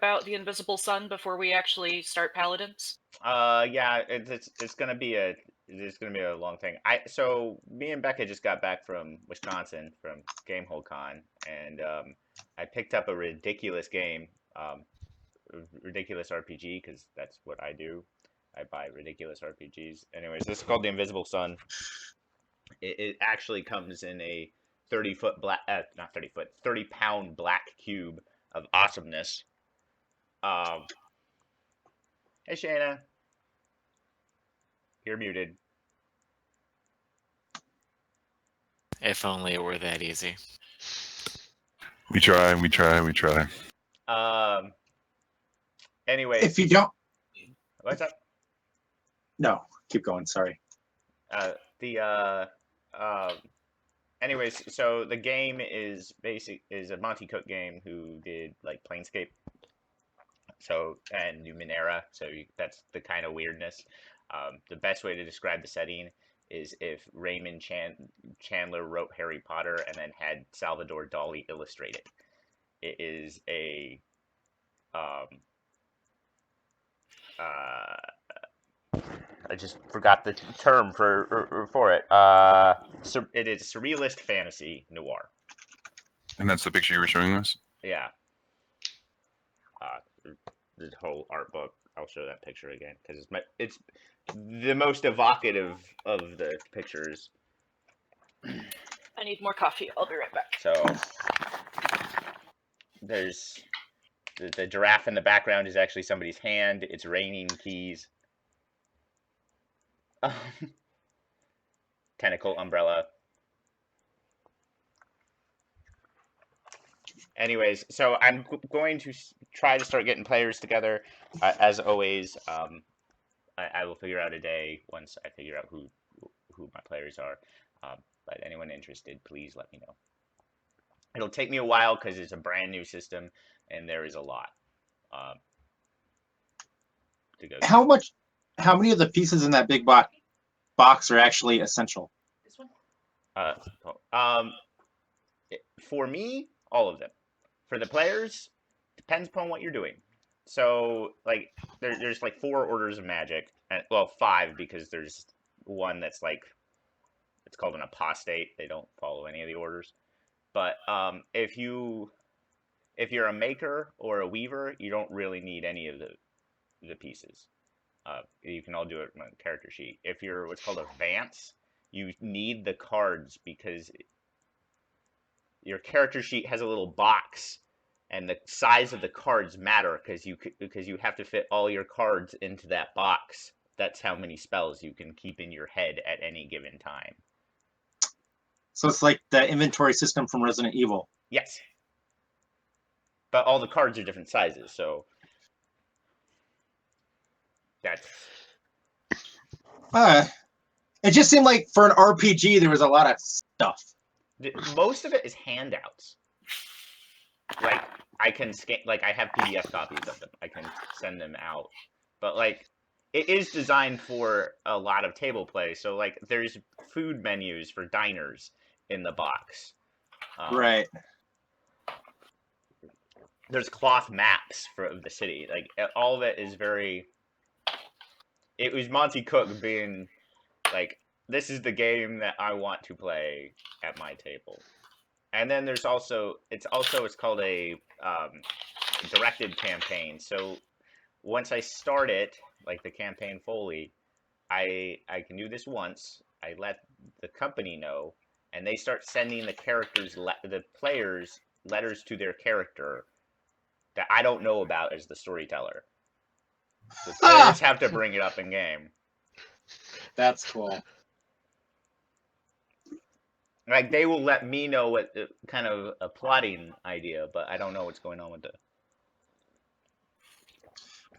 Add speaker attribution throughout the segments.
Speaker 1: about the Invisible Sun before we actually start Paladins?
Speaker 2: Yeah, it's gonna be a long thing. So me and Becca just got back from Wisconsin from Gamehole Con, and I picked up a ridiculous game, um, ridiculous RPG, because that's what I do. I buy ridiculous RPGs. Anyways, this is called The Invisible Sun. It actually comes in a 30-foot black, not 30 foot, 30-pound black cube of awesomeness. Um, hey Shayna, you're muted.
Speaker 3: If only it were that easy.
Speaker 4: We try.
Speaker 2: Um. Anyways,
Speaker 5: If you don't,
Speaker 2: what's up?
Speaker 5: no, keep going. Sorry.
Speaker 2: The Anyways, so the game is a Monty Cook game who did like Planescape, so and Numenera. So that's the kind of weirdness. The best way to describe the setting is if Raymond Chandler wrote Harry Potter and then had Salvador Dali illustrate it. It is a I just forgot the term for it. So it is surrealist fantasy noir.
Speaker 4: And that's the picture you were showing us?
Speaker 2: Yeah. The whole art book. I'll show that picture again because it's the most evocative of the pictures.
Speaker 1: I need more coffee. I'll be right back.
Speaker 2: So there's the giraffe in the background is actually somebody's hand. It's raining keys. Tentacle umbrella. Anyways, so I'm going to try to start getting players together. As always, I will figure out a day once I figure out who my players are. But anyone interested, please let me know. It'll take me a while because it's a brand new system and there is a lot to go through.
Speaker 5: How many of the pieces in that big box are actually essential?
Speaker 1: This one?
Speaker 2: For me, all of them. For the players, depends upon what you're doing. So, like, there's like 4 orders of magic. Well, 5 because there's one that's like, it's called an apostate. They don't follow any of the orders. But if you're a maker or a weaver, you don't really need any of the pieces. You can all do it on a character sheet. If you're what's called a vance, you need the cards because your character sheet has a little box, and the size of the cards matter because you have to fit all your cards into that box. That's how many spells you can keep in your head at any given time.
Speaker 5: So it's like the inventory system from Resident Evil.
Speaker 2: Yes. But all the cards are different sizes, so that's...
Speaker 5: It just seemed like for an RPG there was a lot of stuff.
Speaker 2: Most of it is handouts. Like, I can scan, like, I have PDF copies of them. I can send them out. But, like, it is designed for a lot of table play. So, like, there's food menus for diners in the box.
Speaker 5: Right.
Speaker 2: There's cloth maps for the city. Like, all of it is very... It was Monty Cook being, like, this is the game that I want to play at my table. And then there's also, it's called a directed campaign. So once I start it, like the campaign fully, I can do this once. I let the company know, and they start sending the players letters to their character that I don't know about as the storyteller. The players have to bring it up in game.
Speaker 5: That's cool.
Speaker 2: Like, they will let me know what kind of a plotting idea, but I don't know what's going on with it.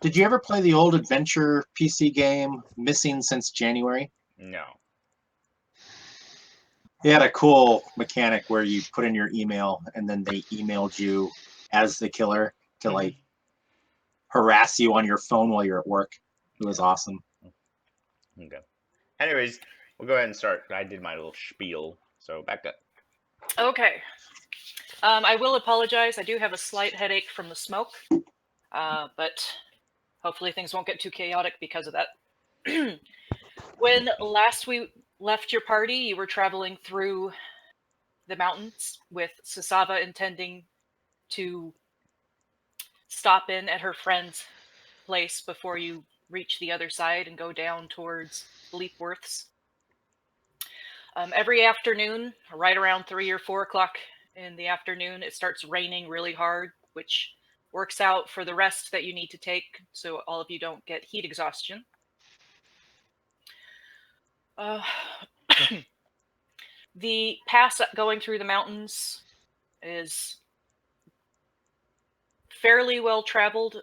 Speaker 5: Did you ever play the old adventure PC game, Missing Since January?
Speaker 2: No.
Speaker 5: It had a cool mechanic where you put in your email, and then they emailed you as the killer to, like, harass you on your phone while you're at work. It was awesome.
Speaker 2: Okay. Anyways, we'll go ahead and start. I did my little spiel. So back up.
Speaker 1: Okay. I will apologize. I do have a slight headache from the smoke. But hopefully things won't get too chaotic because of that. When last we left your party, you were traveling through the mountains with Sasava intending to stop in at her friend's place before you reach the other side and go down towards Leapworth's. Every afternoon, right around 3 or 4 o'clock in the afternoon, it starts raining really hard, which works out for the rest that you need to take so all of you don't get heat exhaustion. The pass going through the mountains is fairly well traveled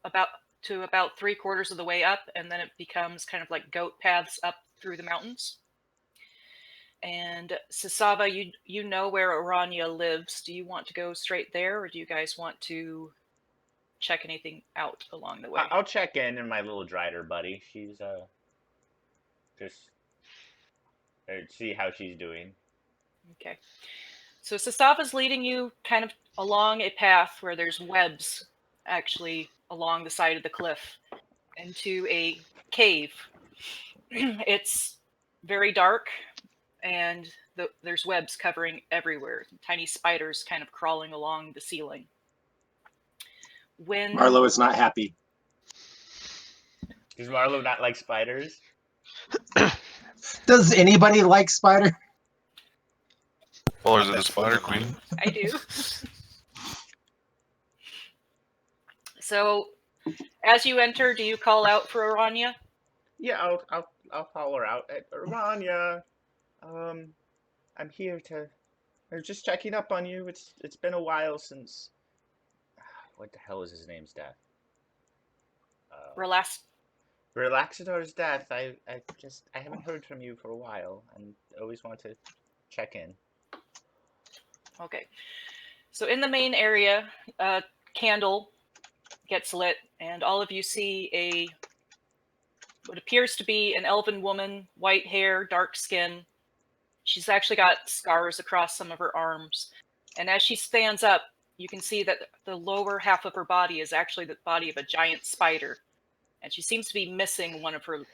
Speaker 1: about 3/4 of the way up, and then it becomes kind of like goat paths up through the mountains. And Sasava, you know where Aranya lives. Do you want to go straight there, or do you guys want to check anything out along the way?
Speaker 2: I'll check in my little Drider buddy. She's just see how she's doing.
Speaker 1: Okay. So Sasava's leading you kind of along a path where there's webs actually along the side of the cliff into a cave. It's very dark, and there's webs covering everywhere. Tiny spiders kind of crawling along the ceiling. When
Speaker 5: Marlo is not happy.
Speaker 2: Does Marlo not like spiders?
Speaker 5: Does anybody like spider?
Speaker 4: Or is it the Spider Queen?
Speaker 1: I do. So, as you enter, do you call out for Aranya?
Speaker 2: Yeah, I'll call her out. Aranya, I'm here to. I'm just checking up on you. It's been a while since. What the hell is his name's death? Relaxador's death. I haven't heard from you for a while, and I always want to check in.
Speaker 1: Okay. So in the main area, a candle gets lit, and all of you see what appears to be an elven woman, white hair, dark skin. She's actually got scars across some of her arms. And as she stands up, you can see that the lower half of her body is actually the body of a giant spider. And she seems to be missing one of her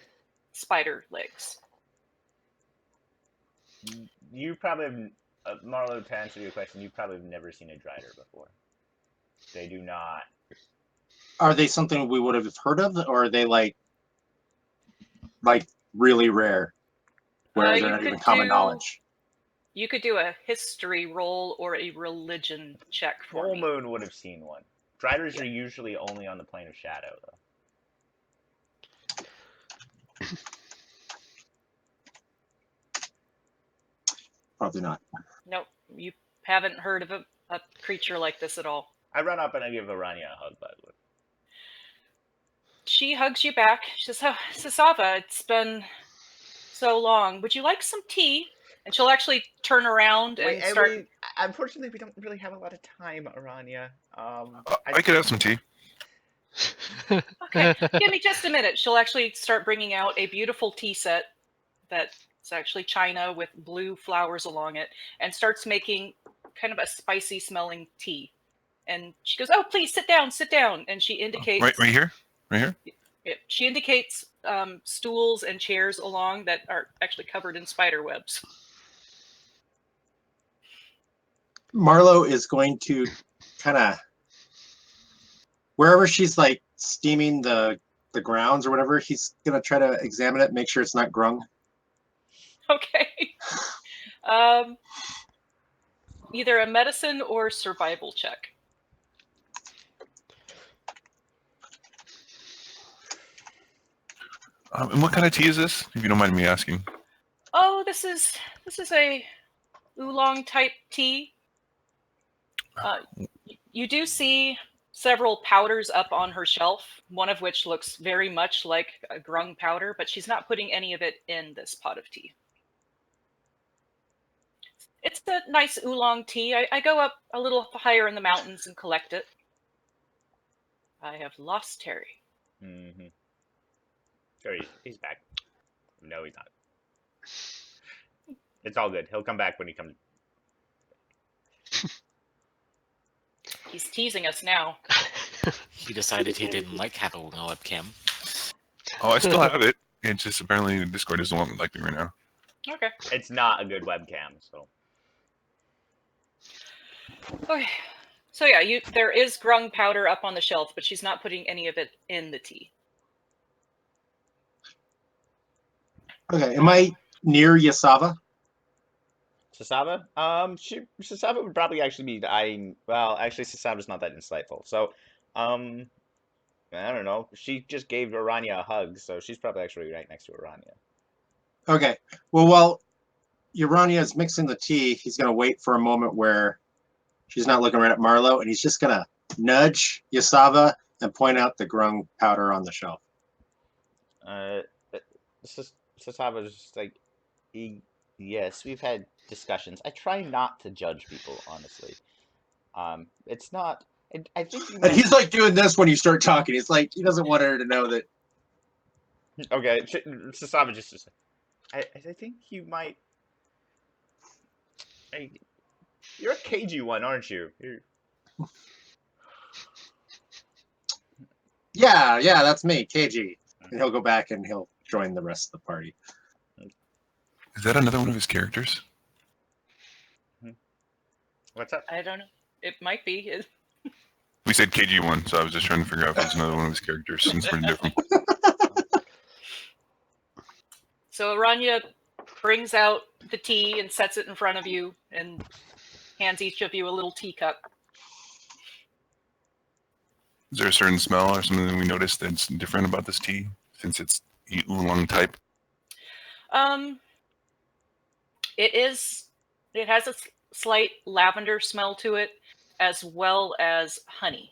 Speaker 1: spider legs.
Speaker 2: You probably have, Marlo, to answer your question, you probably have never seen a Drider before. They do not.
Speaker 5: Are they something we would have heard of, or are they like really rare, where
Speaker 1: You
Speaker 5: they're not
Speaker 1: could
Speaker 5: even common
Speaker 1: do-
Speaker 5: knowledge?
Speaker 1: You could do a history roll or a religion check for
Speaker 2: Full
Speaker 1: me.
Speaker 2: Moon would have seen one. Driders are usually only on the plane of shadow, though.
Speaker 5: Probably not.
Speaker 1: Nope, you haven't heard of a creature like this at all.
Speaker 2: I run up and I give Aranya a hug, by the way.
Speaker 1: She hugs you back. She says, "Oh, Sasava, it's been so long. Would you like some tea?" And she'll actually turn around and start.
Speaker 2: Unfortunately, we don't really have a lot of time, Aranya.
Speaker 4: I could have some tea.
Speaker 1: Okay, give me just a minute. She'll actually start bringing out a beautiful tea set that's actually china with blue flowers along it, and starts making kind of a spicy smelling tea. And she goes, "Oh, please sit down, sit down." And she indicates
Speaker 4: Right here? Right here?
Speaker 1: She indicates stools and chairs along that are actually covered in spider webs.
Speaker 5: Marlo is going to kind of, wherever she's like steaming the grounds or whatever, he's gonna try to examine it, make sure it's not grung.
Speaker 1: Okay. Either a medicine or survival check.
Speaker 4: And what kind of tea is this, if you don't mind me asking?
Speaker 1: Oh, this is a oolong type tea. You do see several powders up on her shelf, one of which looks very much like a grung powder, but she's not putting any of it in this pot of tea. It's a nice oolong tea. I go up a little higher in the mountains and collect it. I have lost Terry.
Speaker 2: Mm-hmm. Sure, he's back. No, he's not. It's all good. He'll come back when he comes.
Speaker 1: He's teasing us now.
Speaker 3: He decided he didn't like having a webcam.
Speaker 4: Oh, I still have it. It's just apparently Discord doesn't want me like me right now.
Speaker 1: Okay.
Speaker 2: It's not a good webcam, so.
Speaker 1: Okay. So yeah, there is grung powder up on the shelf, but she's not putting any of it in the tea.
Speaker 5: Okay, am I near Yasava?
Speaker 2: Sasaba? Sasaba would probably actually be eyeing. Well, actually, Sasaba's not that insightful. So, I don't know. She just gave Aranya a hug, so she's probably actually right next to Aranya.
Speaker 5: Okay. Well, while Urania is mixing the tea, he's going to wait for a moment where she's not looking right at Marlowe, and he's just going to nudge Yasava and point out the grung powder on the shelf.
Speaker 2: Sasaba's just like, yes, we've had discussions. I try not to judge people, honestly. It's not. I think.
Speaker 5: And he's like doing this when you start talking. He's like, he doesn't want her to know that.
Speaker 2: Okay, Sasaba just. I think you might. You're a cagey one, aren't you?
Speaker 5: Yeah, that's me, KG. And he'll go back and he'll join the rest of the party.
Speaker 4: Is that another one of his characters?
Speaker 2: What's up?
Speaker 1: I don't know. It might be.
Speaker 4: We said KG1, so I was just trying to figure out if it was another one of his characters. Since we're different.
Speaker 1: So Aranya brings out the tea and sets it in front of you and hands each of you a little teacup.
Speaker 4: Is there a certain smell or something that we noticed that's different about this tea, since it's oolong type?
Speaker 1: It has a slight lavender smell to it, as well as honey,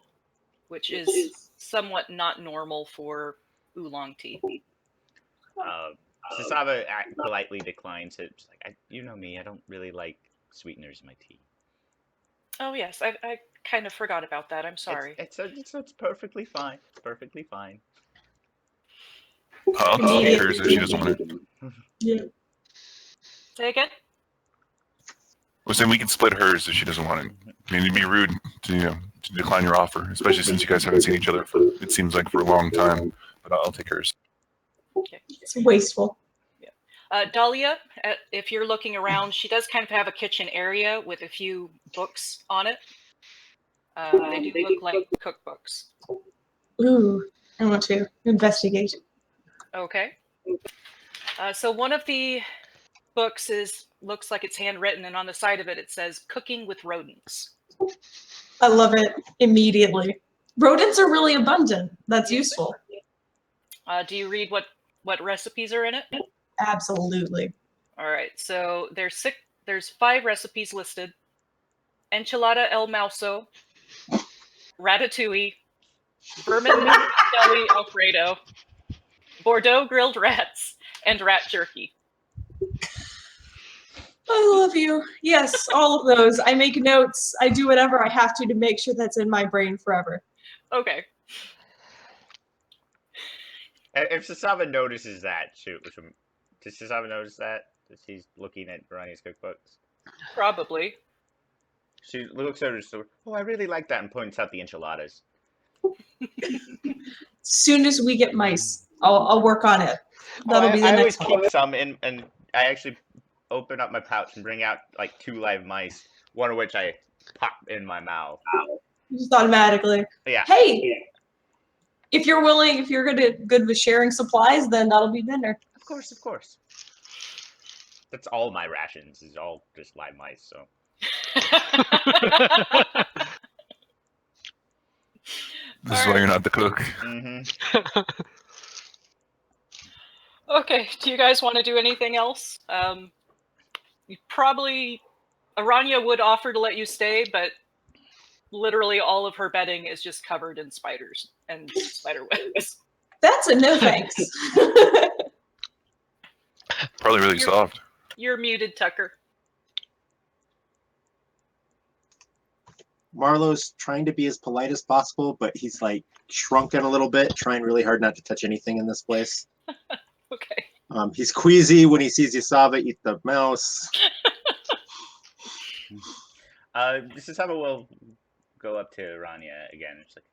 Speaker 1: which is somewhat not normal for oolong tea.
Speaker 2: Sasaba politely declines it. She's like, you know me, I don't really like sweeteners in my tea.
Speaker 1: Oh yes, I kind of forgot about that. I'm sorry.
Speaker 2: It's perfectly fine. It's perfectly fine.
Speaker 4: I'll just take hers if she doesn't want it.
Speaker 6: Yeah.
Speaker 1: Say again?
Speaker 4: Well, then we can split hers if she doesn't want it. I mean, it'd be rude to decline your offer, especially since you guys haven't seen each other for, it seems like, for a long time. But I'll take hers.
Speaker 1: Okay.
Speaker 6: It's wasteful.
Speaker 1: Dahlia, if you're looking around, she does kind of have a kitchen area with a few books on it. They do look like cookbooks.
Speaker 6: Ooh, I want to investigate.
Speaker 1: Okay. So one of the books looks like it's handwritten, and on the side of it, it says "Cooking with Rodents."
Speaker 6: I love it immediately. Rodents are really abundant. That's useful.
Speaker 1: Do you read what recipes are in it?
Speaker 6: Absolutely.
Speaker 1: All right. So there's 5 recipes listed: enchilada el mauso, ratatouille, vermin deli alfredo, Bordeaux grilled rats, and rat jerky.
Speaker 6: I love you. Yes, all of those. I make notes. I do whatever I have to make sure that's in my brain forever.
Speaker 1: Okay.
Speaker 2: If Sasaba notices that, does Sasaba notice that she's looking at Aranya's cookbooks?
Speaker 1: Probably.
Speaker 2: She looks over. Oh, I really like that, and points out the enchiladas.
Speaker 6: Soon as we get mice, I'll work on it. That'll be the
Speaker 2: I always
Speaker 6: next one.
Speaker 2: keep some, and I actually open up my pouch and bring out like 2 live mice, one of which I pop in my mouth.
Speaker 6: Just automatically.
Speaker 2: Yeah.
Speaker 6: Hey, if you're willing, if you're good with sharing supplies, then that'll be dinner.
Speaker 2: Of course. That's all my rations. Is all just live mice. So.
Speaker 4: This is why you're not the cook.
Speaker 2: Mm-hmm.
Speaker 1: Okay. Do you guys want to do anything else? Aranya would offer to let you stay, but literally all of her bedding is just covered in spiders and spider webs.
Speaker 6: That's a no thanks.
Speaker 4: Probably really soft.
Speaker 1: You're muted, Tucker.
Speaker 5: Marlowe's trying to be as polite as possible, but he's like shrunken a little bit, trying really hard not to touch anything in this place.
Speaker 1: Okay.
Speaker 5: He's queasy when he sees Yasava eat the mouse.
Speaker 2: Sasaba will go up to Aranya again. She's like,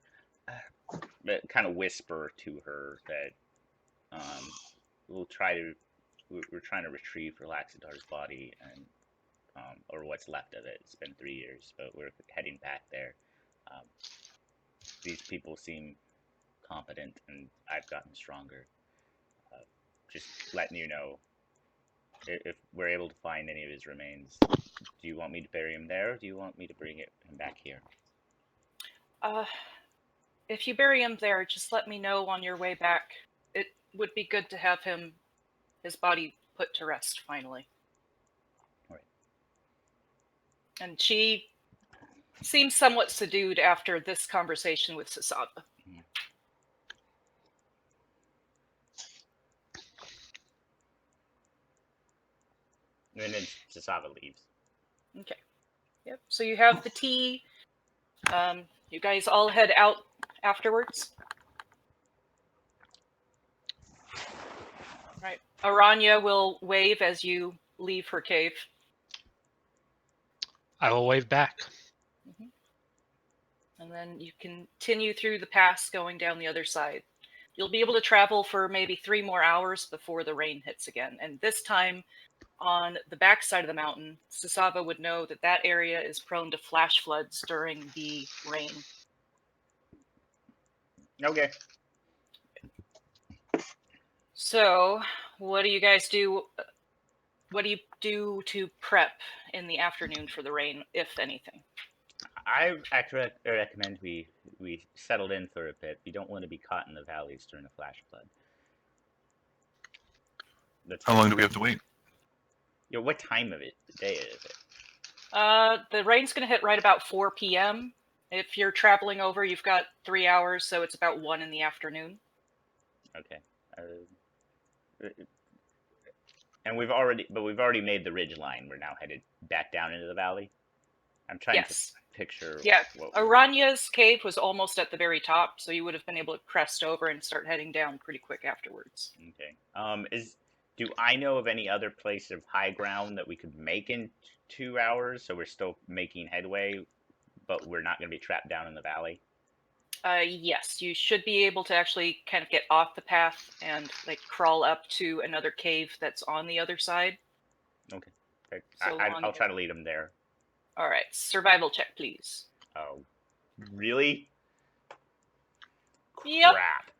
Speaker 2: kind of whisper to her that we're trying to retrieve Relaxidar's body and or what's left of it. It's been 3 years, but we're heading back there. These people seem competent, and I've gotten stronger. Just letting you know, if we're able to find any of his remains, do you want me to bury him there, or do you want me to bring him back here?
Speaker 1: If you bury him there, just let me know on your way back. It would be good to have his body put to rest finally.
Speaker 2: All right.
Speaker 1: And she seems somewhat subdued after this conversation with Sasava.
Speaker 2: And then Sasava leaves.
Speaker 1: Okay. Yep. So you have the tea. You guys all head out afterwards. Right. Aranya will wave as you leave her cave.
Speaker 7: I will wave back.
Speaker 1: And then you continue through the pass going down the other side. You'll be able to travel for maybe 3 more hours before the rain hits again. And this time, on the back side of the mountain, Sasava would know that that area is prone to flash floods during the rain.
Speaker 2: Okay.
Speaker 1: So, what do you guys do? What do you do to prep in the afternoon for the rain, if anything?
Speaker 2: I actually recommend we settled in for a bit. We don't want to be caught in the valleys during a flash flood.
Speaker 4: How long do we have to wait?
Speaker 2: You know, what time of the day is it?
Speaker 1: The rain's going to hit right about 4 p.m. If you're traveling over, you've got 3 hours, so it's about 1 in the afternoon.
Speaker 2: Okay. And we've already made the ridge line. We're now headed back down into the valley. I'm trying
Speaker 1: Yes.
Speaker 2: to picture.
Speaker 1: Yeah.
Speaker 2: What
Speaker 1: Aranya's cave was almost at the very top, so you would have been able to crest over and start heading down pretty quick afterwards.
Speaker 2: Okay. Do I know of any other place of high ground that we could make in 2 hours, so we're still making headway, but we're not going to be trapped down in the valley?
Speaker 1: Yes, you should be able to actually kind of get off the path and like crawl up to another cave that's on the other side.
Speaker 2: Okay.
Speaker 1: So
Speaker 2: I'll try to lead them there.
Speaker 1: All right, survival check, please.
Speaker 2: Oh, really?
Speaker 1: Yep.
Speaker 2: Crap.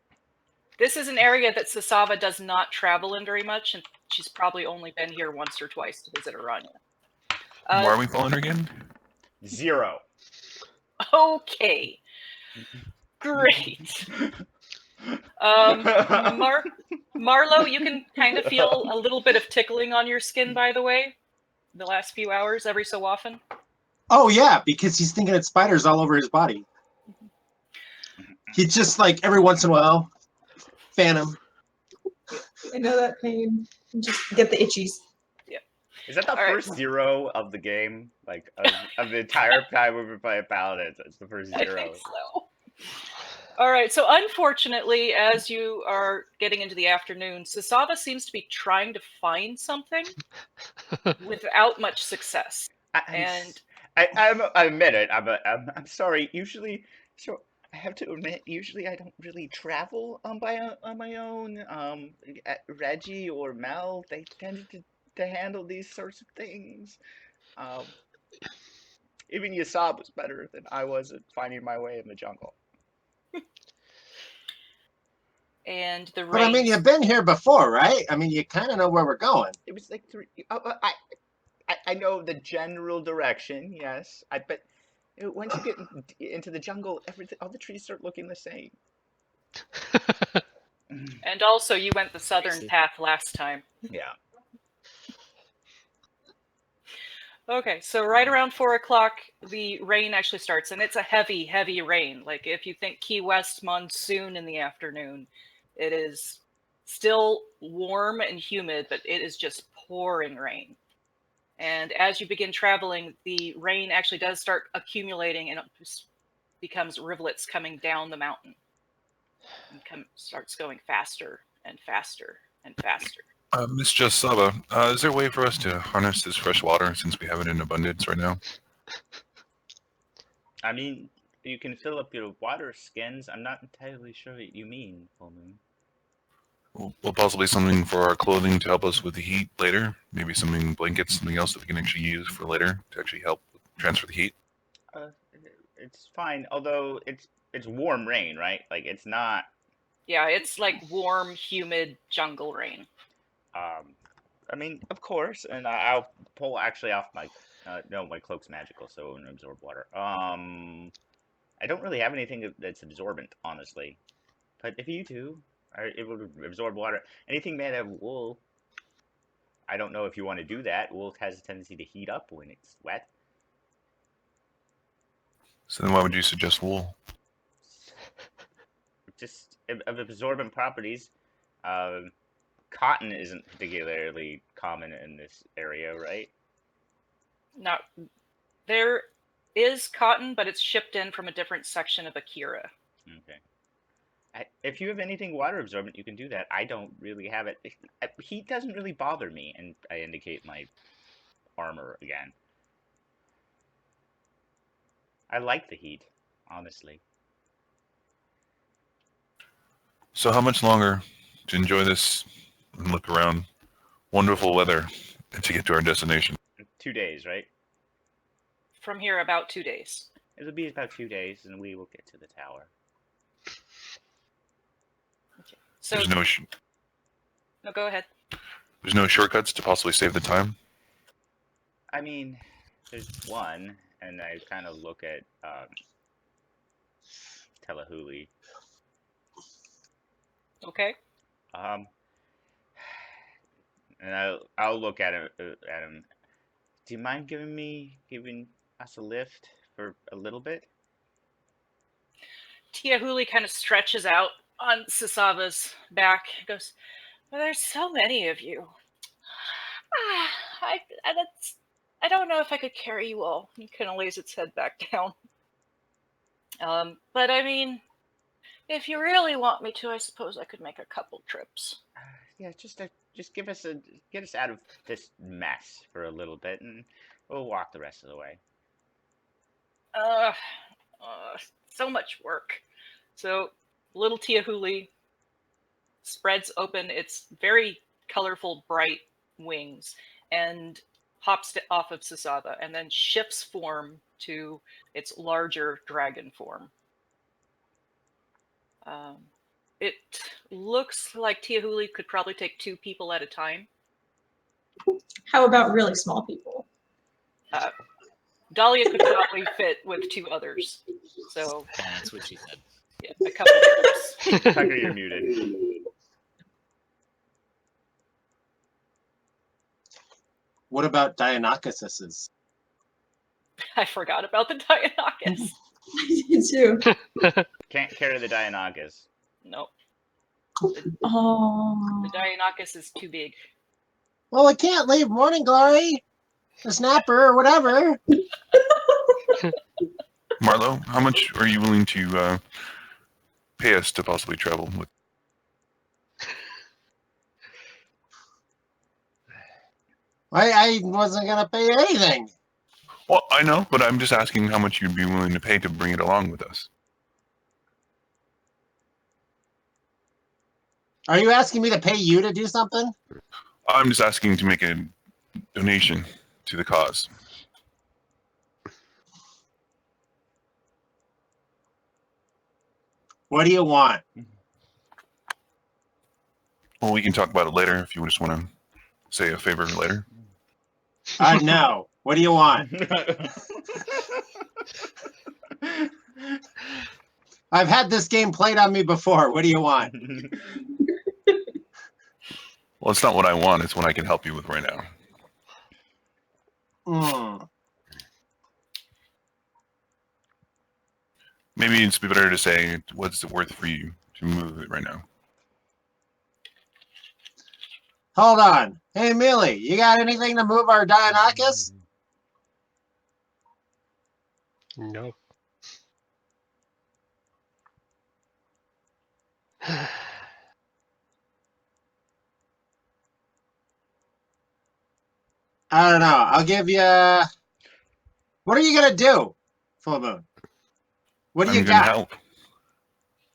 Speaker 1: This is an area that Sasava does not travel in very much, and she's probably only been here once or twice to visit Aranya.
Speaker 4: Where are we falling again?
Speaker 2: 0.
Speaker 1: Okay. Great. Marlo, you can kind of feel a little bit of tickling on your skin, by the way, the last few hours, every so often.
Speaker 5: Oh yeah, because he's thinking it's spiders all over his body. He's just like every once in a while, phantom.
Speaker 6: I know that pain. Just get the itchies.
Speaker 2: Is that the
Speaker 1: All right.
Speaker 2: first 0 of the game? Like, of the entire time we've been playing Paladins? It's the first 0.
Speaker 1: I think so. All right, so unfortunately, as you are getting into the afternoon, Sasava seems to be trying to find something without much success.
Speaker 2: I admit it. I'm sorry. Usually, so I have to admit, usually I don't really travel on my own. Reggie or Mel, they tended to handle these sorts of things. Even Yasab was better than I was at finding my way in the jungle.
Speaker 1: And the rain.
Speaker 5: But I mean, you've been here before, right? I mean, you kind of know where we're going.
Speaker 2: It was like 3. I know the general direction. Yes, but once you get into the jungle, all the trees start looking the same.
Speaker 1: And also, you went the southern path last time.
Speaker 2: Yeah.
Speaker 1: Okay, so right around 4 o'clock, the rain actually starts, and it's a heavy, heavy rain. Like, if you think Key West monsoon in the afternoon, it is still warm and humid, but it is just pouring rain. And as you begin traveling, the rain actually does start accumulating, and it just becomes rivulets coming down the mountain. And starts going faster and faster and faster.
Speaker 4: Miss Jasaba, is there a way for us to harness this fresh water since we have it in abundance right now?
Speaker 2: I mean, you can fill up your water skins. I'm not entirely sure what you mean, Full Moon.
Speaker 4: Well, possibly something for our clothing to help us with the heat later. Maybe something, blankets, something else that we can actually use for later to actually help transfer the heat.
Speaker 2: It's fine, although it's warm rain, right? Like it's not.
Speaker 1: Yeah, it's like warm, humid jungle rain.
Speaker 2: I mean, of course, and I'll pull actually off my. No, my cloak's magical, so it won't absorb water. I don't really have anything that's absorbent, honestly. But if you two are able to absorb water, anything made of wool, I don't know if you want to do that. Wool has a tendency to heat up when it's wet.
Speaker 4: So then why would you suggest wool?
Speaker 2: Just of absorbent properties. Cotton isn't particularly common in this area, right?
Speaker 1: Now, there is cotton, but it's shipped in from a different section of Akira.
Speaker 2: Okay. If you have anything water absorbent, you can do that. I don't really have it. Heat doesn't really bother me, and I indicate my armor again. I like the heat, honestly.
Speaker 4: So how much longer to enjoy this and look around wonderful weather and to get to our destination?
Speaker 2: 2 days, right?
Speaker 1: From here, about 2 days.
Speaker 2: It'll be about 2 days, and we will get to the tower.
Speaker 1: So,
Speaker 4: There's
Speaker 1: no, go ahead.
Speaker 4: there's no shortcuts to possibly save the time.
Speaker 2: I mean, there's one, and I kind of look at Telehuli.
Speaker 1: Okay.
Speaker 2: And I'll look at him. Do you mind giving us a lift for a little bit?
Speaker 1: Tiahuli kind of stretches out on Sasava's back. Goes, well, there's so many of you. I don't know if I could carry you all. He kind of lays its head back down. But I mean, if you really want me to, I suppose I could make a couple trips.
Speaker 2: Yeah, just get us out of this mess for a little bit, and we'll walk the rest of the way.
Speaker 1: So much work. So little Tiahuli spreads open its very colorful, bright wings and hops off of Sasava, and then shifts form to its larger dragon form. It looks like Tiahuli could probably take 2 people at a time.
Speaker 6: How about really small people?
Speaker 1: Dahlia could probably fit with 2 others. So,
Speaker 3: That's what she said.
Speaker 1: yeah, a couple trips.
Speaker 2: Tucker, you're muted.
Speaker 5: What about Dionysus's?
Speaker 1: I forgot about the Dionysus.
Speaker 6: I did too.
Speaker 2: Can't carry the Dionysus.
Speaker 1: Nope.
Speaker 6: Oh.
Speaker 1: The Dionysus is too big.
Speaker 5: Well, I can't leave Morning Glory, the Snapper, or whatever.
Speaker 4: Marlo, how much are you willing to pay us to possibly travel with?
Speaker 5: I wasn't gonna pay anything.
Speaker 4: Well, I know, but I'm just asking how much you'd be willing to pay to bring it along with us.
Speaker 5: Are you asking me to pay you to do something?
Speaker 4: I'm just asking to make a donation to the cause.
Speaker 5: What do you want?
Speaker 4: Well, we can talk about it later if you just want to say a favor later.
Speaker 5: No. What do you want? I've had this game played on me before. What do you want?
Speaker 4: Well, it's not what I want. It's what I can help you with right now. Maybe it's better to say, what's it worth for you to move it right now?
Speaker 5: Hold on. Hey, Millie, you got anything to move our Dionysus?
Speaker 7: No.
Speaker 5: I don't know. I'll give you. What are you gonna do, Full Moon? What do
Speaker 4: I'm
Speaker 5: you
Speaker 4: gonna
Speaker 5: got?
Speaker 4: help.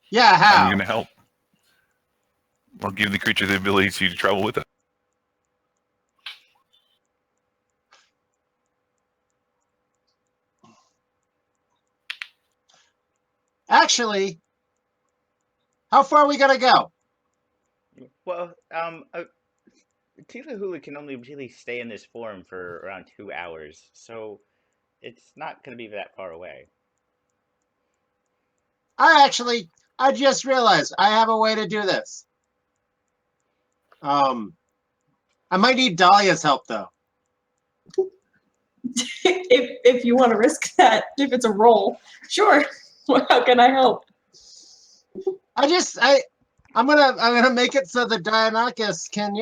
Speaker 5: Yeah, how?
Speaker 4: I'm gonna help. I'll give the creature the ability to travel with it.
Speaker 5: Actually, how far are we gonna go?
Speaker 2: Well, Tila Hula can only really stay in this form for around 2 hours, so it's not going to be that far away.
Speaker 5: I just realized I have a way to do this. I might need Dahlia's help though.
Speaker 6: if you want to risk that, if it's a roll, sure. How can I help?
Speaker 5: I'm gonna make it so the Dionysus can,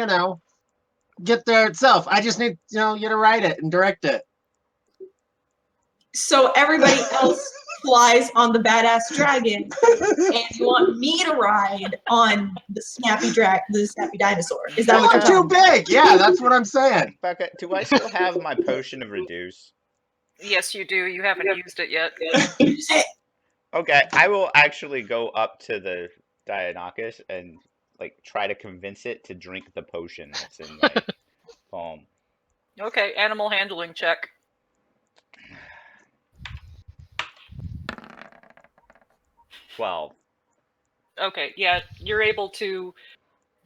Speaker 5: get there itself. I just need, you to write it and direct it.
Speaker 6: So everybody else flies on the badass dragon, and you want me to ride on the snappy dinosaur. Is that what
Speaker 5: I'm
Speaker 6: you're
Speaker 5: too
Speaker 6: telling me?
Speaker 5: big. Yeah, that's what I'm saying.
Speaker 2: Becca, do I still have my potion of reduce?
Speaker 1: Yes, you do. You haven't used it yet.
Speaker 6: Use it.
Speaker 2: Okay, I will actually go up to the Dionysus and try to convince it to drink the potion that's in my palm.
Speaker 1: Okay, animal handling check.
Speaker 2: Well,
Speaker 1: Okay, yeah, you're able to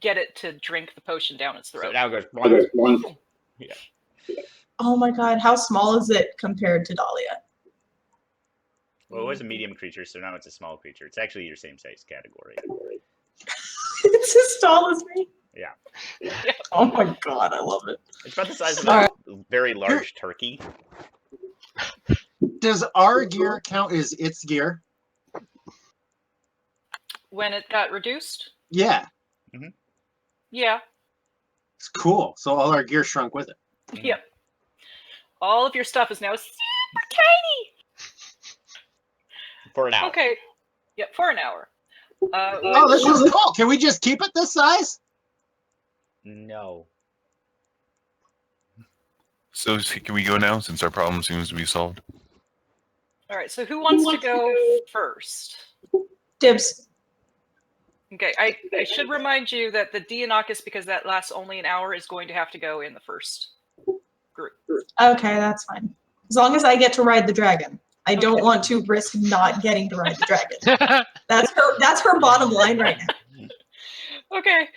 Speaker 1: get it to drink the potion down its
Speaker 2: so
Speaker 1: throat.
Speaker 2: now it goes.
Speaker 6: Oh my god, how small is it compared to Dahlia?
Speaker 2: Well, it was a medium creature, so now it's a small creature. It's actually your same size category.
Speaker 6: It's as tall as me.
Speaker 2: Yeah.
Speaker 6: Oh my god, I love it.
Speaker 2: It's about the size of
Speaker 6: Alright.
Speaker 2: a very large turkey.
Speaker 5: Does our gear count as its gear?
Speaker 1: When it got reduced?
Speaker 5: Yeah,
Speaker 1: Yeah.
Speaker 5: it's cool. So all our gear shrunk with it.
Speaker 1: Yep. All of your stuff is now super tiny.
Speaker 2: For an hour.
Speaker 1: Okay. Yep, for an hour.
Speaker 5: Oh, this is cool. Can we just keep it this size?
Speaker 2: No.
Speaker 4: So can we go now since our problem seems to be solved?
Speaker 1: All right. So who wants to go first?
Speaker 6: Dibs.
Speaker 1: Okay. I should remind you that the Dionysus, because that lasts only an hour, is going to have to go in the first group.
Speaker 6: Okay, that's fine. As long as I get to ride the dragon. I don't
Speaker 1: Okay.
Speaker 6: want to risk not getting to ride the dragon. That's her bottom line right now.
Speaker 1: Okay.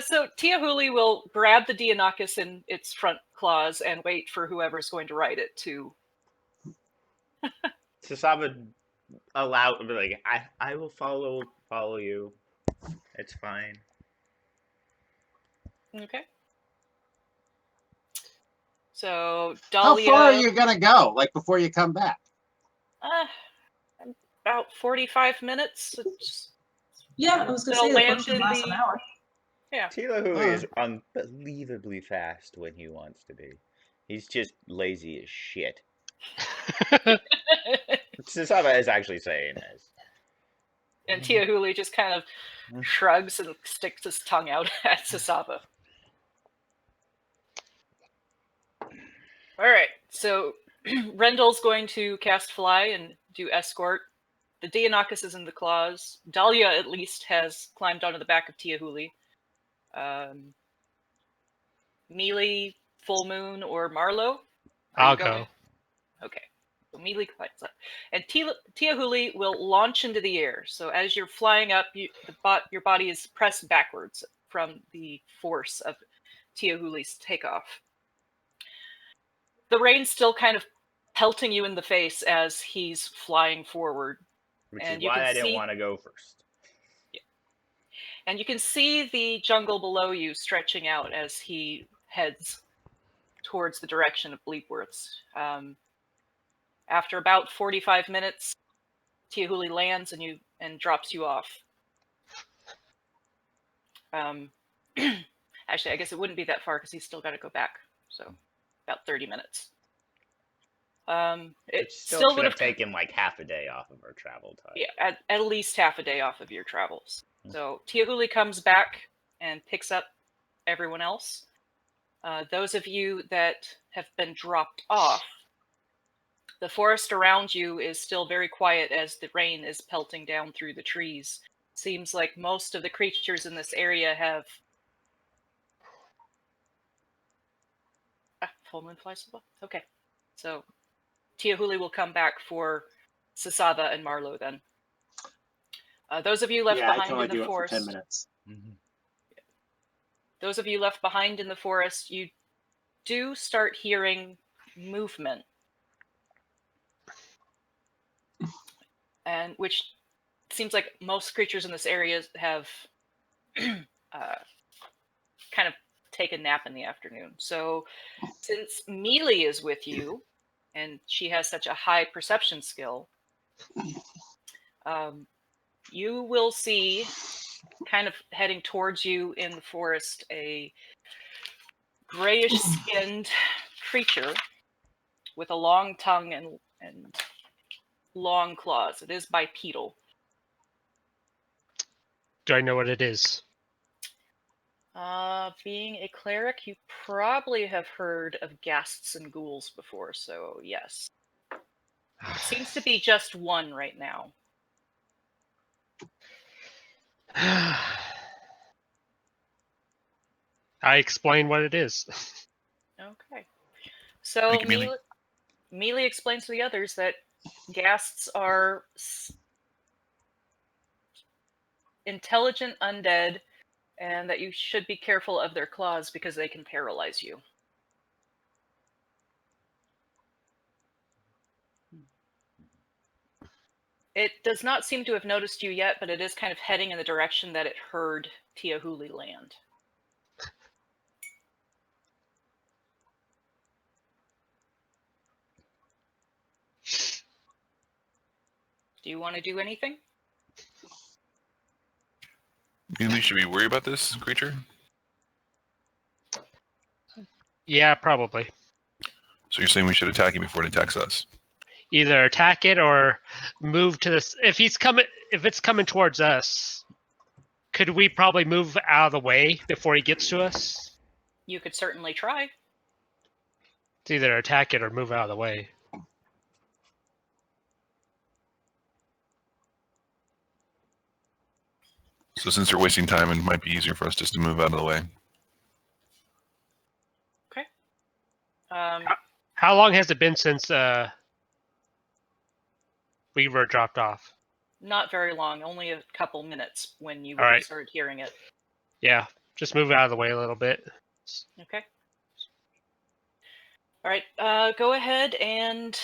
Speaker 1: So Tia Huli will grab the Dionysus in its front claws and wait for whoever's going to ride it to.
Speaker 2: Sasaba I will follow you. It's fine.
Speaker 1: Okay. So
Speaker 5: How
Speaker 1: Dahlia.
Speaker 5: far are you gonna go? Like before you come back?
Speaker 1: About 45 minutes.
Speaker 6: Yeah, I was gonna
Speaker 1: They'll
Speaker 6: say the
Speaker 1: land
Speaker 6: potion
Speaker 1: in
Speaker 6: lasts an hour.
Speaker 2: Tila Hui is unbelievably fast when he wants to be. He's just lazy as shit. Sasaba is actually saying this.
Speaker 1: And Tia Huli just kind of shrugs and sticks his tongue out at Sasaba. All right, so Rendell's going to cast Fly and do Escort. The Dionysus is in the claws. Dahlia, at least, has climbed onto the back of Tia Huli. Mealy, Full Moon, or Marlowe?
Speaker 7: I'll go.
Speaker 1: Okay. So Mealy climbs up. And Tia Huli will launch into the air. So as you're flying up, your body is pressed backwards from the force of Tia Huli's takeoff. The rain's still kind of pelting you in the face as he's flying forward.
Speaker 2: Which
Speaker 1: And
Speaker 2: is
Speaker 1: you
Speaker 2: why
Speaker 1: can
Speaker 2: I didn't
Speaker 1: see-
Speaker 2: want to go first.
Speaker 1: And you can see the jungle below you stretching out as he heads towards the direction of Bleepworths. After about 45 minutes, Tia Huli lands and drops you off. Actually, I guess it wouldn't be that far because he's still got to go back. So about 30 minutes. It
Speaker 2: It still
Speaker 1: still
Speaker 2: should
Speaker 1: would
Speaker 2: have
Speaker 1: have
Speaker 2: taken like half a day off of our travel time.
Speaker 1: Yeah, at least half a day off of your travels. So Tia Huli comes back and picks up everyone else. Those of you that have been dropped off The forest around you is still very quiet as the rain is pelting down through the trees. Seems like most of the creatures in this area have... full moon flies above? Okay. So, Tiahuli will come back for Sasava and Marlo then. Those of you left
Speaker 5: Yeah, I can
Speaker 1: behind
Speaker 5: only
Speaker 1: in the
Speaker 5: do it for
Speaker 1: forest...
Speaker 5: 10 minutes.
Speaker 1: Those of you left behind in the forest, you do start hearing movement. And which seems like most creatures in this area have kind of take a nap in the afternoon. So since Mealy is with you, and she has such a high perception skill, you will see, kind of heading towards you in the forest, a grayish-skinned creature with a long tongue and long claws. It is bipedal.
Speaker 7: Do I know what it is?
Speaker 1: Being a cleric, you probably have heard of ghasts and ghouls before, so yes. It seems to be just one right now.
Speaker 7: I explain what it is.
Speaker 1: Okay. So
Speaker 4: Thank you, Mealy.
Speaker 1: Mealy explains to the others that ghasts are intelligent undead, and that you should be careful of their claws because they can paralyze you. It does not seem to have noticed you yet, but it is kind of heading in the direction that it heard Tiahuli land. Do you want to do anything?
Speaker 4: Mealy, should we worry about this creature?
Speaker 7: Yeah, probably.
Speaker 4: So you're saying we should attack it before it attacks us?
Speaker 7: Either attack it or move to this. If it's coming towards us, could we probably move out of the way before he gets to us?
Speaker 1: You could certainly try.
Speaker 7: It's either attack it or move out of the way.
Speaker 4: So since we're wasting time, it might be easier for us just to move out of the way.
Speaker 7: How long has it been since we were dropped off?
Speaker 1: Not very long, only a couple minutes when you would
Speaker 7: All
Speaker 1: have
Speaker 7: right.
Speaker 1: started hearing it.
Speaker 7: Yeah, just move out of the way a little bit.
Speaker 1: Okay. All right, go ahead and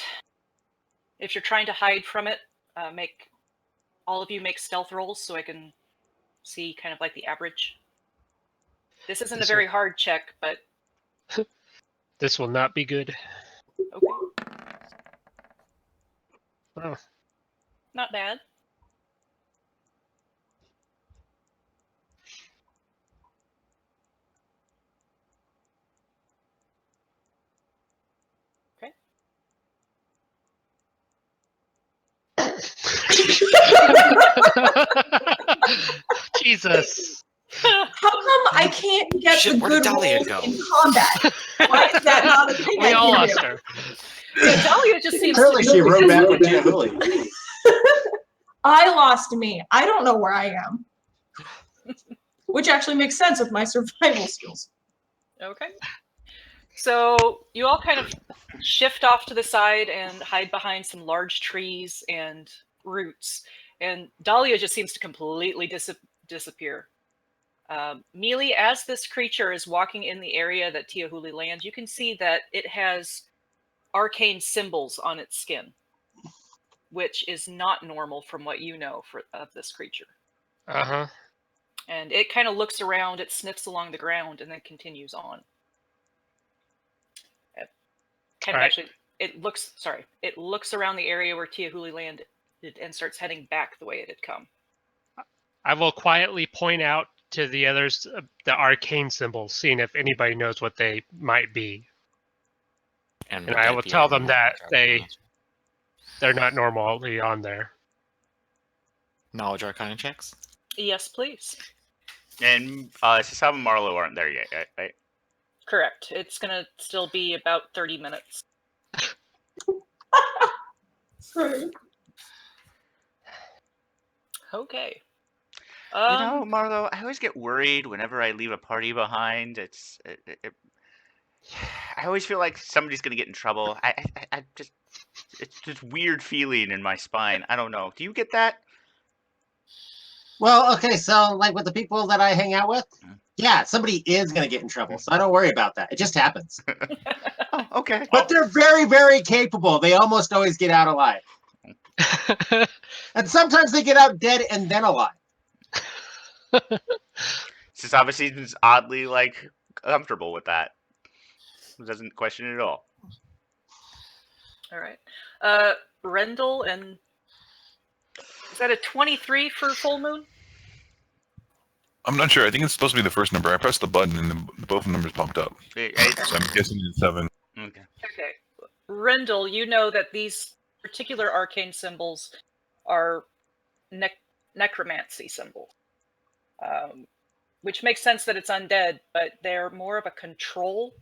Speaker 1: if you're trying to hide from it, all of you make stealth rolls so I can see kind of like the average. This isn't
Speaker 7: This
Speaker 1: a very hard check, but
Speaker 7: This will not be good.
Speaker 1: okay,
Speaker 7: Oh,
Speaker 1: not bad. Okay.
Speaker 7: Jesus.
Speaker 6: How come I can't get
Speaker 3: Shit,
Speaker 6: the
Speaker 3: where did
Speaker 6: good
Speaker 3: Dahlia
Speaker 6: rolls
Speaker 3: go?
Speaker 6: in combat? Why is that not a thing
Speaker 7: We
Speaker 6: I
Speaker 7: all
Speaker 6: can
Speaker 7: lost
Speaker 6: do?
Speaker 7: her.
Speaker 1: Yeah, Dahlia just seems
Speaker 5: Apparently,
Speaker 1: to
Speaker 5: she rode back with Tiahuli.
Speaker 6: I lost me. I don't know where I am. Which actually makes sense with my survival skills.
Speaker 1: Okay. So you all kind of shift off to the side and hide behind some large trees and roots. And Dahlia just seems to completely disappear. Mealy, as this creature is walking in the area that Tiahuli lands, you can see that it has arcane symbols on its skin, which is not normal from what you know of this creature.
Speaker 7: Uh-huh.
Speaker 1: And it kind of looks around, it sniffs along the ground, and then continues on. Kind of
Speaker 7: Right.
Speaker 1: actually, it looks around the area where Tiahuli landed and starts heading back the way it had come.
Speaker 7: I will quietly point out to the others the arcane symbols, seeing if anybody knows what they might be. And
Speaker 3: would
Speaker 7: I
Speaker 3: that
Speaker 7: will
Speaker 3: be
Speaker 7: tell
Speaker 3: our
Speaker 7: them that
Speaker 3: knowledge
Speaker 7: they're not normally on there.
Speaker 3: Knowledge Arcana checks?
Speaker 1: Yes, please.
Speaker 2: And Sasava and Marlo aren't there yet, right?
Speaker 1: Correct. It's going to still be about 30 minutes. Okay.
Speaker 2: You know, Marlo, I always get worried whenever I leave a party behind. I always feel like somebody's gonna get in trouble. I just, it's just weird feeling in my spine. I don't know. Do you get that?
Speaker 5: Well, okay, so like with the people that I hang out with, yeah, somebody is gonna get in trouble, so I don't worry about that. It just happens.
Speaker 2: Oh, okay.
Speaker 5: But they're very, very capable. They almost always get out alive, and sometimes they get out dead and then alive.
Speaker 2: Sasaba seems oddly like comfortable with that. Doesn't question it at all.
Speaker 1: All right. Rendell, and is that a 23 for full moon?
Speaker 4: I'm not sure. I think it's supposed to be the first number. I pressed the button and both numbers popped up. So I'm guessing it's 7.
Speaker 2: Okay.
Speaker 1: Okay. Rendell, you know that these particular arcane symbols are necromancy symbols, which makes sense that it's undead, but they're more of a control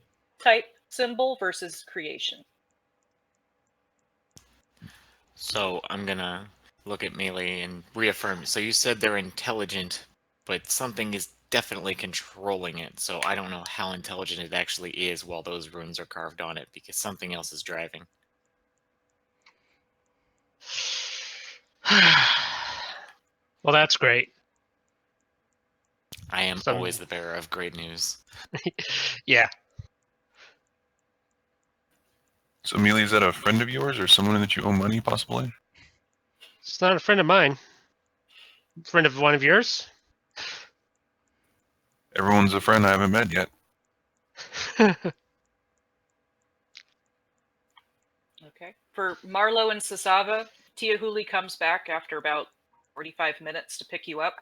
Speaker 1: type symbol versus creation.
Speaker 3: So I'm gonna look at Melee and reaffirm. So you said they're intelligent, but something is definitely controlling it. So I don't know how intelligent it actually is while those runes are carved on it, because something else is driving.
Speaker 7: Well, that's great.
Speaker 3: I am always the bearer of great news.
Speaker 7: Yeah.
Speaker 4: So Amelia, is that a friend of yours or someone that you owe money, possibly?
Speaker 7: It's not a friend of mine. Friend of one of yours?
Speaker 4: Everyone's a friend I haven't met yet.
Speaker 1: Okay. For Marlo and Sasava, Tiahuli comes back after about 45 minutes to pick you up.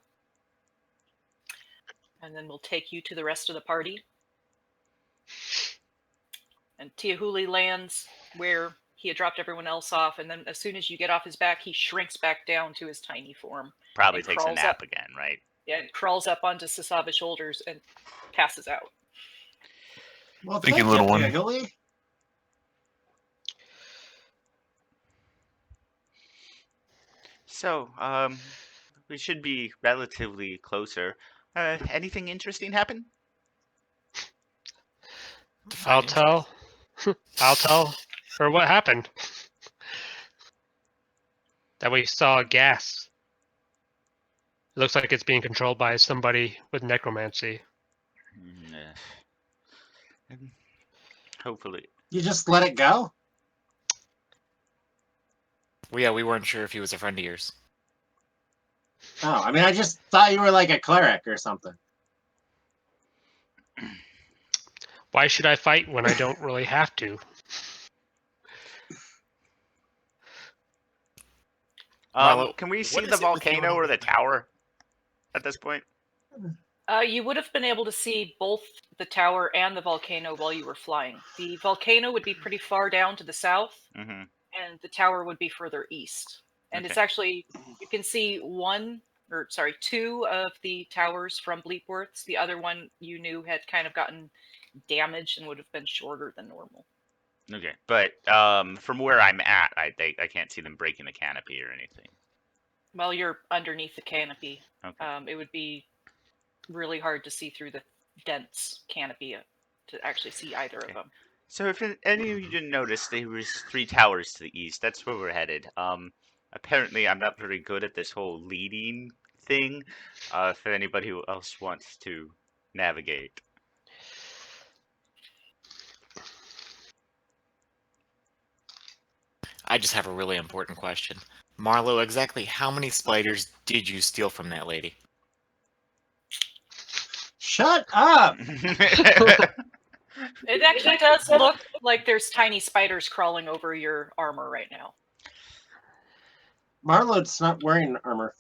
Speaker 1: And then we'll take you to the rest of the party. And Tiahuli lands where he had dropped everyone else off, and then as soon as you get off his back, he shrinks back down to his tiny form.
Speaker 2: Probably
Speaker 1: and
Speaker 2: takes a
Speaker 1: crawls
Speaker 2: nap
Speaker 1: up.
Speaker 2: again, right?
Speaker 1: Yeah, and crawls up onto Sasava's shoulders and passes out.
Speaker 5: Well,
Speaker 4: Thank you, little one.
Speaker 5: Tiahuli.
Speaker 2: So, we should be relatively closer. Anything interesting happen?
Speaker 7: I'll tell. I'll tell her what happened. That we saw gas. It looks like it's being controlled by somebody with necromancy.
Speaker 2: Hopefully.
Speaker 5: You just let it go?
Speaker 3: Well, yeah, we weren't sure if he was a friend of yours.
Speaker 5: Oh, I mean, I just thought you were like a cleric or something.
Speaker 7: Why should I fight when I don't really have to?
Speaker 3: Marlo,
Speaker 2: Can we
Speaker 3: what
Speaker 2: see
Speaker 3: is
Speaker 2: the
Speaker 3: it with you and
Speaker 2: volcano
Speaker 3: all
Speaker 2: or
Speaker 3: the
Speaker 2: the tower at this point?
Speaker 1: You would have been able to see both the tower and the volcano while you were flying. The volcano would be pretty far down to the south,
Speaker 2: Mm-hmm.
Speaker 1: and the tower would be further east. And it's
Speaker 2: Okay.
Speaker 1: actually, you can see two of the towers from Bleepworths. The other one you knew had kind of gotten damaged and would have been shorter than normal.
Speaker 2: Okay, but from where I'm at, I can't see them breaking the canopy or anything.
Speaker 1: Well, you're underneath the canopy.
Speaker 2: Okay.
Speaker 1: It would be really hard to see through the dense canopy to actually see either of them.
Speaker 2: So if any of you didn't notice, there was 3 towers to the east. That's where we're headed. Apparently, I'm not very good at this whole leading thing. If anybody else wants to navigate.
Speaker 3: I just have a really important question. Marlo, exactly how many spiders did you steal from that lady?
Speaker 5: Shut up!
Speaker 1: It actually does look like there's tiny spiders crawling over your armor right now.
Speaker 5: Marlo's not wearing armor.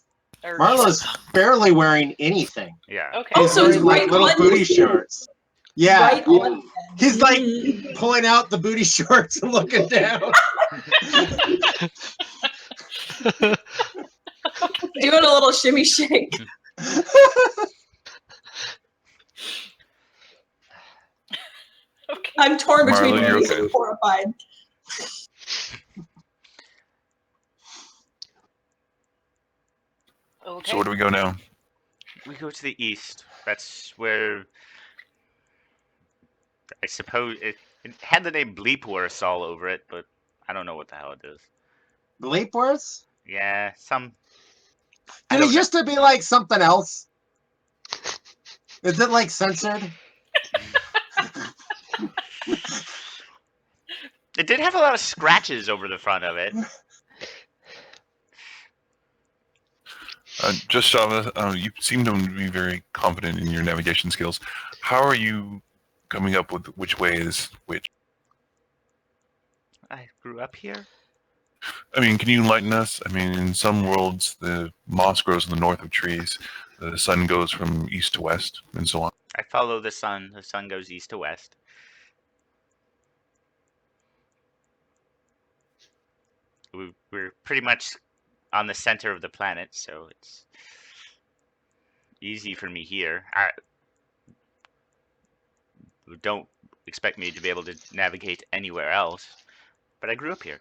Speaker 1: Or-
Speaker 5: Marlo's barely wearing anything.
Speaker 2: Yeah.
Speaker 1: Okay.
Speaker 6: Oh,
Speaker 5: He's
Speaker 6: so it's
Speaker 5: wearing like
Speaker 6: right
Speaker 5: little
Speaker 6: on
Speaker 5: booty
Speaker 6: his-
Speaker 5: shorts. Yeah.
Speaker 6: Right on.
Speaker 5: He's like
Speaker 6: Mm.
Speaker 5: pulling out the booty shorts and looking down.
Speaker 6: Doing a little shimmy shake.
Speaker 1: Okay.
Speaker 6: I'm torn between
Speaker 4: Marlo, you're
Speaker 6: these
Speaker 4: okay.
Speaker 6: and horrified.
Speaker 4: where do we go now?
Speaker 2: We go to the east. That's where I suppose it had the name Bleepworth all over it, but I don't know what the hell it is.
Speaker 5: Bleepworth?
Speaker 2: Yeah, some. I
Speaker 5: Did it
Speaker 2: don't know.
Speaker 5: used to be like something else? Is it like censored?
Speaker 2: It did have a lot of scratches over the front of it.
Speaker 4: Just Shava, you seem to be very confident in your navigation skills. How are you coming up with which way is which?
Speaker 2: I grew up here.
Speaker 4: I mean, can you enlighten us? I mean, in some worlds, the moss grows in the north of trees, the sun goes from east to west, and so on.
Speaker 2: I follow the sun. The sun goes east to west. We're pretty much on the center of the planet, so it's easy for me here. Don't expect me to be able to navigate anywhere else, but I grew up here.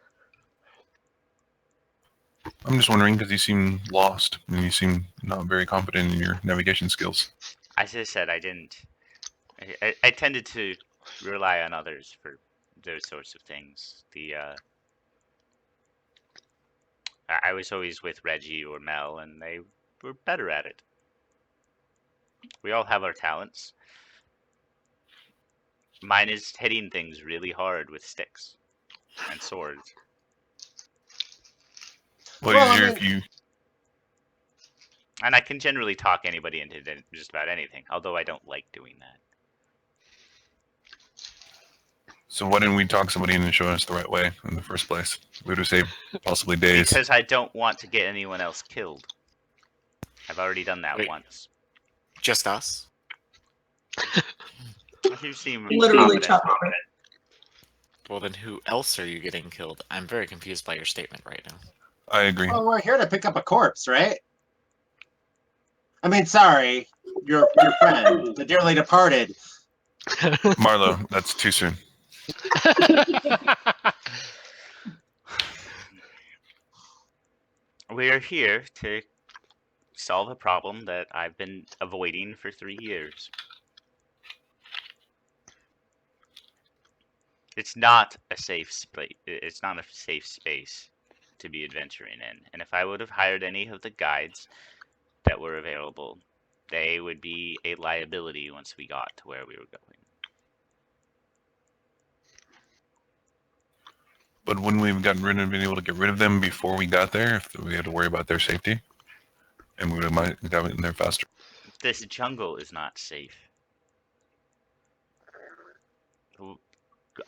Speaker 4: I'm just wondering because you seem lost and you seem not very confident in your navigation skills.
Speaker 2: As I said, I didn't. I tended to rely on others for those sorts of things. I was always with Reggie or Mel, and they were better at it. We all have our talents. Mine is hitting things really hard with sticks and swords.
Speaker 4: Well,
Speaker 5: Well,
Speaker 4: easier
Speaker 5: I
Speaker 4: if you.
Speaker 2: And I can generally talk anybody into just about anything, although I don't like doing that.
Speaker 4: So why didn't we talk somebody into showing us the right way in the first place? We would have saved possibly days.
Speaker 2: Because I don't want to get anyone else killed. I've already done that
Speaker 3: Wait.
Speaker 2: once.
Speaker 3: Just us?
Speaker 2: You seem
Speaker 6: Literally
Speaker 2: confident.
Speaker 6: chop over.
Speaker 3: Well, then who else are you getting killed? I'm very confused by your statement right now.
Speaker 4: I agree.
Speaker 5: Well, we're here to pick up a corpse, right? I mean, sorry, your friend, the dearly departed.
Speaker 4: Marlo, that's too soon.
Speaker 2: We are here to solve a problem that I've been avoiding for 3 years. It's not a safe space. It's not a safe space to be adventuring in. And if I would have hired any of the guides that were available, they would be a liability once we got to where we were going.
Speaker 4: But wouldn't we have been able to get rid of them before we got there if we had to worry about their safety? And we would have got in there faster.
Speaker 2: This jungle is not safe.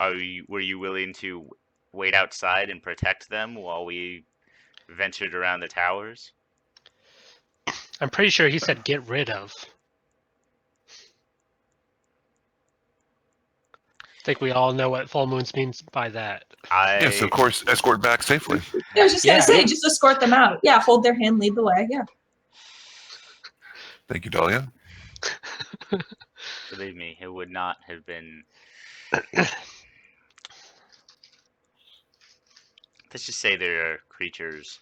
Speaker 2: Were you willing to wait outside and protect them while we ventured around the towers?
Speaker 7: I'm pretty sure he said get rid of. I think we all know what full moons means by that.
Speaker 4: Yes, of course, escort back safely.
Speaker 6: I was just
Speaker 7: Yeah.
Speaker 6: gonna say, just escort them out. Yeah, hold their hand, lead the way. Yeah.
Speaker 4: Thank you, Dahlia.
Speaker 2: Believe me, it would not have been. Let's just say there are creatures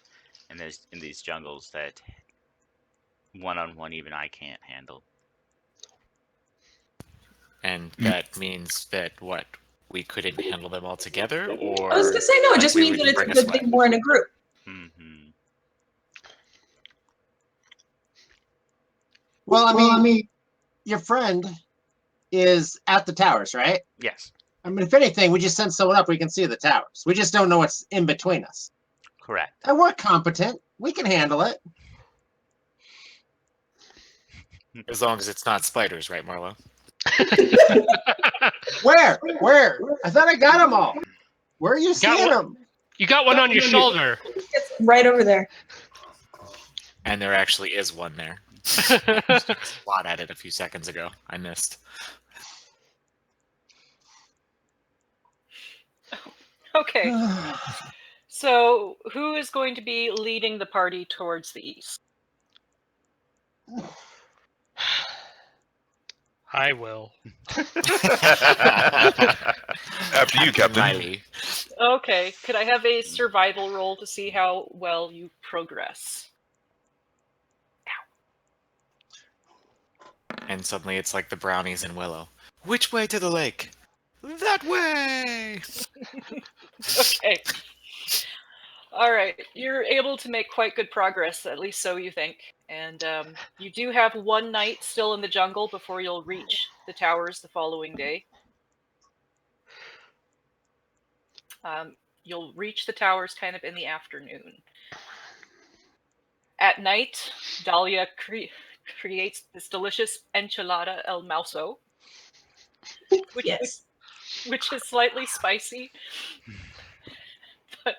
Speaker 2: in these jungles that one-on-one even I can't handle.
Speaker 3: And that means that what? We couldn't handle them all together, or
Speaker 6: I was gonna say no. It
Speaker 3: like,
Speaker 6: just
Speaker 3: we
Speaker 6: means that
Speaker 3: would
Speaker 6: it's a
Speaker 3: bring
Speaker 6: good
Speaker 3: us
Speaker 6: thing
Speaker 3: back?
Speaker 6: we're in a group.
Speaker 2: Mm-hmm.
Speaker 5: Well, I mean, your friend is at the towers, right?
Speaker 2: Yes,
Speaker 5: I mean, if anything, we just send someone up. We can see the towers. We just don't know what's in between us.
Speaker 2: correct.
Speaker 5: And we're competent. We can handle it.
Speaker 3: As long as it's not spiders, right, Marlo?
Speaker 5: Where? Where? I thought I got them all. Where are you
Speaker 7: Got
Speaker 5: seeing
Speaker 7: one?
Speaker 5: them?
Speaker 7: You got one on your shoulder.
Speaker 6: It's right over there.
Speaker 3: And there actually is one there. Spot at it a few seconds ago. I missed.
Speaker 1: Okay, so who is going to be leading the party towards the east?
Speaker 7: I will.
Speaker 4: After you, Captain.
Speaker 3: Riley.
Speaker 1: Okay, could I have a survival roll to see how well you progress? Ow.
Speaker 3: And suddenly it's like the brownies in Willow. Which way to the lake? That way!
Speaker 1: Okay. All right. You're able to make quite good progress, at least so you think. And you do have one night still in the jungle before you'll reach the towers the following day. You'll reach the towers kind of in the afternoon. At night, Dahlia creates this delicious enchilada el mauso,
Speaker 6: Yes.
Speaker 1: which is slightly spicy, but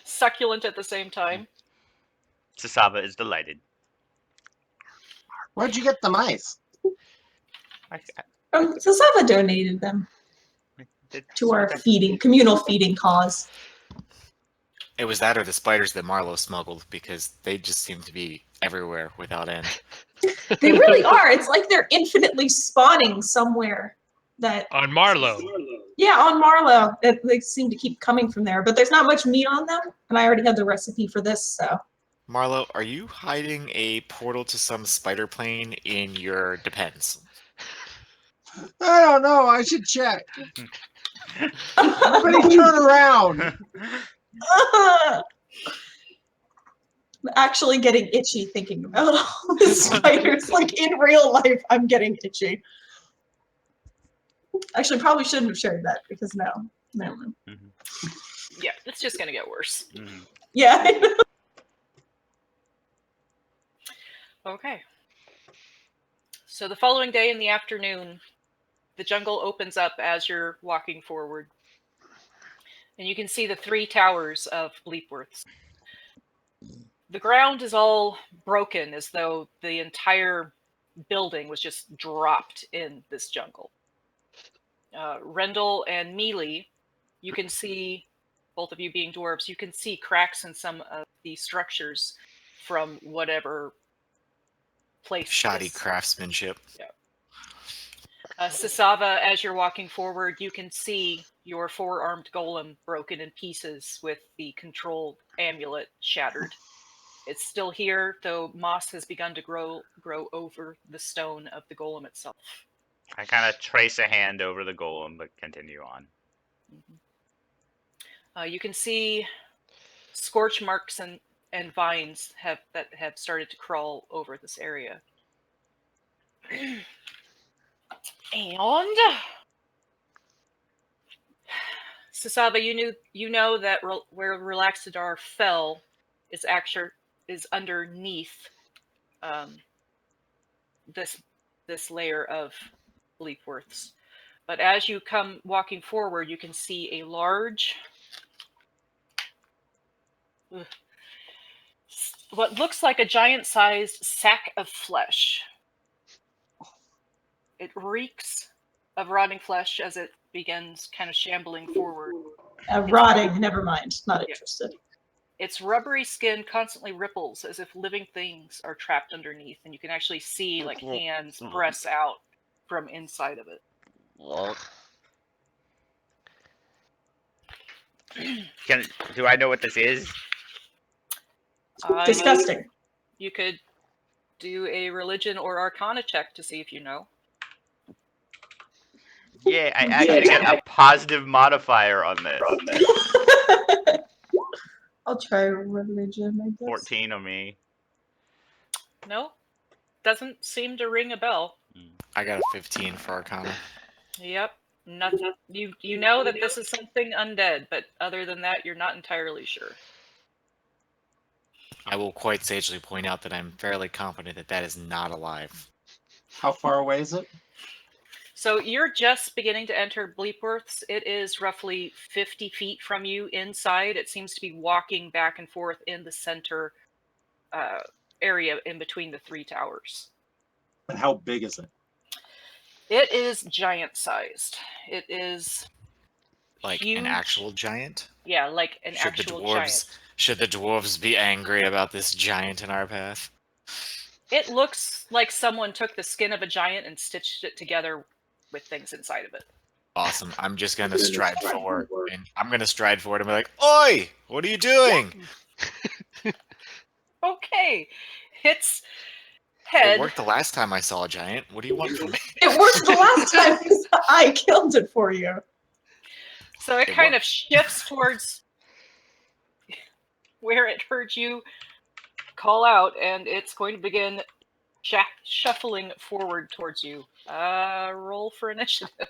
Speaker 1: succulent at the same time.
Speaker 2: Sasaba is delighted.
Speaker 5: Where'd you get the mice?
Speaker 6: Sasava donated them to our communal feeding cause.
Speaker 3: It was that or the spiders that Marlowe smuggled, because they just seem to be everywhere without end.
Speaker 6: They really are. It's like they're infinitely spawning somewhere. That
Speaker 7: On Marlowe.
Speaker 6: Yeah, on Marlowe. They seem to keep coming from there, but there's not much meat on them, and I already had the recipe for this, so.
Speaker 3: Marlowe, are you hiding a portal to some spider plane in your Depends?
Speaker 5: I don't know. I should check. Everybody turn around.
Speaker 6: I'm actually getting itchy thinking about all the spiders. Like in real life, I'm getting itchy. Actually, probably shouldn't have shared that because no.
Speaker 1: Yeah, it's just gonna get worse.
Speaker 6: Yeah. I know.
Speaker 1: Okay. So the following day in the afternoon, the jungle opens up as you're walking forward. And you can see the 3 towers of Bleepworths. The ground is all broken as though the entire building was just dropped in this jungle. Rendell and Mealy, you can see, both of you being dwarves, you can see cracks in some of the structures from whatever place.
Speaker 3: Shoddy craftsmanship.
Speaker 1: Yeah. Sasava, as you're walking forward, you can see your 4-armed golem broken in pieces with the control amulet shattered. It's still here, though moss has begun to grow over the stone of the golem itself.
Speaker 2: I kind of trace a hand over the golem, but continue on.
Speaker 1: You can see scorch marks and vines that have started to crawl over this area. And Sasaba, you know that where Relaxadar fell is underneath this layer of Bleepworths. But as you come walking forward, you can see a large, what looks like a giant-sized sack of flesh. It reeks of rotting flesh as it begins kind of shambling forward.
Speaker 6: Rotting, never mind. Not interested.
Speaker 1: Its rubbery skin constantly ripples as if living things are trapped underneath, and you can actually see like hands press out from inside of it.
Speaker 2: Do I know what this is?
Speaker 6: Disgusting.
Speaker 1: You could do a religion or arcana check to see if you know.
Speaker 2: Yeah, I actually get a positive modifier on this.
Speaker 6: I'll try religion, I guess.
Speaker 2: 14 on me.
Speaker 1: No? Doesn't seem to ring a bell.
Speaker 3: I got a 15 for Arcana.
Speaker 1: Yep. Nothing. You know that this is something undead, but other than that, you're not entirely sure.
Speaker 3: I will quite sagely point out that I'm fairly confident that that is not alive.
Speaker 5: How far away is it?
Speaker 1: So you're just beginning to enter Bleepworths. It is roughly 50 feet from you inside. It seems to be walking back and forth in the center area in between the 3 towers.
Speaker 5: And how big is it?
Speaker 1: It is giant-sized. It is
Speaker 3: Like
Speaker 1: huge.
Speaker 3: an actual giant?
Speaker 1: Yeah, like an actual giant.
Speaker 3: Should the dwarves be angry about this giant in our path?
Speaker 1: It looks like someone took the skin of a giant and stitched it together with things inside of it.
Speaker 3: Awesome. I'm just going to stride forward. And I'm going to stride forward and be like, "Oi! What are you doing?"
Speaker 1: Okay. It's head.
Speaker 3: worked the last time I saw a giant. What do you want from me?
Speaker 6: It worked the last time I killed it for you.
Speaker 1: So it
Speaker 3: It
Speaker 1: kind
Speaker 3: worked.
Speaker 1: of shifts towards where it heard you call out, and it's going to begin shuffling forward towards you. Roll for initiative.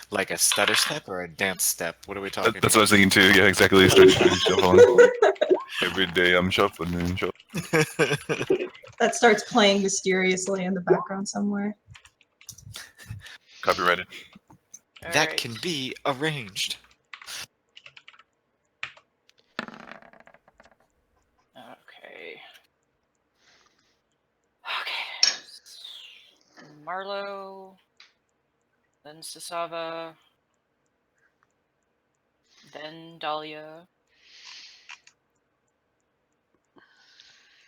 Speaker 3: Like a stutter step or a dance step? What are we talking
Speaker 4: That's what I was thinking too. Yeah, exactly. I started shuffling. Every day I'm shuffling and shuffling.
Speaker 3: about?
Speaker 6: That starts playing mysteriously in the background somewhere.
Speaker 4: Copyrighted.
Speaker 1: All
Speaker 3: That
Speaker 1: right.
Speaker 3: can be arranged.
Speaker 1: Okay. Okay. Marlo, then Sasava, then Dahlia.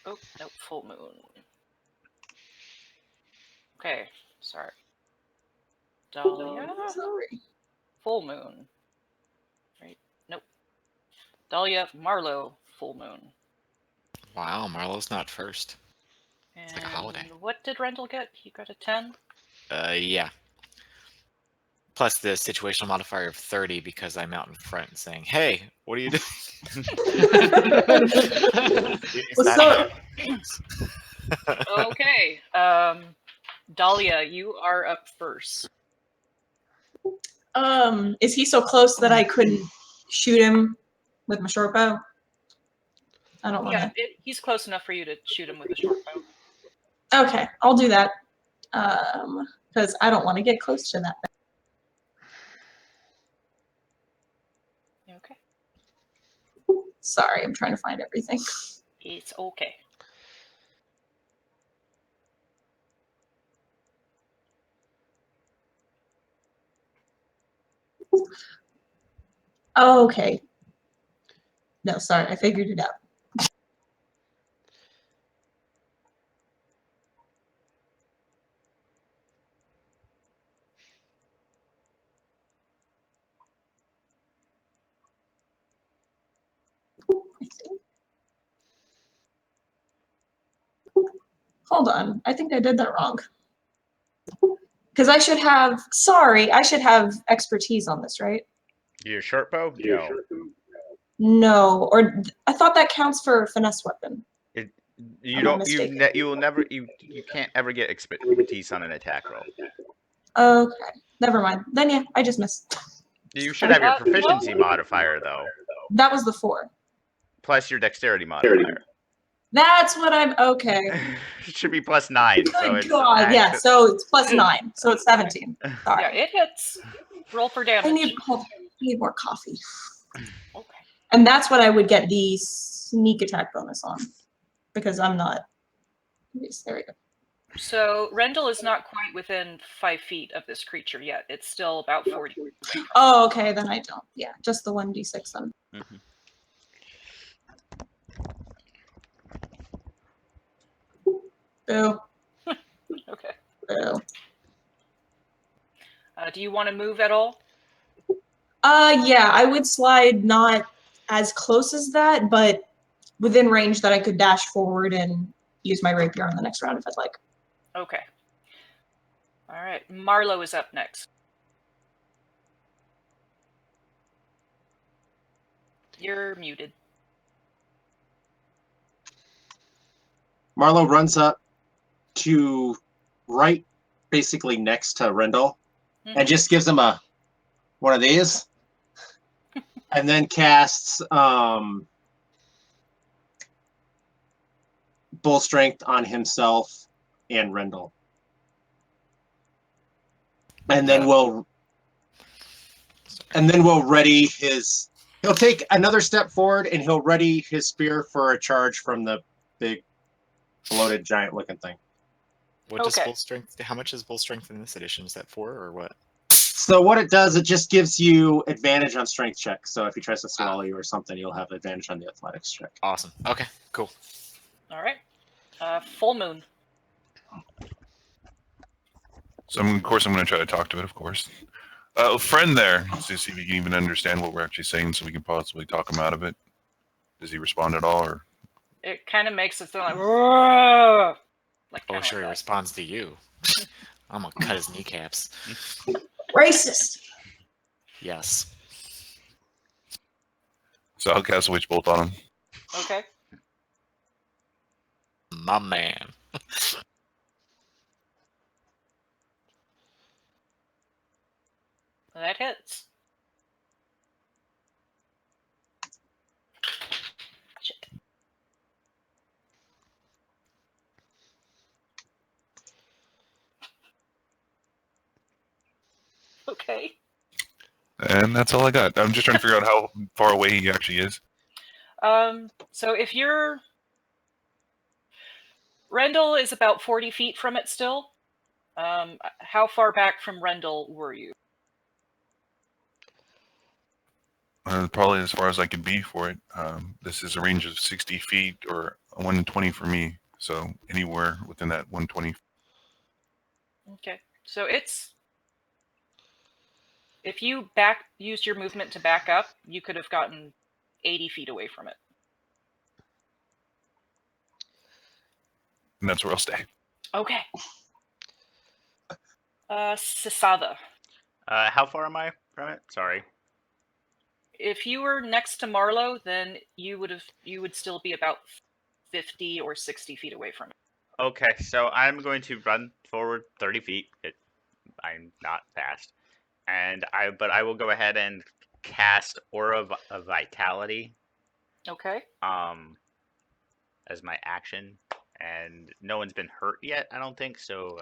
Speaker 1: Oh, nope, full moon. Okay, sorry. Dahlia,
Speaker 6: Sorry.
Speaker 1: full moon. Right? Nope. Dahlia, Marlo, full moon.
Speaker 3: Wow, Marlo's not first.
Speaker 1: And
Speaker 3: like a holiday.
Speaker 1: what did Rendell get? He got a 10?
Speaker 3: Yeah. Plus the situational modifier of 30 because I'm out in front saying, "Hey, what are you doing?" Is
Speaker 6: Well,
Speaker 3: that
Speaker 1: Okay. Dahlia, you are up first.
Speaker 6: Is he so close that I couldn't shoot him with my short bow? I don't want
Speaker 1: Yeah,
Speaker 6: to.
Speaker 1: he's close enough for you to shoot him with a short bow.
Speaker 6: Okay, I'll do that. Because I don't want to get close to that.
Speaker 1: Okay.
Speaker 6: Sorry, I'm trying to find everything.
Speaker 1: It's okay.
Speaker 6: Oh, okay. No, sorry, I figured it out. Hold on, I think I did that wrong. Because I should have, sorry, I should have expertise on this, right?
Speaker 2: Your short bow? No.
Speaker 6: No, or I thought that counts for finesse weapon.
Speaker 2: You
Speaker 6: I'm not
Speaker 2: don't. You
Speaker 6: mistaken.
Speaker 2: you will never. You can't ever get expertise on an attack roll.
Speaker 6: Okay, never mind. Then yeah, I just missed.
Speaker 2: You should have your
Speaker 1: No.
Speaker 2: proficiency modifier though,
Speaker 6: That was the 4.
Speaker 2: plus your dexterity modifier.
Speaker 6: That's what I'm, okay.
Speaker 2: It should be plus 9. So
Speaker 6: Good
Speaker 2: it's
Speaker 6: God, yeah,
Speaker 2: actu-
Speaker 6: so it's plus 9, so it's 17. Sorry.
Speaker 1: Yeah, it hits. Roll for damage.
Speaker 6: I need more coffee.
Speaker 1: Okay.
Speaker 6: And that's what I would get the sneak attack bonus on. Because I'm not. Yes, there we go.
Speaker 1: So Rendell is not quite within 5 feet of this creature yet. It's still about 40.
Speaker 6: Oh, okay, then I don't. Yeah, just the 1d6 then.
Speaker 2: Mhm.
Speaker 6: Boo.
Speaker 1: Okay.
Speaker 6: Boo.
Speaker 1: Do you want to move at all?
Speaker 6: Yeah, I would slide not as close as that, but within range that I could dash forward and use my rapier on the next round if I'd like.
Speaker 1: Okay. All right. Marlo is up next. You're muted.
Speaker 5: Marlo runs up to right, basically next to Rendell, and just gives him a one of these, and then casts bull strength on himself and Rendell, and then we'll ready his. He'll take another step forward and he'll ready his spear for a charge from the big bloated giant looking thing.
Speaker 3: What does
Speaker 1: Okay.
Speaker 3: bull strength? How much is bull strength in this edition? Is that 4 or what?
Speaker 5: So what it does, it just gives you advantage on strength checks. So if he tries to swallow you or something, you'll have advantage on the athletics check.
Speaker 3: Awesome. Okay, cool.
Speaker 1: All right. Full moon.
Speaker 4: So of course I'm going to try to talk to it. Of course, friend there. To see if he can even understand what we're actually saying, so we can possibly talk him out of it. Does he respond at all, or?
Speaker 1: It kind of makes it sound like, "Roar!" Like,
Speaker 3: Oh,
Speaker 1: kinda
Speaker 3: sure, he
Speaker 1: like
Speaker 3: responds to you. I'm gonna cut his kneecaps.
Speaker 6: Racist.
Speaker 3: Yes.
Speaker 4: So I'll cast a witch bolt on him.
Speaker 1: that. Okay.
Speaker 3: My man.
Speaker 1: That hits. Shit. Okay.
Speaker 4: And that's all I got. I'm just trying to figure out how far away he actually is.
Speaker 1: So if you're Rendell is about 40 feet from it still. How far back from Rendell were you?
Speaker 4: Probably as far as I could be for it. This is a range of 60 feet or 120 for me. So anywhere within that 120.
Speaker 1: Okay. So it's if you used your movement to back up, you could have gotten 80 feet away from it.
Speaker 4: And that's where I'll stay.
Speaker 1: Okay. Sisava.
Speaker 2: How far am I from it? Sorry.
Speaker 1: If you were next to Marlowe, then you would still be about 50 or 60 feet away from it.
Speaker 2: Okay, so I'm going to run forward 30 feet. I'm not fast, but I will go ahead and cast Aura of Vitality
Speaker 1: Okay.
Speaker 2: as my action, and no one's been hurt yet, I don't think. So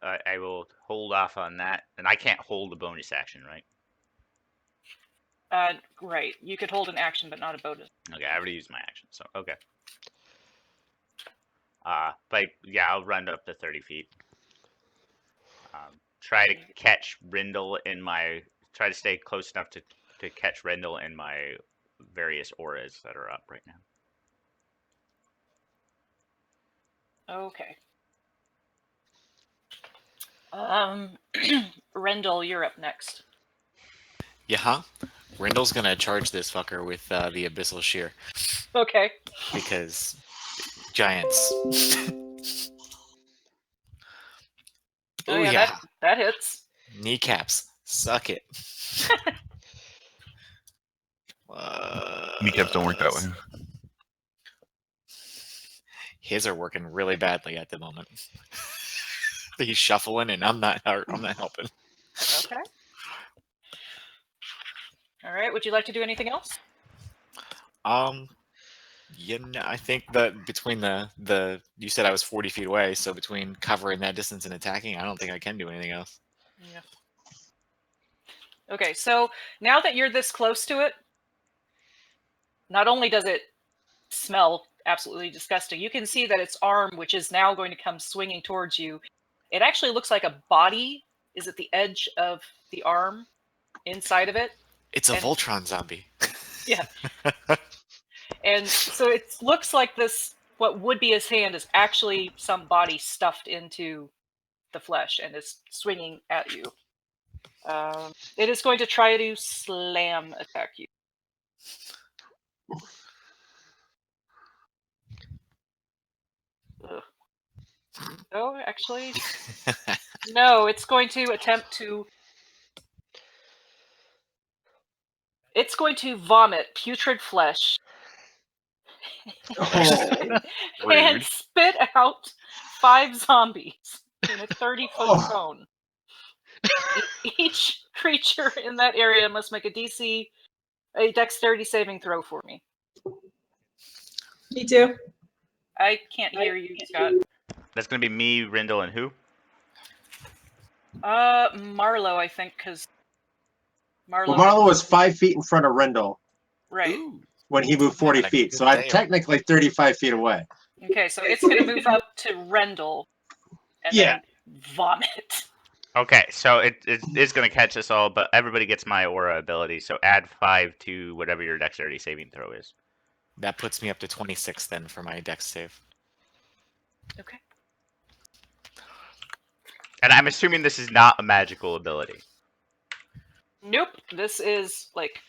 Speaker 2: I will hold off on that, and I can't hold a bonus action, right?
Speaker 1: Right. You could hold an action, but not a bonus.
Speaker 2: Okay, I already used my action, so okay. But yeah, I'll run up to 30 feet. Try to catch Rendell try to stay close enough to catch Rendell in my various auras that are up right now.
Speaker 1: Okay. Rendell, you're up next.
Speaker 3: Yeah, huh? Rendell's gonna charge this fucker with the Abyssal Shear
Speaker 1: Okay.
Speaker 3: because giants.
Speaker 1: Oh
Speaker 3: Ooh,
Speaker 1: yeah,
Speaker 3: yeah.
Speaker 1: that hits.
Speaker 3: Kneecaps. Suck it.
Speaker 4: Kneecaps don't work that way.
Speaker 3: His are working really badly at the moment. He's shuffling, and I'm not helping.
Speaker 1: Okay. All right. Would you like to do anything else?
Speaker 3: Yeah, no, I think that between the you said I was 40 feet away, so between covering that distance and attacking, I don't think I can do anything else.
Speaker 1: Yeah. Okay, so now that you're this close to it, not only does it smell absolutely disgusting, you can see that its arm, which is now going to come swinging towards you, it actually looks like a body is at the edge of the arm inside of it.
Speaker 3: It's a
Speaker 1: And-
Speaker 3: Voltron zombie.
Speaker 1: Yeah. And so it looks like this, what would be his hand, is actually some body stuffed into the flesh and is swinging at you. It is going to try to slam attack you. Ugh. Oh, actually, no, it's going to attempt to... It's going to vomit putrid flesh and
Speaker 3: Rude.
Speaker 1: spit out 5 zombies in a 30-foot
Speaker 5: Oh.
Speaker 1: cone. Each creature in that area must make a dexterity saving throw for me.
Speaker 6: Me too.
Speaker 1: I can't hear you, Scott.
Speaker 2: That's going to be me, Rendell, and who?
Speaker 1: Marlowe, I think, because
Speaker 5: Well, Marlowe was 5 feet in front of Rendell
Speaker 1: right.
Speaker 3: Ooh.
Speaker 5: when he moved 40
Speaker 3: Having a
Speaker 5: feet.
Speaker 3: good
Speaker 5: So I'm
Speaker 3: day.
Speaker 5: technically 35 feet away.
Speaker 1: Okay, so it's going to move up to Rendell and
Speaker 5: Yeah.
Speaker 1: then vomit.
Speaker 2: Okay, so it is going to catch us all, but everybody gets my aura ability, so add 5 to whatever your dexterity saving throw is.
Speaker 3: That puts me up to 26 then for my dex save.
Speaker 1: Okay.
Speaker 2: And I'm assuming this is not a magical ability.
Speaker 1: Nope, this is like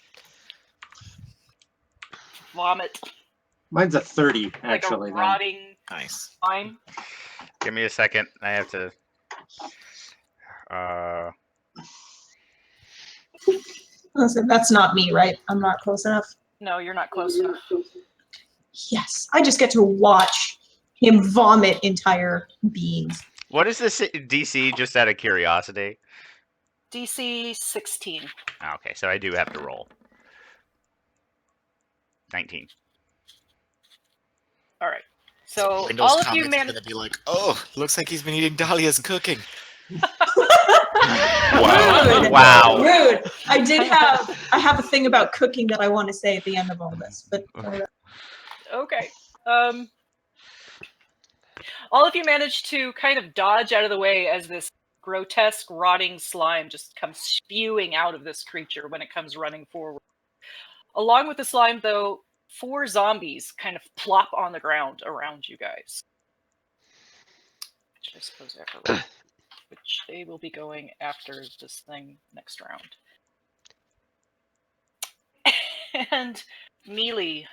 Speaker 1: vomit,
Speaker 5: Mine's a 30,
Speaker 1: like
Speaker 5: actually.
Speaker 1: a
Speaker 5: Then.
Speaker 1: rotting
Speaker 3: Nice.
Speaker 1: Fine.
Speaker 2: Give me a second. I have to.
Speaker 6: Listen, that's not me, right? I'm not close enough.
Speaker 1: No, you're not close enough.
Speaker 6: Yes, I just get to watch him vomit entire beings.
Speaker 2: What is this DC? Just out of curiosity.
Speaker 1: DC 16.
Speaker 2: Okay, so I do have to roll. 19.
Speaker 1: All right. So
Speaker 3: Windows
Speaker 1: all of you
Speaker 3: comments gonna be like, "Oh, looks like he's been eating Dahlia's cooking."
Speaker 2: Wow.
Speaker 6: Rude.
Speaker 2: Wow.
Speaker 6: Rude. I have a thing about cooking that I want to say at the end of all this, but
Speaker 1: Okay. All of you managed to kind of dodge out of the way as this grotesque, rotting slime just comes spewing out of this creature when it comes running forward. Along with the slime, though, 4 zombies kind of plop on the ground around you guys. Which I suppose which they will be going after this thing next round. And Mealy, I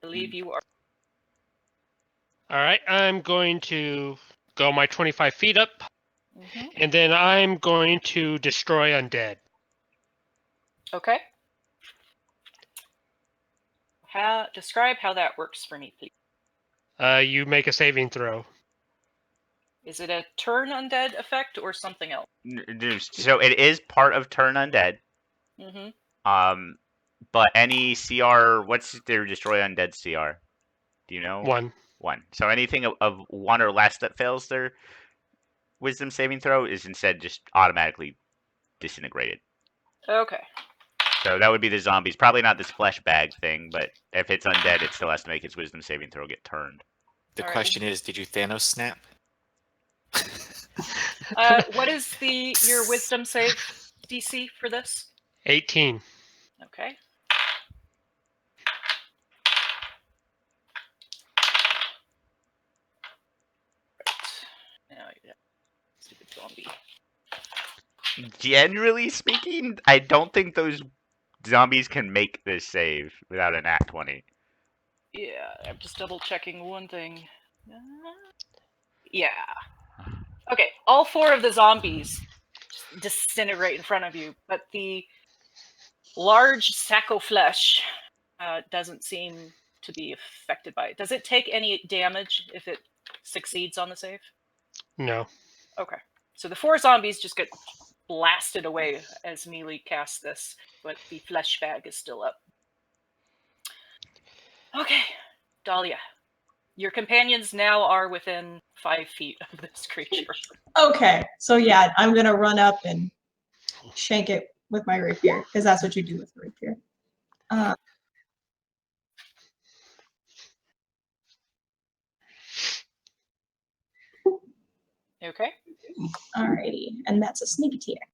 Speaker 1: believe you are.
Speaker 7: All right, I'm going to go my 25 feet up,
Speaker 1: Mhm.
Speaker 7: and then I'm going to destroy undead.
Speaker 1: Okay. Describe how that works for me, please.
Speaker 7: You make a saving throw.
Speaker 1: Is it a turn undead effect or something else?
Speaker 2: So it is part of Turn Undead.
Speaker 1: Mm-hmm.
Speaker 2: But any CR, what's their Destroy Undead CR? Do you know?
Speaker 7: 1.
Speaker 2: 1. So anything of 1 or less that fails their Wisdom saving throw is instead just automatically disintegrated.
Speaker 1: Okay.
Speaker 2: So that would be the zombies. Probably not this flesh bag thing, but if it's undead, it still has to make its Wisdom saving throw get turned.
Speaker 3: The
Speaker 1: All right.
Speaker 3: question is, did you Thanos snap?
Speaker 1: What is your Wisdom save DC for this?
Speaker 7: 18.
Speaker 1: Okay. Right. Now, yeah. Stupid zombie.
Speaker 2: Generally speaking, I don't think those zombies can make this save without an Nat 20.
Speaker 1: Yeah, I'm just double checking one thing. Yeah. Okay, all 4 of the zombies just disintegrate in front of you, but the large sack of flesh doesn't seem to be affected by it. Does it take any damage if it succeeds on the save?
Speaker 7: No.
Speaker 1: Okay. So the 4 zombies just get blasted away as Mealy casts this, but the flesh bag is still up. Okay, Dahlia. Your companions now are within 5 feet of this creature.
Speaker 6: okay. So yeah, I'm gonna run up and shank it with my rapier because that's what you do with a rapier.
Speaker 1: Okay.
Speaker 6: Alrighty, and that's a sneak attack.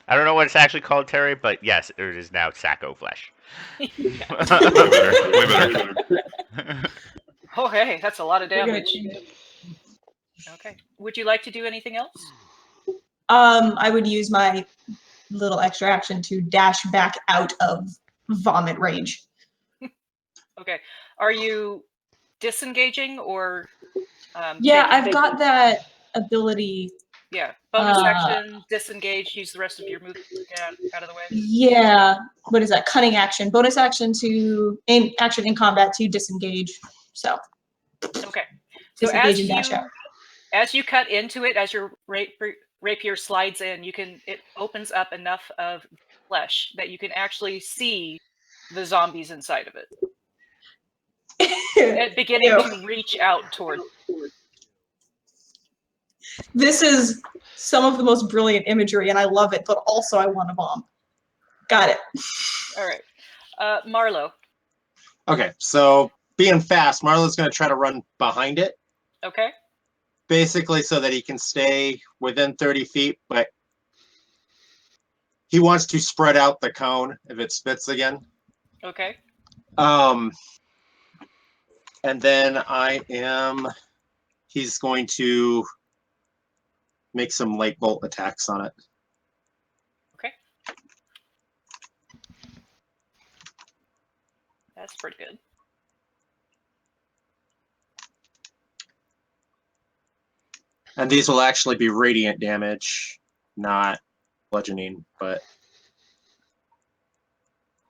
Speaker 2: I don't know what it's actually called, Terry, but yes, it is now Sacco flesh.
Speaker 4: Way better. Way better.
Speaker 1: Okay, that's a lot of
Speaker 6: We're gonna
Speaker 1: damage.
Speaker 6: change it.
Speaker 1: Okay. Would you like to do anything else?
Speaker 6: I would use my little extra action to dash back out of vomit range.
Speaker 1: Okay. Are you disengaging or?
Speaker 6: Yeah,
Speaker 1: taking-
Speaker 6: I've got that ability.
Speaker 1: Yeah. Bonus
Speaker 6: Uh,
Speaker 1: action, disengage, use the rest of your movement to get out of the way.
Speaker 6: Yeah, what is that? Cunning action. Bonus action to action in combat to disengage. So
Speaker 1: Okay. So
Speaker 6: disengage and dash out.
Speaker 1: as you cut into it, as your rapier slides in, it opens up enough of flesh that you can actually see the zombies inside of it. And beginning
Speaker 6: Ew.
Speaker 1: to reach out toward.
Speaker 6: This is some of the most brilliant imagery, and I love it, but also I want a bomb. Got it.
Speaker 1: All right. Marlo.
Speaker 5: Okay, so being fast, Marlo's going to try to run behind it,
Speaker 1: Okay.
Speaker 5: basically so that he can stay within 30 feet, but he wants to spread out the cone if it spits again.
Speaker 1: Okay.
Speaker 5: And then he's going to make some light bolt attacks on it.
Speaker 1: Okay. That's pretty good.
Speaker 5: And these will actually be radiant damage, not bludgeoning, but.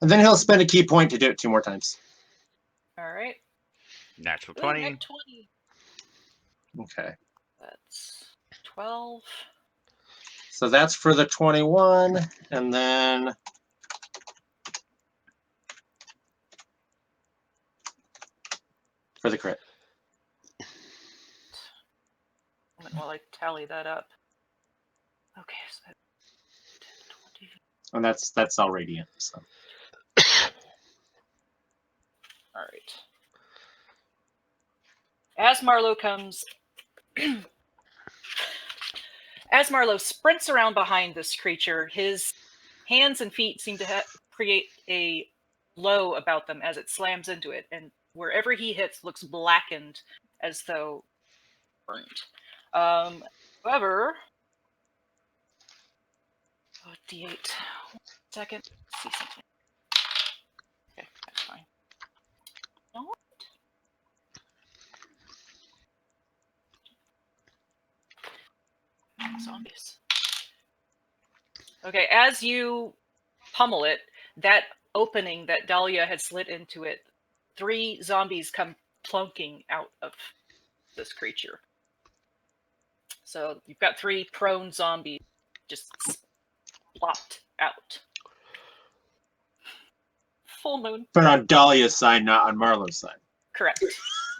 Speaker 5: And then he'll spend a key point to do it 2 more times.
Speaker 1: All right.
Speaker 2: Natural
Speaker 1: Ooh,
Speaker 2: 20.
Speaker 1: nat 20.
Speaker 5: Okay.
Speaker 1: That's 12.
Speaker 5: So that's for the 21, and then for the crit.
Speaker 1: While I tally that up. Okay, so that's 10, 20.
Speaker 5: And that's all radiant. So
Speaker 1: All right. As Marlowe comes, as Marlowe sprints around behind this creature, his hands and feet seem to create a glow about them as it slams into it, and wherever he hits looks blackened as though burned. However, D8. 1 second. See something. Okay, that's fine. No. Zombies. Okay, as you pummel it, that opening that Dahlia had slit into it, 3 zombies come plunking out of this creature. So you've got 3 prone zombies just plopped out. Full moon.
Speaker 5: but on Dahlia's side, not on Marlowe's side.
Speaker 1: Correct.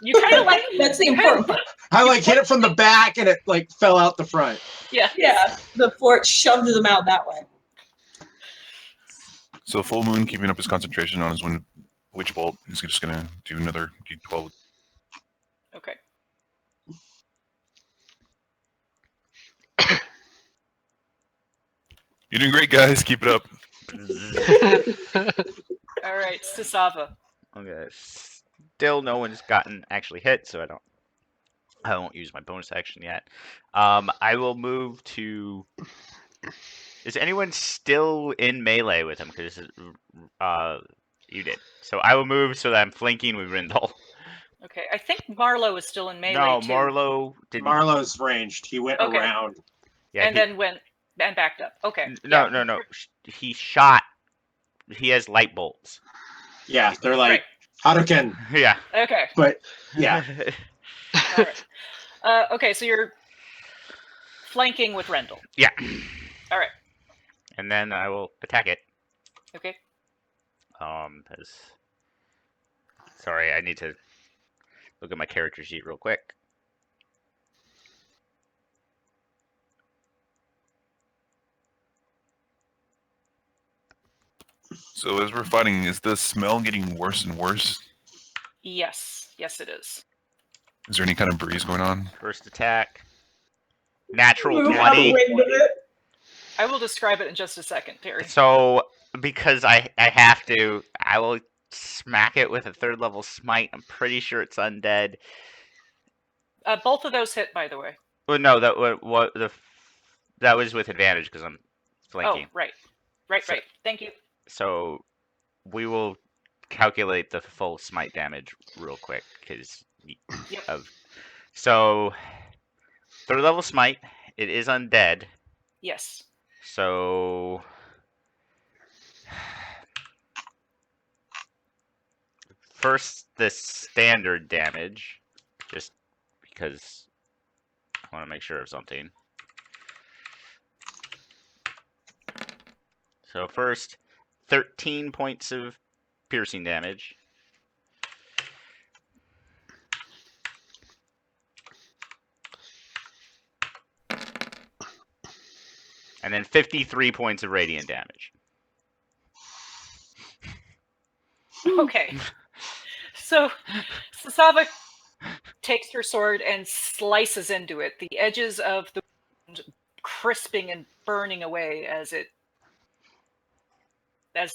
Speaker 1: You kind of like
Speaker 6: That's the important part.
Speaker 5: I like hit it from the back and it like fell out the front.
Speaker 1: yeah.
Speaker 6: Yeah, before it shoved them out that way.
Speaker 4: So full moon keeping up his concentration on his witch bolt. He's just gonna do another D12.
Speaker 1: Okay.
Speaker 4: You're doing great, guys. Keep it up.
Speaker 1: All right, Sisava.
Speaker 2: Okay. Still, no one's gotten actually hit, so I won't use my bonus action yet. I will move to. Is anyone still in melee with him? Because you did. So I will move so that I'm flanking with Rindle.
Speaker 1: Okay, I think Marlowe is still in melee
Speaker 2: No,
Speaker 1: too.
Speaker 2: Marlowe didn't.
Speaker 5: Marlowe's ranged. He went
Speaker 1: Okay.
Speaker 5: around.
Speaker 2: Yeah,
Speaker 1: and
Speaker 2: he-
Speaker 1: then went and backed up. Okay.
Speaker 2: No,
Speaker 1: yeah.
Speaker 2: no, no. He shot. He has light bolts.
Speaker 5: Yeah, they're like
Speaker 1: Right.
Speaker 5: Hadouken.
Speaker 2: Yeah.
Speaker 1: Okay.
Speaker 5: But yeah,
Speaker 1: All right. Okay, so you're flanking with Rendell.
Speaker 2: Yeah.
Speaker 1: All right.
Speaker 2: And then I will attack it.
Speaker 1: Okay.
Speaker 2: Sorry, I need to look at my character sheet real quick.
Speaker 4: So as we're fighting, is the smell getting worse and worse?
Speaker 1: Yes. Yes, it is.
Speaker 4: Is there any kind of breeze going on?
Speaker 2: First attack. Natural
Speaker 6: Move out of the
Speaker 2: 20.
Speaker 6: way with it.
Speaker 1: I will describe it in just a second, Terry.
Speaker 2: So, because I have to, I will smack it with a 3rd level smite. I'm pretty sure it's undead.
Speaker 1: Both of those hit, by the way.
Speaker 2: Well, no, that was with advantage because I'm flanking.
Speaker 1: Oh, right. Right,
Speaker 2: So-
Speaker 1: right. Thank you.
Speaker 2: So we will calculate the full smite damage real quick because
Speaker 1: Yep.
Speaker 2: of. So 3rd level smite. It is undead.
Speaker 1: Yes.
Speaker 2: So first the standard damage, just because I want to make sure of something. So first, 13 points of piercing damage. And then 53 points of radiant damage.
Speaker 1: Okay. So Sasava takes her sword and slices into it, the edges of the wound crisping and burning away as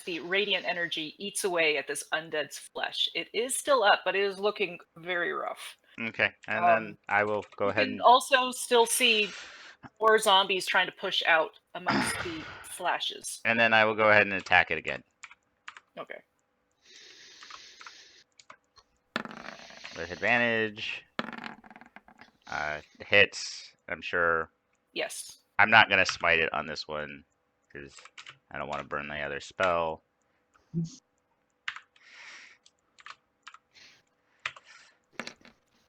Speaker 1: the radiant energy eats away at this undead's flesh. It is still up, but it is looking very rough.
Speaker 2: Okay, and then I will go
Speaker 1: You
Speaker 2: ahead
Speaker 1: can
Speaker 2: and
Speaker 1: also still see more zombies trying to push out amongst the slashes.
Speaker 2: I will go ahead and attack it again
Speaker 1: Okay.
Speaker 2: with advantage. Hits, I'm sure.
Speaker 1: Yes.
Speaker 2: I'm not gonna smite it on this one because I don't want to burn the other spell.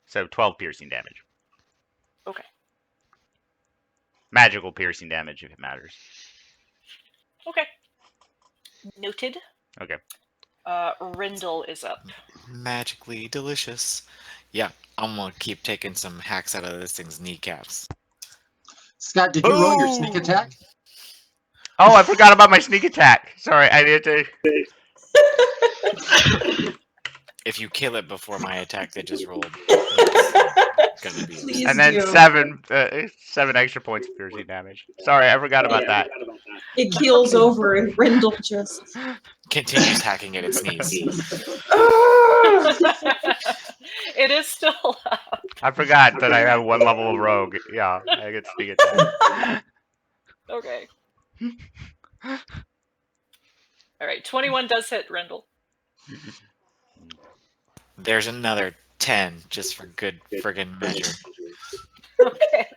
Speaker 2: So 12 piercing damage.
Speaker 1: Okay.
Speaker 2: Magical piercing damage if it matters.
Speaker 1: Okay. Noted.
Speaker 2: Okay.
Speaker 1: Rindle is up.
Speaker 3: Magically delicious. Yeah, I'm gonna keep taking some hacks out of this thing's kneecaps.
Speaker 5: Scott, did you roll your sneak
Speaker 2: Boom!
Speaker 5: attack?
Speaker 2: Oh, I forgot about my sneak attack. Sorry, I need to.
Speaker 3: If you kill it before my attack that just rolled, it's gonna be.
Speaker 6: Please
Speaker 2: And then
Speaker 6: do.
Speaker 2: 7 extra points of piercing damage. Sorry, I forgot about that.
Speaker 6: It keels over and Rindle just.
Speaker 3: Continues hacking at its knees.
Speaker 1: It is still up.
Speaker 2: I forgot that I have 1 level of rogue. Yeah, I get sneak attack.
Speaker 1: Okay. All right. 21 does hit Rindle.
Speaker 3: There's another 10 just for good friggin' measure.
Speaker 1: Okay.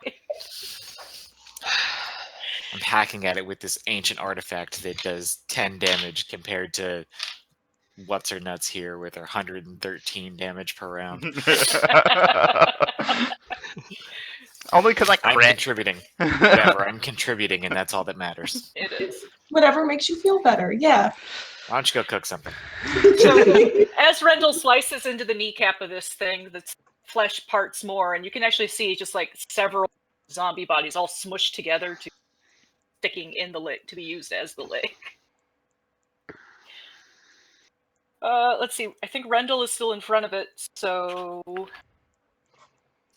Speaker 3: I'm hacking at it with this ancient artifact that does 10 damage compared to what's her nuts here with her 113 damage per round.
Speaker 2: Only because I
Speaker 3: I'm
Speaker 2: crit.
Speaker 3: contributing. Whatever, I'm contributing, and that's all that matters.
Speaker 1: It is.
Speaker 6: Whatever makes you feel better. Yeah.
Speaker 3: Why don't you go cook something?
Speaker 1: So as Rendell slices into the kneecap of this thing, the flesh parts more, and you can actually see just like several zombie bodies all smushed together to sticking in the leg to be used as the leg. Let's see. I think Rendell is still in front of it, so let's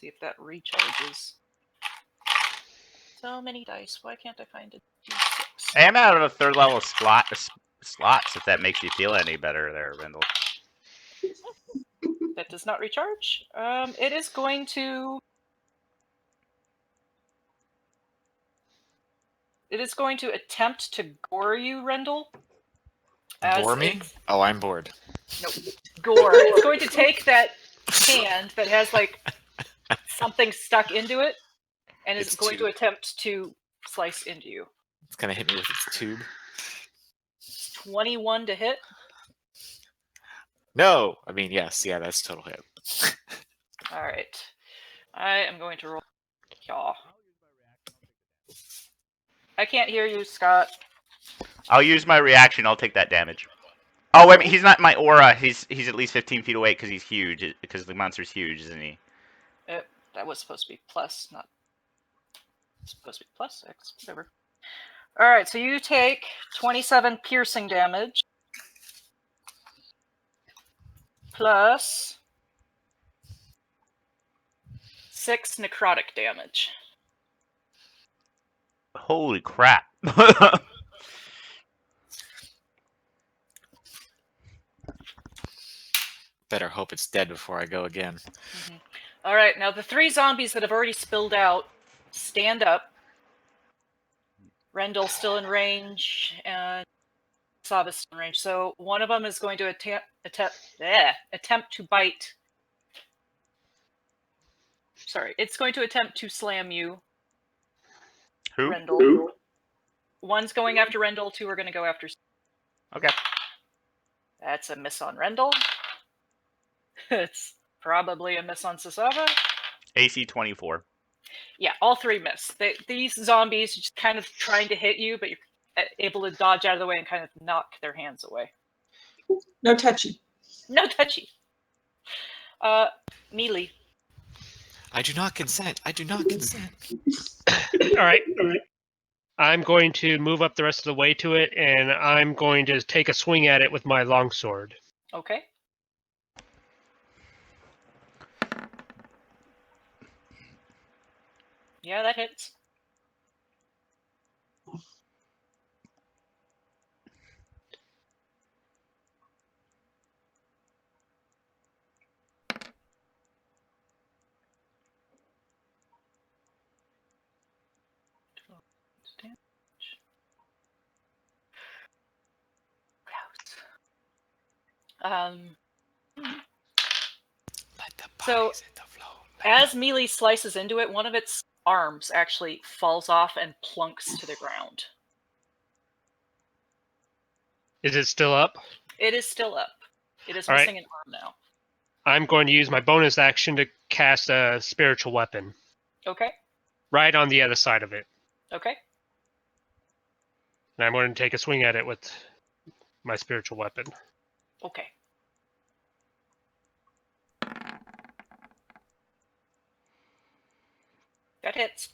Speaker 1: see if that recharges. So many dice. Why can't I find a D6?
Speaker 2: I am out of a 3rd level slots, if that makes you feel any better there, Rendell.
Speaker 1: That does not recharge. It is going to. It is going to attempt to gore you, Rendell.
Speaker 3: Bore me? Oh, I'm bored.
Speaker 1: Nope. Gore. It's going to take that hand that has like something stuck into it, and is
Speaker 3: It's
Speaker 1: going to
Speaker 3: tube.
Speaker 1: attempt to slice into you.
Speaker 3: It's gonna hit me with its tube.
Speaker 1: 21 to hit.
Speaker 3: No! I mean, yes, yeah, that's total hit.
Speaker 1: All right. I am going to roll. Yaw. I can't hear you, Scott.
Speaker 2: I'll use my reaction. I'll take that damage. Oh, wait a minute. He's not my aura. He's at least 15 feet away because he's huge. Because the monster's huge, isn't he?
Speaker 1: That was supposed to be plus, not supposed to be plus 6. Whatever. All right, so you take 27 piercing damage plus 6 necrotic damage.
Speaker 2: Holy crap.
Speaker 3: Better hope it's dead before I go again.
Speaker 1: Mm-hmm. All right, now the 3 zombies that have already spilled out stand up. Rendell's still in range, and Sava's still in range. So one of them is going to attempt to bite. Sorry, it's going to attempt to slam you,
Speaker 2: Who?
Speaker 1: Rendell. One's going after Rendell, 2 are going to go after.
Speaker 2: Okay.
Speaker 1: That's a miss on Rendell. It's probably a miss on Sasava.
Speaker 2: AC 24.
Speaker 1: Yeah, all 3 miss. These zombies are just kind of trying to hit you, but you're able to dodge out of the way and kind of knock their hands away.
Speaker 6: No touchy.
Speaker 1: No touchy. Melee.
Speaker 3: I do not consent. I do not consent.
Speaker 7: All right. I'm going to move up the rest of the way to it, and I'm going to take a swing at it with my longsword.
Speaker 1: Okay. Yeah, that hits.
Speaker 3: Let the
Speaker 1: So-
Speaker 3: bodies hit the floor.
Speaker 1: As Mealy slices into it, one of its arms actually falls off and plunks to the ground.
Speaker 7: Is it still up?
Speaker 1: It is still up. It is
Speaker 7: All right.
Speaker 1: missing an arm now.
Speaker 7: I'm going to use my bonus action to cast a spiritual weapon
Speaker 1: Okay.
Speaker 7: right on the other side of it.
Speaker 1: Okay.
Speaker 7: And I'm going to take a swing at it with my spiritual weapon.
Speaker 1: Okay. That hits.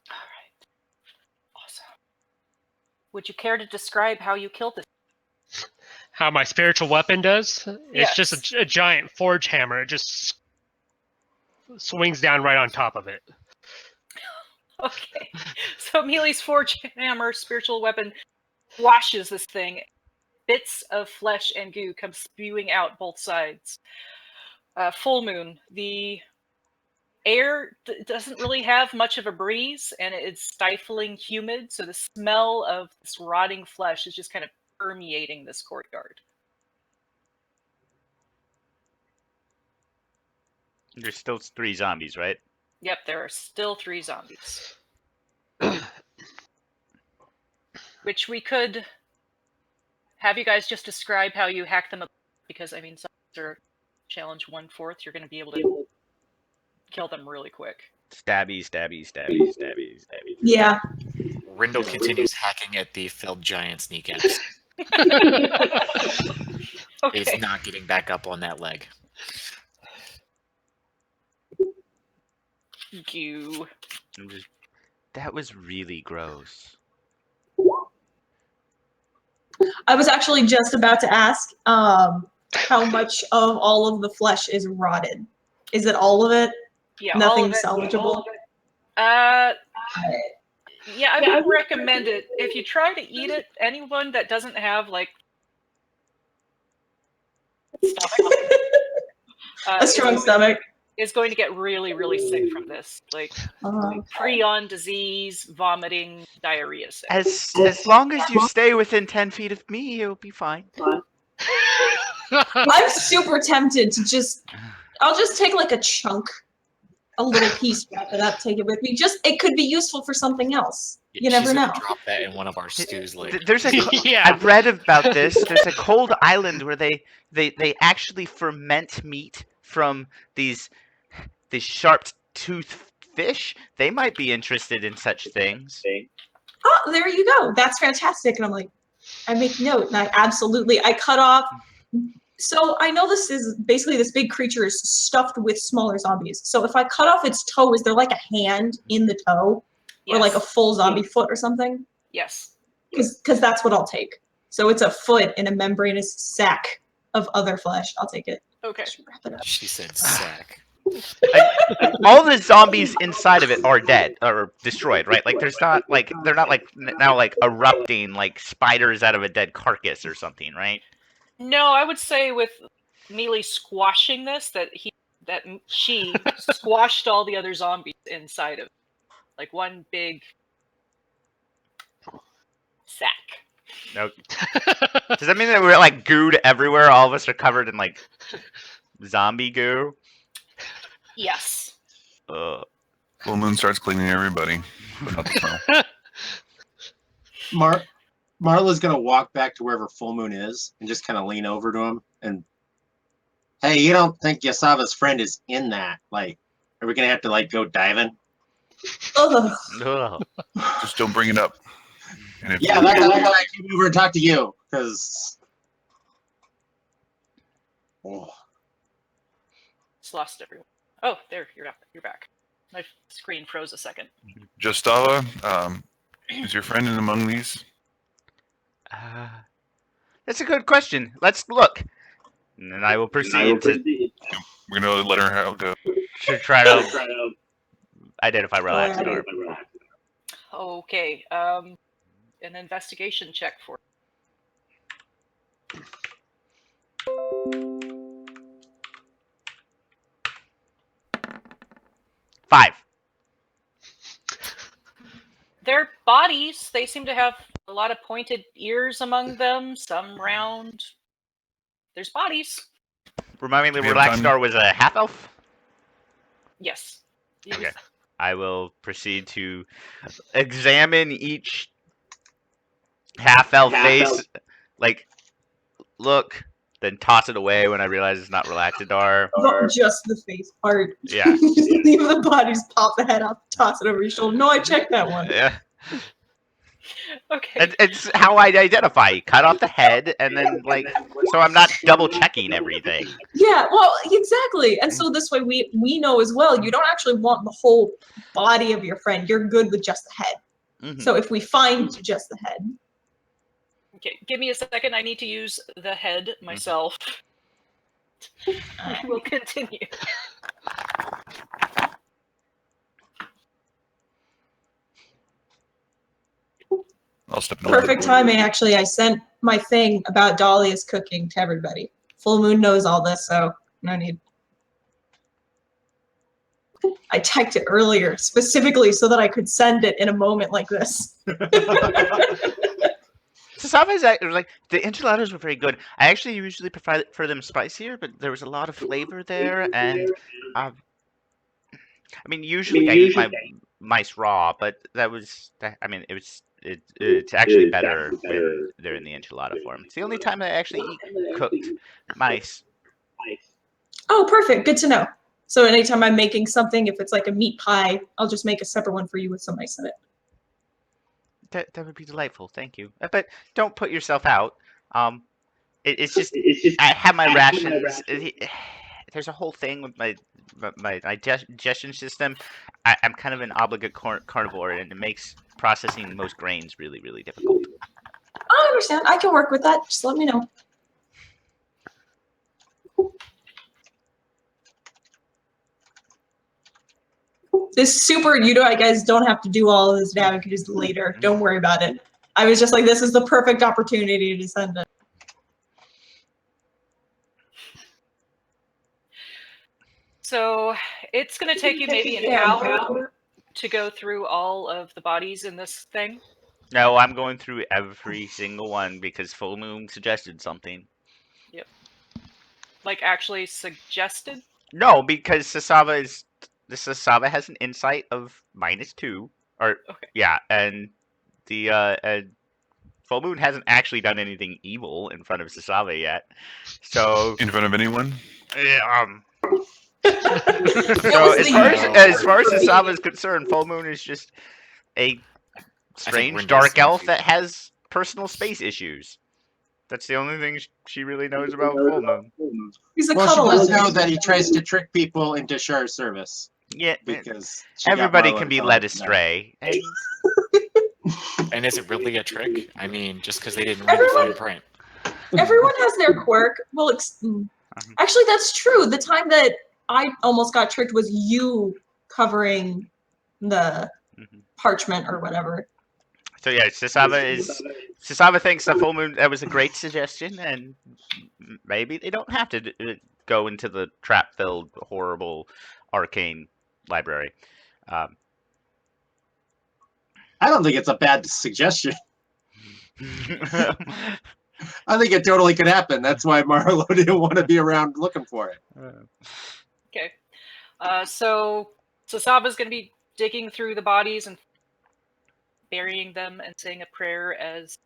Speaker 1: All right. Awesome. Would you care to describe how you killed this?
Speaker 7: How my spiritual weapon does? It's
Speaker 1: Yes.
Speaker 7: just a giant forge hammer. It just swings down right on top of it.
Speaker 1: Okay. So Mealy's forge hammer, spiritual weapon, washes this thing. Bits of flesh and goo come spewing out both sides. Full moon. The air doesn't really have much of a breeze, and it's stifling humid, so the smell of this rotting flesh is just kind of permeating this courtyard.
Speaker 2: There's still 3 zombies, right?
Speaker 1: Yep, there are still 3 zombies. Which we could have you guys just describe how you hack them up, because, I mean, zombies are challenge 1/4. You're going to be able to kill them really quick.
Speaker 2: Stabby, stabby, stabby, stabby, stabby.
Speaker 6: Yeah.
Speaker 3: Rindle continues hacking at the felled giant's kneecaps.
Speaker 1: Okay.
Speaker 3: He's not getting back up on that leg.
Speaker 1: Goo.
Speaker 2: That was really gross.
Speaker 6: I was actually just about to ask how much of all of the flesh is rotted. Is it all of it?
Speaker 1: Yeah, all
Speaker 6: Nothing
Speaker 1: of it.
Speaker 6: salvageable?
Speaker 1: Yeah, I would recommend it. If you try to eat it, anyone that doesn't have, like, stomach,
Speaker 6: A strong stomach.
Speaker 1: is going to get really, really sick from this. Like, prion disease, vomiting, diarrhea sick.
Speaker 2: As long as you stay within 10 feet of me, you'll be fine.
Speaker 6: I'm super tempted to I'll just take like a chunk, a little piece, wrap it up, take it with me. It could be useful for something else. You
Speaker 3: She's
Speaker 6: never
Speaker 3: gonna
Speaker 6: know.
Speaker 3: drop that in one of our stews later.
Speaker 2: There's a
Speaker 7: Yeah.
Speaker 2: I've read about this. There's a cold island where they actually ferment meat from these sharp toothed fish. They might be interested in such things.
Speaker 6: Oh, there you go. That's fantastic. And I'm like, I make note, and I cut off. So I know this is basically this big creature is stuffed with smaller zombies. So if I cut off its toe, is there like a hand in the toe?
Speaker 1: Yes.
Speaker 6: Or like a full zombie foot or something?
Speaker 1: Yes.
Speaker 6: Because that's what I'll take. So it's a foot in a membranous sack of other flesh. I'll take it.
Speaker 1: Okay.
Speaker 6: Just wrap it up.
Speaker 3: She said sack.
Speaker 2: All the zombies inside of it are dead or destroyed, right? Like there's not like they're not like now like erupting like spiders out of a dead carcass or something, right?
Speaker 1: No, I would say with Mealy squashing this, that she squashed all the other zombies inside of it. Like one big sack.
Speaker 2: No. Does that mean that we're like gooed everywhere? All of us are covered in like zombie goo?
Speaker 1: Yes.
Speaker 4: Full Moon starts cleaning everybody, but not the smell.
Speaker 5: Marla's gonna walk back to wherever Full Moon is and just kind of lean over to him and, hey, you don't think Yasava's friend is in that? Like, are we gonna have to like go diving?
Speaker 6: Ugh.
Speaker 2: Ugh.
Speaker 4: Just don't bring it up. And if
Speaker 5: Yeah, that's why I came over and talked to you because. Oh.
Speaker 1: Just lost everyone. Oh, there, you're back. My screen froze a second.
Speaker 4: Justava, is your friend in among these?
Speaker 2: That's a good question. Let's look. And then I will proceed to
Speaker 4: We're gonna let her go.
Speaker 2: try to identify relax.
Speaker 1: Okay. An investigation check for.
Speaker 2: Five.
Speaker 1: They're bodies, they seem to have a lot of pointed ears among them, some round. There's bodies.
Speaker 2: Remind me,
Speaker 4: Do we have time?
Speaker 2: Relaxstar was a half elf.
Speaker 1: Yes.
Speaker 2: Okay. I will proceed to examine each half elf face, like look, then toss it away when I realize it's not Relaxadar.
Speaker 6: Not just the face part.
Speaker 2: Yeah.
Speaker 6: Just leave the bodies, pop the head off, toss it over your shoulder. No, I checked that one.
Speaker 2: Yeah.
Speaker 1: Okay.
Speaker 2: It's how I identify. You cut off the head, and then like, so I'm not double checking everything.
Speaker 6: Yeah, well, exactly. And so this way we know as well, you don't actually want the whole body of your friend. You're good with just the head.
Speaker 2: Mhm.
Speaker 6: So if we find just the head.
Speaker 1: Okay, give me a second. I need to use the head myself. We'll continue.
Speaker 4: I'll step in.
Speaker 6: Perfect timing, actually. I sent my thing about Dahlia's cooking to everybody. Full Moon knows all this, so no need. I typed it earlier specifically so that I could send it in a moment like this.
Speaker 2: So Sava's like the enchiladas were very good. I actually usually prefer them spicier, but there was a lot of flavor there, and I mean, usually I eat my mice raw, but that was I mean, it's actually better when they're in the enchilada form. It's the only time I actually eat cooked mice.
Speaker 6: Oh, perfect. Good to know. So anytime I'm making something, if it's like a meat pie, I'll just make a separate one for you with some ice in it.
Speaker 2: That would be delightful. Thank you. But don't put yourself out. It's just I have my rations. There's a whole thing with my digestion system. I'm kind of an obligate carnivore, and it makes processing most grains really, really difficult.
Speaker 6: I understand. I can work with that. Just let me know. This super, you guys don't have to do all of this navigators later. Don't worry about it. I was just like, this is the perfect opportunity to send it.
Speaker 1: So it's going to take you maybe an hour to go through all of the bodies in this thing.
Speaker 2: No, I'm going through every single one because Full Moon suggested something.
Speaker 1: Like actually suggested.
Speaker 2: No, because Sasava has an insight of -2, or
Speaker 1: Okay.
Speaker 2: yeah, and the Full Moon hasn't actually done anything evil in front of Sasava yet. So
Speaker 4: In front of anyone?
Speaker 2: So
Speaker 6: was
Speaker 2: as far as Sasava is concerned, Full Moon is just a strange
Speaker 3: we're
Speaker 2: dark
Speaker 3: underestimating
Speaker 2: elf that has personal space issues. That's the only thing she really knows about Full Moon.
Speaker 6: He's a
Speaker 5: Well,
Speaker 6: cuddle
Speaker 5: she does
Speaker 6: lizard.
Speaker 5: know that he tries to trick people into Char's service
Speaker 2: Yeah,
Speaker 5: because she got
Speaker 2: everybody
Speaker 5: Marlo
Speaker 2: can
Speaker 5: to
Speaker 2: be
Speaker 5: tell
Speaker 2: led
Speaker 5: him that.
Speaker 2: astray. And
Speaker 3: And is it really a trick? I mean, just because they didn't read the fine print.
Speaker 6: Everyone has their quirk. Well, actually, that's true. The time that I almost got tricked was you covering the
Speaker 2: Mhm.
Speaker 6: parchment or whatever.
Speaker 2: So yeah, Sasava thinks that Full Moon that was a great suggestion, and maybe they don't have to go into the trap-filled, horrible, arcane library.
Speaker 5: I don't think it's a bad suggestion. I think it totally could happen. That's why Marlo didn't want to be around looking for it.
Speaker 1: Okay. So Sasava's going to be digging through the bodies and burying them and saying a prayer as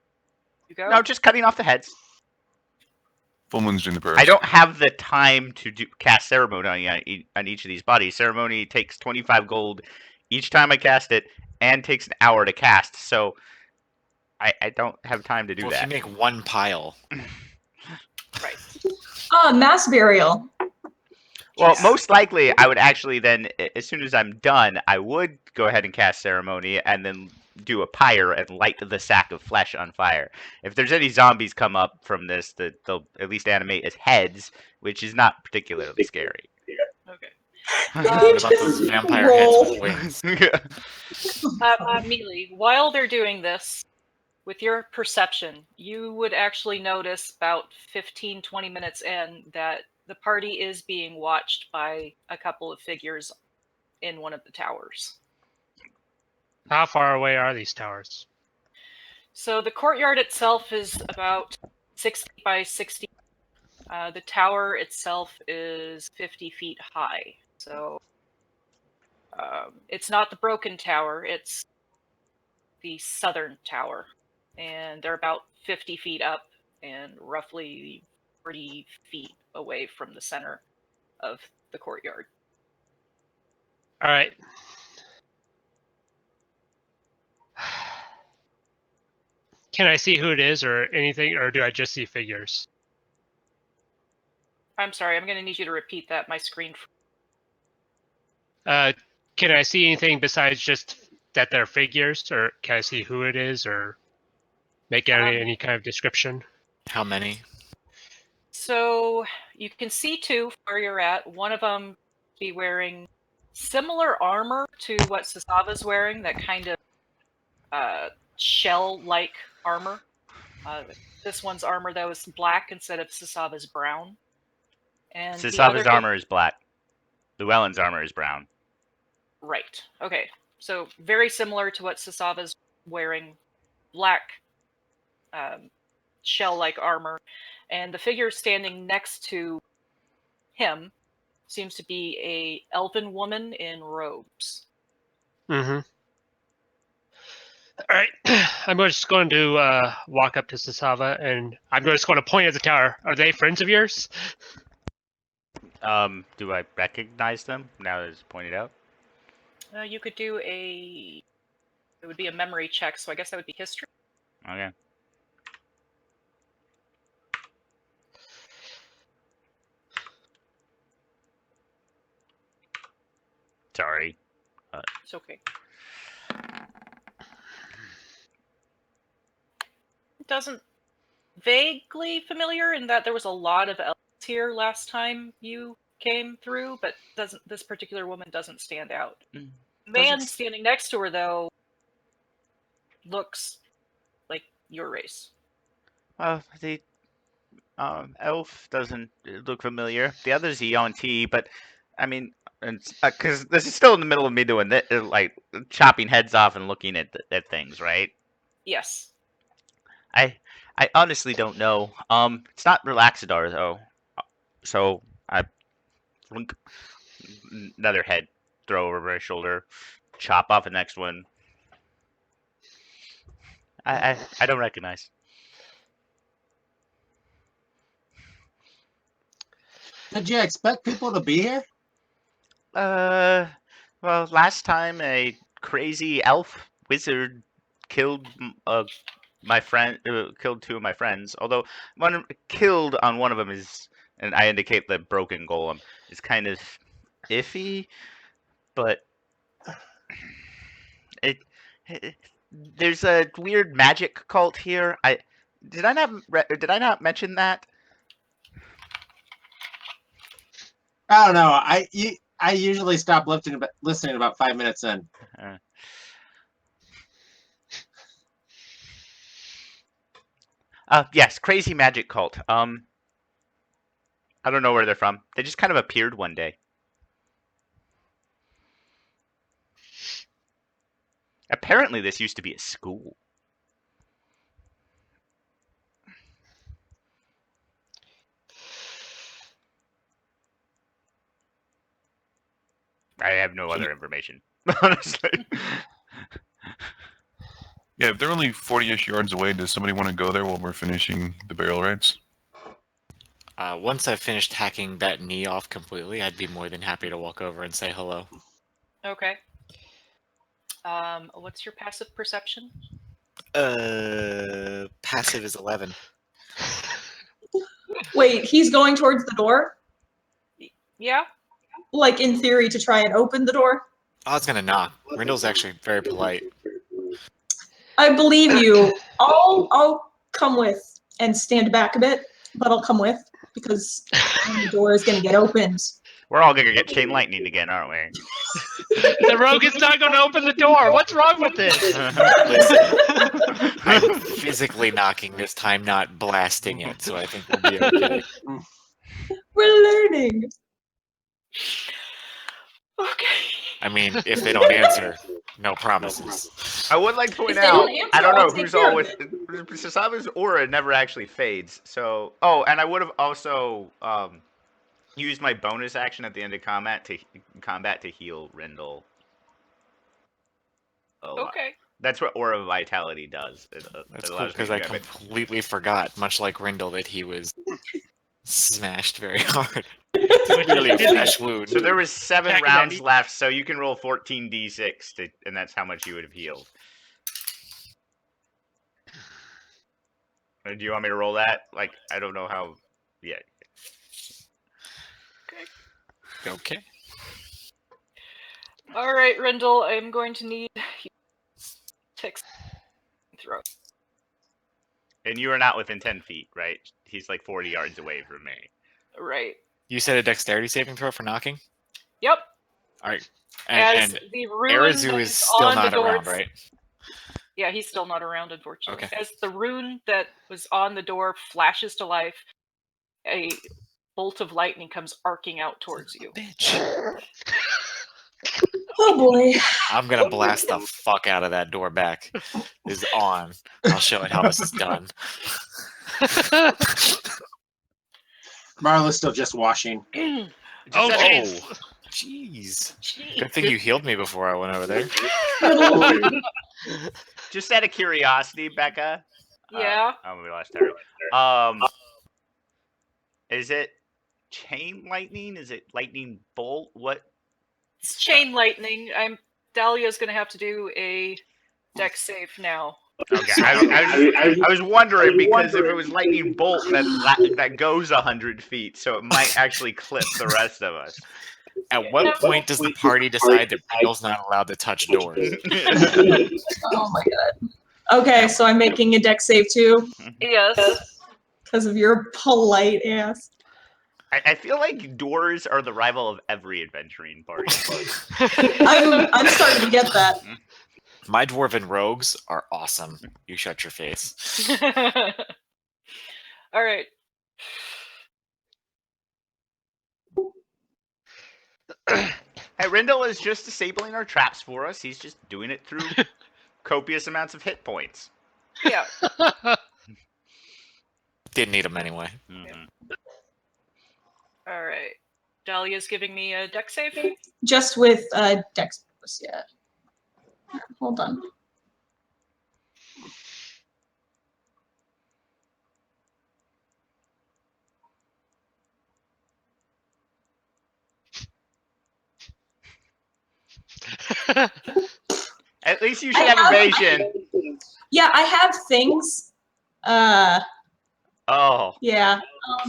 Speaker 1: you go.
Speaker 2: No, just cutting off the heads.
Speaker 4: Full Moon's doing the prayers.
Speaker 2: I don't have the time to cast ceremony on each of these bodies. Ceremony takes 25 gold each time I cast it, and takes an hour to cast. So I don't have time to do
Speaker 3: Well, if
Speaker 2: that.
Speaker 3: you make one pile,
Speaker 1: Right.
Speaker 6: Mass burial.
Speaker 2: Well,
Speaker 1: Yes.
Speaker 2: most likely, I would actually then, as soon as I'm done, I would go ahead and cast ceremony, and then do a pyre and light the sack of flesh on fire. If there's any zombies come up from this, that they'll at least animate as heads, which is not particularly scary.
Speaker 1: Okay.
Speaker 3: what about those vampire heads with wings?
Speaker 1: Mealy, while they're doing this, with your perception, you would actually notice about 15-20 minutes in that the party is being watched by a couple of figures in one of the towers.
Speaker 7: How far away are these towers?
Speaker 1: So the courtyard itself is about 60 by 60. The tower itself is 50 feet high. So it's not the broken tower, it's the southern tower. And they're about 50 feet up and roughly 40 feet away from the center of the courtyard.
Speaker 7: All right. Can I see who it is or anything, or do I just see figures?
Speaker 1: I'm sorry, I'm going to need you to repeat that. My screen.
Speaker 7: Can I see anything besides just that they're figures, or can I see who it is, or make any kind of description?
Speaker 3: How many?
Speaker 1: So you can see two where you're at. One of them be wearing similar armor to what Sasava's wearing, that kind of shell-like armor. This one's armor, though, is black instead of Sasava's brown. And the other
Speaker 2: Sasava's armor is black. Llewellyn's armor is brown.
Speaker 1: Right. Okay. So very similar to what Sasava's wearing, black shell-like armor. And the figure standing next to him seems to be a elven woman in robes.
Speaker 7: Mm-hmm. All right. I'm just going to walk up to Sasava, and I'm just going to point at the tower. Are they friends of yours?
Speaker 2: Do I recognize them now that it's pointed out?
Speaker 1: You could do it would be a memory check, so I guess that would be history.
Speaker 2: Okay. Sorry.
Speaker 1: It's okay. Doesn't vaguely familiar in that there was a lot of elves here last time you came through, but this particular woman doesn't stand out. Man standing next to her, though, looks like your race.
Speaker 2: Well, the elf doesn't look familiar. The other's a Yuan-Ti, but I mean, because this is still in the middle of me doing this, like chopping heads off and looking at things, right?
Speaker 1: Yes.
Speaker 2: I honestly don't know. It's not Relaxador though, so I blink, another head throw over my shoulder, chop off the next one. I don't recognize.
Speaker 5: Did you expect people to be here?
Speaker 2: Well, last time a crazy elf wizard killed my friend, killed two of my friends. Although killed on one of them is, and I indicate the broken golem, is kind of iffy, but there's a weird magic cult here. Did I not mention that?
Speaker 5: I don't know. I usually stop listening about 5 minutes in.
Speaker 2: Yes, crazy magic cult. I don't know where they're from. They just kind of appeared one day. Apparently, this used to be a school. I have no other information, honestly.
Speaker 4: Yeah, if they're only 40-ish yards away, does somebody want to go there while we're finishing the burial rites?
Speaker 3: Once I've finished hacking that knee off completely, I'd be more than happy to walk over and say hello.
Speaker 1: Okay. What's your passive perception?
Speaker 3: Passive is 11.
Speaker 6: Wait, he's going towards the door?
Speaker 1: Yeah.
Speaker 6: Like, in theory, to try and open the door?
Speaker 3: Oh, I was gonna knock. Rindle's actually very polite.
Speaker 6: I believe you. I'll come with and stand back a bit, but I'll come with because the door is going to get opened.
Speaker 2: We're all gonna get chain lightning again, aren't we?
Speaker 7: The rogue is not going to open the door. What's wrong with this?
Speaker 3: Listen, I'm physically knocking this time, not blasting it, so I think we'll be okay.
Speaker 6: We're learning.
Speaker 1: Okay.
Speaker 3: I mean, if they don't answer, No promises.
Speaker 2: I would like to point
Speaker 6: If they
Speaker 2: out,
Speaker 6: don't answer,
Speaker 2: I don't know
Speaker 6: I'll take
Speaker 2: who's
Speaker 6: care
Speaker 2: all
Speaker 6: of
Speaker 2: with Sasaba's aura never actually fades. So, oh, and I would have also used my bonus action at the end of combat to heal Rendell. Oh,
Speaker 1: Okay.
Speaker 2: that's what Aura of Vitality does.
Speaker 3: That's
Speaker 2: it
Speaker 3: cool
Speaker 2: allows me
Speaker 3: because
Speaker 2: to
Speaker 3: I
Speaker 2: do that, but-
Speaker 3: completely forgot, much like Rindle, that he was smashed very hard.
Speaker 7: Which
Speaker 3: Really a
Speaker 7: didn't-
Speaker 3: flesh wound.
Speaker 2: So there was 7
Speaker 7: Attacking that
Speaker 2: rounds
Speaker 7: knee-
Speaker 2: left, so you can roll 14d6, and that's how much you would have healed. Do you want me to roll that? Like, I don't know how. Yeah.
Speaker 3: Okay.
Speaker 1: All right, Rendell, I'm going to need you to throw.
Speaker 2: And you are not within 10 feet, right? He's like 40 yards away from me.
Speaker 1: Right.
Speaker 3: You said a dexterity saving throw for knocking?
Speaker 1: Yep.
Speaker 3: All right.
Speaker 1: As
Speaker 3: And
Speaker 1: the rune
Speaker 3: Arazu
Speaker 1: that
Speaker 3: is still
Speaker 1: on
Speaker 3: not
Speaker 1: the
Speaker 3: around,
Speaker 1: doors-
Speaker 3: right?
Speaker 1: Yeah, he's still not around, unfortunately.
Speaker 3: Okay.
Speaker 1: As the rune that was on the door flashes to life, a bolt of lightning comes arcing out towards you.
Speaker 3: Bitch.
Speaker 6: Oh boy.
Speaker 3: I'm gonna blast the fuck out of that door back. Is on. I'll show it how this is done.
Speaker 5: Marla's still just washing.
Speaker 2: Just
Speaker 7: Oh,
Speaker 2: out of-
Speaker 7: jeez.
Speaker 3: Jeez. Good thing you healed me before I went over there.
Speaker 2: Just out of curiosity, Becca.
Speaker 1: Yeah.
Speaker 2: Oh, we lost Terry. Is it chain lightning? Is it lightning bolt? What?
Speaker 1: It's chain lightning. Dahlia's gonna have to do a dex save now.
Speaker 2: Okay, I was wondering because if it was lightning bolt, that goes 100 feet, so it might actually clip the rest of us.
Speaker 3: At what point does the party decide that Randall's not allowed to touch doors?
Speaker 6: Oh my god. Okay, so I'm making a deck save too
Speaker 1: Yes.
Speaker 6: because of your polite ass.
Speaker 2: I feel like doors are the rival of every adventuring party.
Speaker 6: I'm starting to get that.
Speaker 3: My dwarven rogues are awesome. You shut your face.
Speaker 1: All right.
Speaker 2: Hey, Rendell is just disabling our traps for us. He's just doing it through copious amounts of hit points.
Speaker 1: Yeah.
Speaker 3: Didn't need them anyway.
Speaker 2: Mhm.
Speaker 1: All right. Dahlia's giving me a dex save.
Speaker 6: Just with dex bonus, yeah. Hold on.
Speaker 2: At least you should
Speaker 6: I
Speaker 2: have
Speaker 6: have-
Speaker 2: evasion.
Speaker 6: Yeah, I have things.
Speaker 2: Oh,
Speaker 6: Yeah.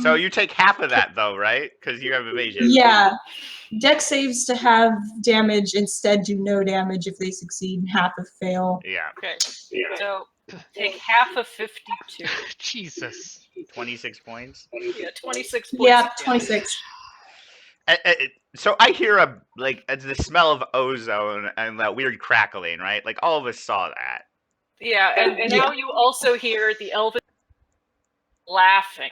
Speaker 2: so you take half of that though, right? Because you have evasion.
Speaker 6: Yeah. Deck saves to have damage instead do no damage if they succeed and half if fail.
Speaker 2: Yeah,
Speaker 1: Okay. So take half of 52.
Speaker 7: Jesus.
Speaker 2: 26 points.
Speaker 1: Yeah, 26 points.
Speaker 6: Yeah,
Speaker 1: of damage.
Speaker 6: 26.
Speaker 2: So I hear the smell of ozone and that weird crackling, right? Like all of us saw that.
Speaker 1: Yeah, and now you also hear the elven laughing.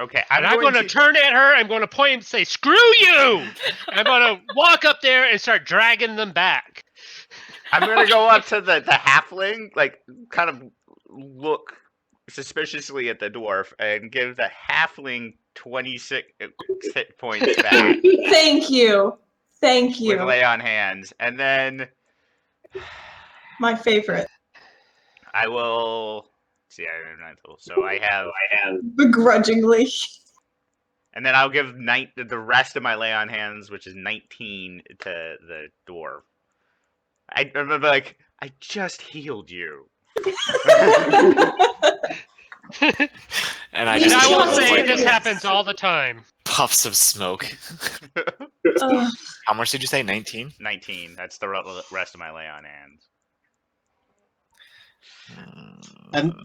Speaker 2: Okay,
Speaker 7: And I'm going to turn at her. I'm going to point and say, "Screw you!" I'm going to walk up there and start dragging them back.
Speaker 2: I'm gonna go up to the halfling, like kind of look suspiciously at the dwarf and give the halfling 26 hit points back
Speaker 6: Thank you. Thank
Speaker 2: with
Speaker 6: you.
Speaker 2: lay on hands, and then
Speaker 6: My favorite.
Speaker 2: I will see. I have 9 total, so I have,
Speaker 6: Begrudgingly.
Speaker 2: and then I'll give the rest of my lay on hands, which is 19, to the dwarf. I remember, like, I just healed you.
Speaker 3: And I
Speaker 6: And
Speaker 3: just
Speaker 7: And I
Speaker 6: Just
Speaker 7: will
Speaker 6: don't
Speaker 7: say
Speaker 6: like
Speaker 7: this
Speaker 6: it.
Speaker 7: happens all the time.
Speaker 3: puffs of smoke.
Speaker 6: Ugh.
Speaker 3: How much did you say? 19?
Speaker 2: 19. That's the rest of my lay on hands.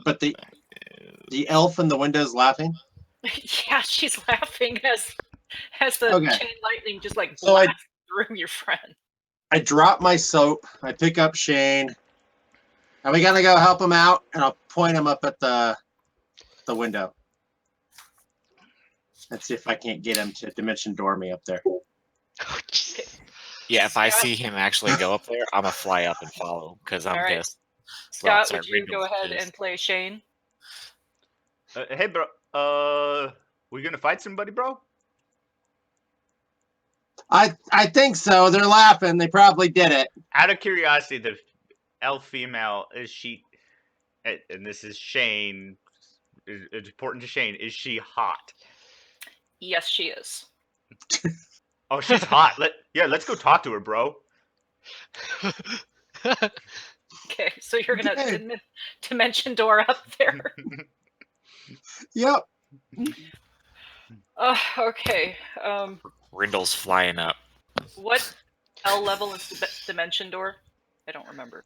Speaker 5: But the elf in the window is laughing.
Speaker 1: Yeah, she's laughing as the
Speaker 5: Okay.
Speaker 1: chain lightning just like
Speaker 5: So I-
Speaker 1: blasts through your friend.
Speaker 5: I drop my soap. I pick up Shane. Are we gonna go help him out? And I'll point him up at the window. Let's see if I can't get him to dimension door me up there.
Speaker 7: Oh, jeez.
Speaker 3: Yeah, if I
Speaker 1: Scott?
Speaker 3: see him actually go up there, I'm gonna fly up and follow because I'm
Speaker 1: All right.
Speaker 3: pissed.
Speaker 1: Scott,
Speaker 3: sorry,
Speaker 1: would you go
Speaker 3: Randall's
Speaker 1: ahead
Speaker 3: pissed.
Speaker 1: and play Shane?
Speaker 2: Hey, bro. We gonna fight somebody, bro?
Speaker 5: I think so. They're laughing. They probably did it.
Speaker 2: Out of curiosity, the elf female, is she? And this is Shane. It's important to Shane. Is she hot?
Speaker 1: Yes, she is.
Speaker 2: Oh, she's hot. Let's go talk to her, bro.
Speaker 1: Okay, so you're gonna
Speaker 5: Okay.
Speaker 1: dimension door up there.
Speaker 5: Yep.
Speaker 1: Okay.
Speaker 3: Rindle's flying up.
Speaker 1: What L level is the dimension door? I don't remember.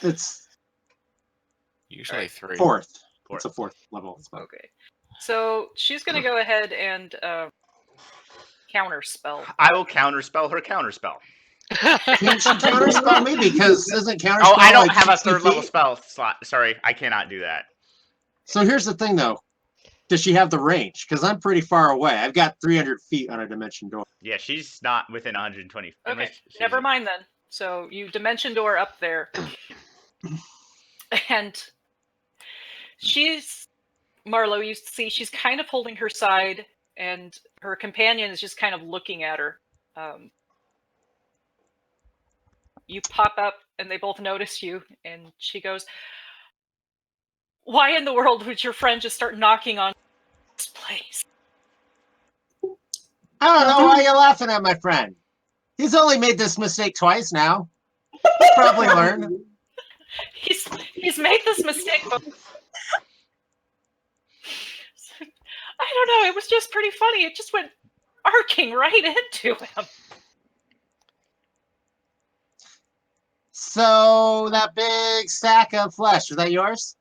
Speaker 5: It's
Speaker 3: Usually
Speaker 1: Alright.
Speaker 3: 3.
Speaker 5: fourth.
Speaker 2: Fourth.
Speaker 5: It's a fourth level. spell.
Speaker 1: Okay. So she's gonna go ahead and counter spell.
Speaker 2: I will counterspell her counterspell.
Speaker 5: Can she counterspell me? Because isn't counterspell
Speaker 2: Oh, I don't
Speaker 5: like
Speaker 2: have a
Speaker 5: 60
Speaker 2: third level
Speaker 5: feet?
Speaker 2: spell slot. Sorry, I cannot do that.
Speaker 5: So here's the thing, though. Does she have the range? Because I'm pretty far away. I've got 300 feet on a dimension door.
Speaker 2: Yeah, she's not within 120.
Speaker 1: Okay,
Speaker 2: unless she's-
Speaker 1: never mind then. So you dimension door up there, and she's Marlo. You see, she's kind of holding her side, and her companion is just kind of looking at her. You pop up, and they both notice you, and she goes, "Why in the world would your friend just start knocking on this place?"
Speaker 5: I don't know why you're laughing at my friend. He's only made this mistake twice now. He'll probably learn.
Speaker 1: He's made this mistake, but I don't know. It was just pretty funny. It just went arcing right into him.
Speaker 5: So that big stack of flesh, is that yours?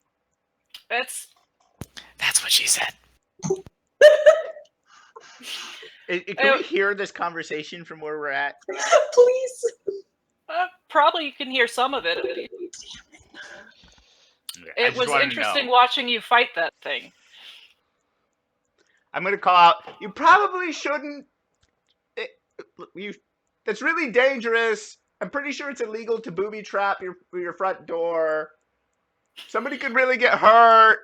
Speaker 1: That's
Speaker 3: That's what she said.
Speaker 2: Can we hear this conversation from where we're at?
Speaker 6: Please.
Speaker 1: probably you can hear some of it.
Speaker 2: I
Speaker 1: It
Speaker 2: just
Speaker 1: was
Speaker 2: wanted to know.
Speaker 1: interesting watching you fight that thing.
Speaker 2: I'm gonna call out. You probably shouldn't. That's really dangerous. I'm pretty sure it's illegal to booby trap your front door. Somebody could really get hurt.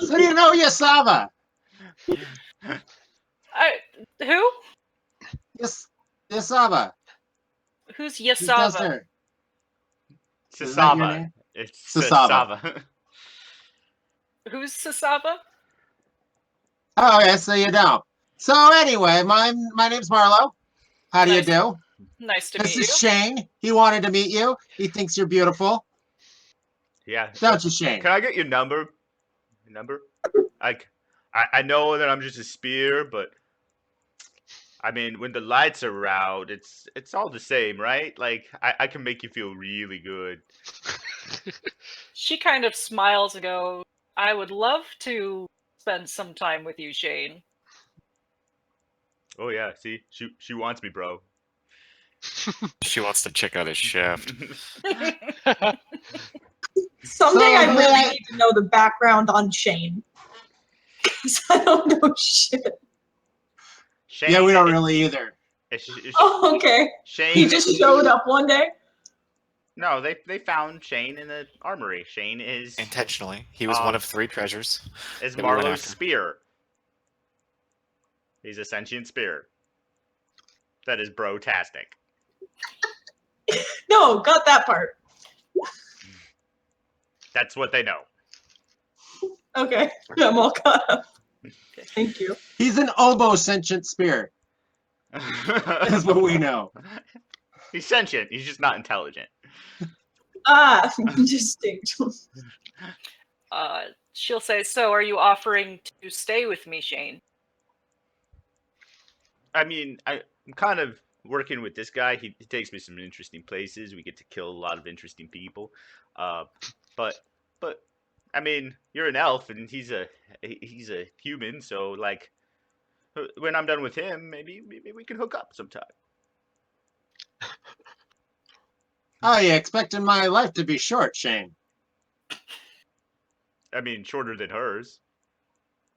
Speaker 5: So you know Yasava.
Speaker 1: Who?
Speaker 5: Yes, Yasava.
Speaker 1: Who's
Speaker 5: He does
Speaker 1: Yasava?
Speaker 5: there. Is that your
Speaker 2: Sasava.
Speaker 5: name?
Speaker 2: It's
Speaker 5: Sasava.
Speaker 2: Sasava.
Speaker 1: Who's Sasava?
Speaker 5: Oh, yeah, so you don't. So anyway, my name's Marlo. How do you
Speaker 1: Nice.
Speaker 5: do?
Speaker 1: Nice to
Speaker 5: This
Speaker 1: meet
Speaker 5: is
Speaker 1: you.
Speaker 5: Shane. He wanted to meet you. He thinks you're beautiful.
Speaker 2: Yeah.
Speaker 5: Don't you, Shane?
Speaker 2: Can I get your number? Your number? I know that I'm just a spear, but I mean, when the lights are out, it's all the same, right? Like I can make you feel really good.
Speaker 1: She kind of smiles and goes, "I would love to spend some time with you, Shane."
Speaker 2: Oh yeah, see, she wants me, bro.
Speaker 3: She wants to check out his shaft.
Speaker 6: Someday I
Speaker 5: So,
Speaker 6: really
Speaker 5: yeah.
Speaker 6: need to know the background on Shane. 'Cause I don't know shit.
Speaker 2: Shane,
Speaker 5: Yeah, we don't really either.
Speaker 6: Oh, okay.
Speaker 2: Shane.
Speaker 6: He just showed up one day.
Speaker 2: No, they found Shane in the armory. Shane is
Speaker 3: Intentionally. He was one of 3 treasures.
Speaker 2: is
Speaker 3: that we went
Speaker 2: Marlo's
Speaker 3: after.
Speaker 2: spear. He's a sentient spear. That is bro-tastic.
Speaker 6: No, got that part.
Speaker 2: That's what they know.
Speaker 6: Okay. I'm all caught up. Thank you.
Speaker 5: He's an oboe sentient spirit. That's what we know.
Speaker 2: He's sentient. He's just not intelligent.
Speaker 6: Ah, distinct.
Speaker 1: She'll say, "So, are you offering to stay with me, Shane?"
Speaker 2: I mean, I'm kind of working with this guy. He takes me some interesting places. We get to kill a lot of interesting people. But I mean, you're an elf and he's a human. So like, when I'm done with him, maybe we can hook up sometime.
Speaker 5: Oh, you expecting my life to be short, Shane?
Speaker 2: I mean, shorter than hers.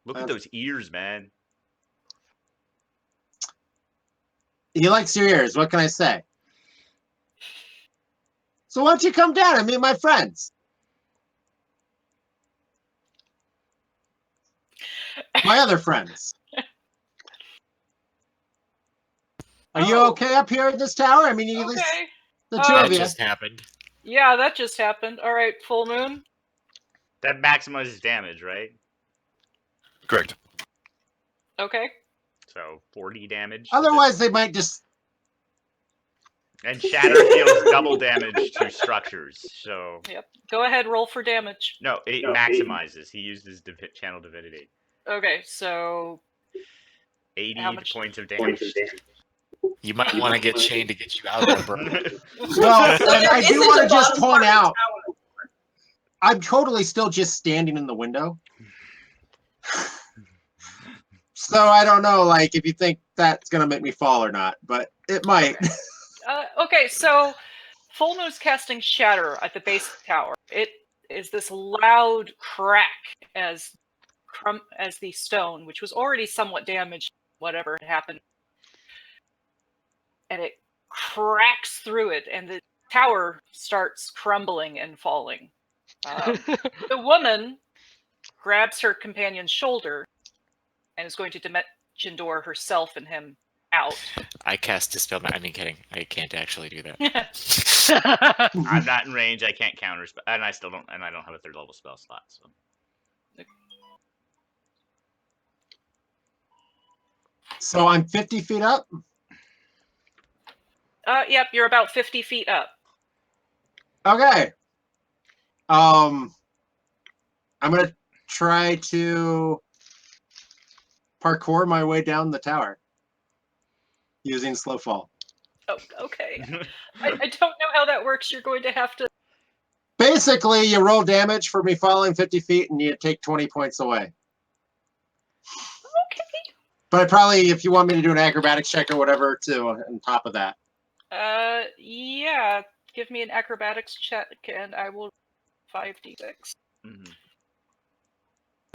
Speaker 2: Look at those ears, man.
Speaker 5: He likes your ears. What can I say? So why don't you come down and meet my friends? My other friends. Are you
Speaker 1: Oh.
Speaker 5: okay up here in this tower? I mean, you
Speaker 1: Okay.
Speaker 5: the two
Speaker 1: Oh,
Speaker 5: of
Speaker 3: That
Speaker 5: you.
Speaker 3: just happened.
Speaker 1: Yeah, that just happened. All right, full moon.
Speaker 2: That maximizes damage, right?
Speaker 4: Correct.
Speaker 1: Okay.
Speaker 2: So 40 damage.
Speaker 5: Otherwise, they might just.
Speaker 2: And shatter deals double damage to structures. So
Speaker 1: Yep. Go ahead, roll for damage.
Speaker 2: no, it maximizes. He used his channel divinity.
Speaker 1: Okay, so
Speaker 2: 80
Speaker 1: How much-
Speaker 2: points of damage.
Speaker 3: You might want to get Shane to get you out there, bro.
Speaker 5: Well,
Speaker 6: So
Speaker 5: and
Speaker 6: there
Speaker 5: I do
Speaker 6: isn't
Speaker 5: want
Speaker 6: a
Speaker 5: to just
Speaker 6: bottom
Speaker 5: point
Speaker 6: part of the
Speaker 5: out,
Speaker 6: tower.
Speaker 5: I'm totally still just standing in the window. So I don't know, like, if you think that's gonna make me fall or not, but it might.
Speaker 1: okay, so full moon's casting shatter at the base of the tower. It is this loud crack as the stone, which was already somewhat damaged, whatever had happened, and it cracks through it, and the tower starts crumbling and falling. The woman grabs her companion's shoulder and is going to dimension door herself and him out.
Speaker 3: I cast Dispel. I mean, kidding. I can't actually do that.
Speaker 2: I'm not in range. I can't counter, and I still don't. And I don't have a 3rd level spell slot. So
Speaker 5: So I'm 50 feet up.
Speaker 1: Yep, you're about 50 feet up.
Speaker 5: Okay. I'm gonna try to parkour my way down the tower using slow fall.
Speaker 1: Oh, okay. I don't know how that works. You're going to have to.
Speaker 5: Basically, you roll damage for me falling 50 feet, and you take 20 points away.
Speaker 1: Okay.
Speaker 5: But I probably, if you want me to do an acrobatics check or whatever, too, on top of that.
Speaker 1: Yeah. Give me an acrobatics check, and I will 5d6.
Speaker 2: Mhm.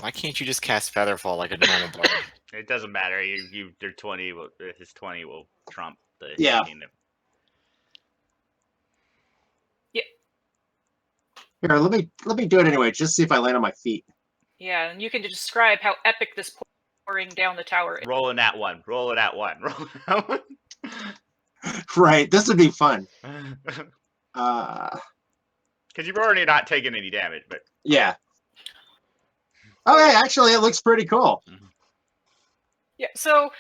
Speaker 3: Why can't you just cast Featherfall like a normal bard?
Speaker 2: It doesn't matter. Your 20 will, his 20 will trump the
Speaker 5: Yeah.
Speaker 2: 18.
Speaker 5: Here, let me do it anyway, just see if I land on my feet.
Speaker 1: Yeah, and you can describe how epic this pouring down the tower is.
Speaker 2: Roll in that one. Roll it at one. Roll it at one.
Speaker 5: Right, this would be fun.
Speaker 2: Because
Speaker 5: Uh,
Speaker 2: you've already not taken any damage, but
Speaker 5: yeah. Okay, actually, it looks pretty cool.
Speaker 1: Yeah, so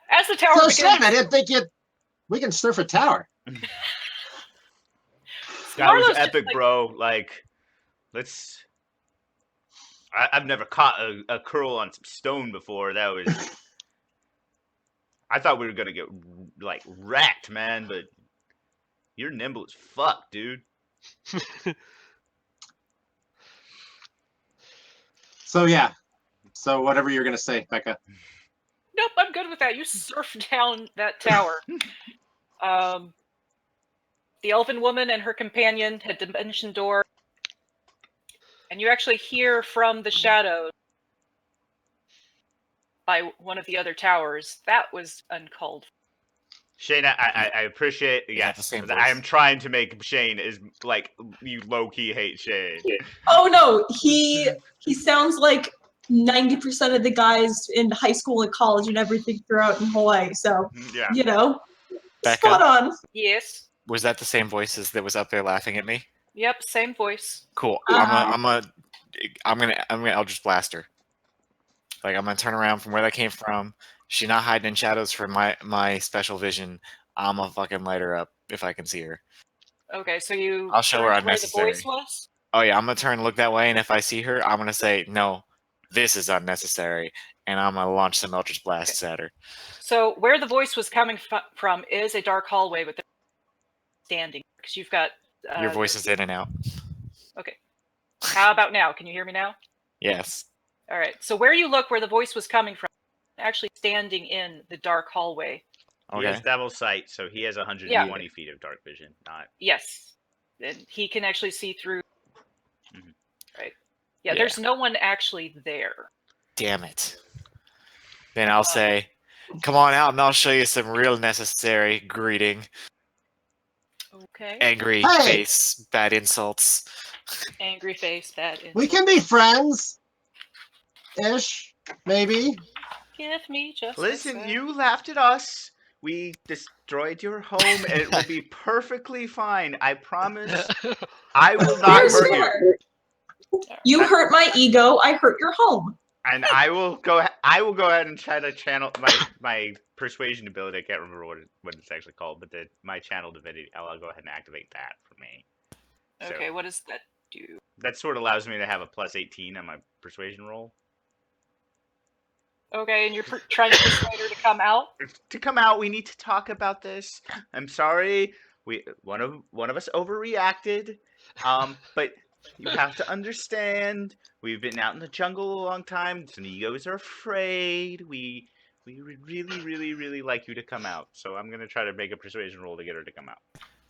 Speaker 1: as the tower
Speaker 5: So
Speaker 1: begins...
Speaker 5: Shane, I didn't think we can surf a tower.
Speaker 2: that
Speaker 1: Marlo's
Speaker 2: was
Speaker 1: just
Speaker 2: epic,
Speaker 1: like-
Speaker 2: bro. Like, let's. I've never caught a curl on some stone before. That was. I thought we were gonna get like wrecked, man. But you're nimble as fuck, dude.
Speaker 5: So yeah. So whatever you're gonna say, Becca.
Speaker 1: Nope, I'm good with that. You surf down that tower. The elven woman and her companion had dimension door, and you actually hear from the shadows by one of the other towers. That was uncalled.
Speaker 2: Shane, I appreciate.
Speaker 3: Is
Speaker 2: Yeah,
Speaker 3: that the same
Speaker 2: I am
Speaker 3: voice?
Speaker 2: trying to make Shane is like you low key hate Shane.
Speaker 6: Oh no, he sounds like 90% of the guys in high school and college and everything throughout in Hawaii. So
Speaker 2: Yeah.
Speaker 6: you know,
Speaker 3: Becca?
Speaker 6: spot on.
Speaker 1: Yes.
Speaker 3: Was that the same voices that was up there laughing at me?
Speaker 1: Yep, same voice.
Speaker 3: Cool.
Speaker 6: Uh-huh.
Speaker 3: I'll just blast her. Like I'm gonna turn around from where that came from. She's not hiding in shadows from my special vision. I'm gonna fucking light her up if I can see her.
Speaker 1: Okay, so you.
Speaker 3: I'll show her
Speaker 1: turned where the
Speaker 3: unnecessary.
Speaker 1: voice was.
Speaker 3: Oh yeah, I'm gonna turn and look that way, and if I see her, I'm gonna say no, this is unnecessary, and I'm gonna launch some Eldritch blasts at her.
Speaker 1: So where the voice was coming from is a dark hallway with the standing, because you've got.
Speaker 3: Your voice is in and out.
Speaker 1: How about now? Can you hear me now?
Speaker 3: Yes.
Speaker 1: All right. So where you look, where the voice was coming from, actually standing in the dark hallway.
Speaker 2: He
Speaker 3: Okay.
Speaker 2: has devil sight, so he has 120 feet of dark vision. Not
Speaker 1: Yes, and he can actually see through.
Speaker 2: Mhm.
Speaker 1: Right. Yeah,
Speaker 3: Yeah.
Speaker 1: there's no one actually there.
Speaker 3: Damn it. Then I'll say, Come on out and I'll show you some real necessary greeting.
Speaker 1: Okay.
Speaker 3: Angry
Speaker 5: Hey!
Speaker 3: face, bad insults.
Speaker 1: Angry face, bad
Speaker 5: We
Speaker 1: insult.
Speaker 5: can be friends. Ish, maybe.
Speaker 1: Give me just a
Speaker 2: Listen,
Speaker 1: sec.
Speaker 2: you laughed at us. We destroyed your home, and it will be perfectly fine. I promise. I will not
Speaker 6: Here's
Speaker 2: hurt you.
Speaker 6: your. You hurt my ego. I hurt your home.
Speaker 2: And I will go ahead and try to channel my persuasion ability. I can't remember what it's actually called, but my channel divinity. I'll go ahead and activate that for me. So
Speaker 1: Okay, what does that do?
Speaker 2: that sort of allows me to have a plus 18 on my persuasion roll.
Speaker 1: Okay, and you're trying to persuade her to come out?
Speaker 2: To come out, we need to talk about this. I'm sorry. One of us overreacted. But you have to understand, we've been out in the jungle a long time. Some egos are afraid. We would really, really, really like you to come out. So I'm gonna try to make a persuasion roll to get her to come out.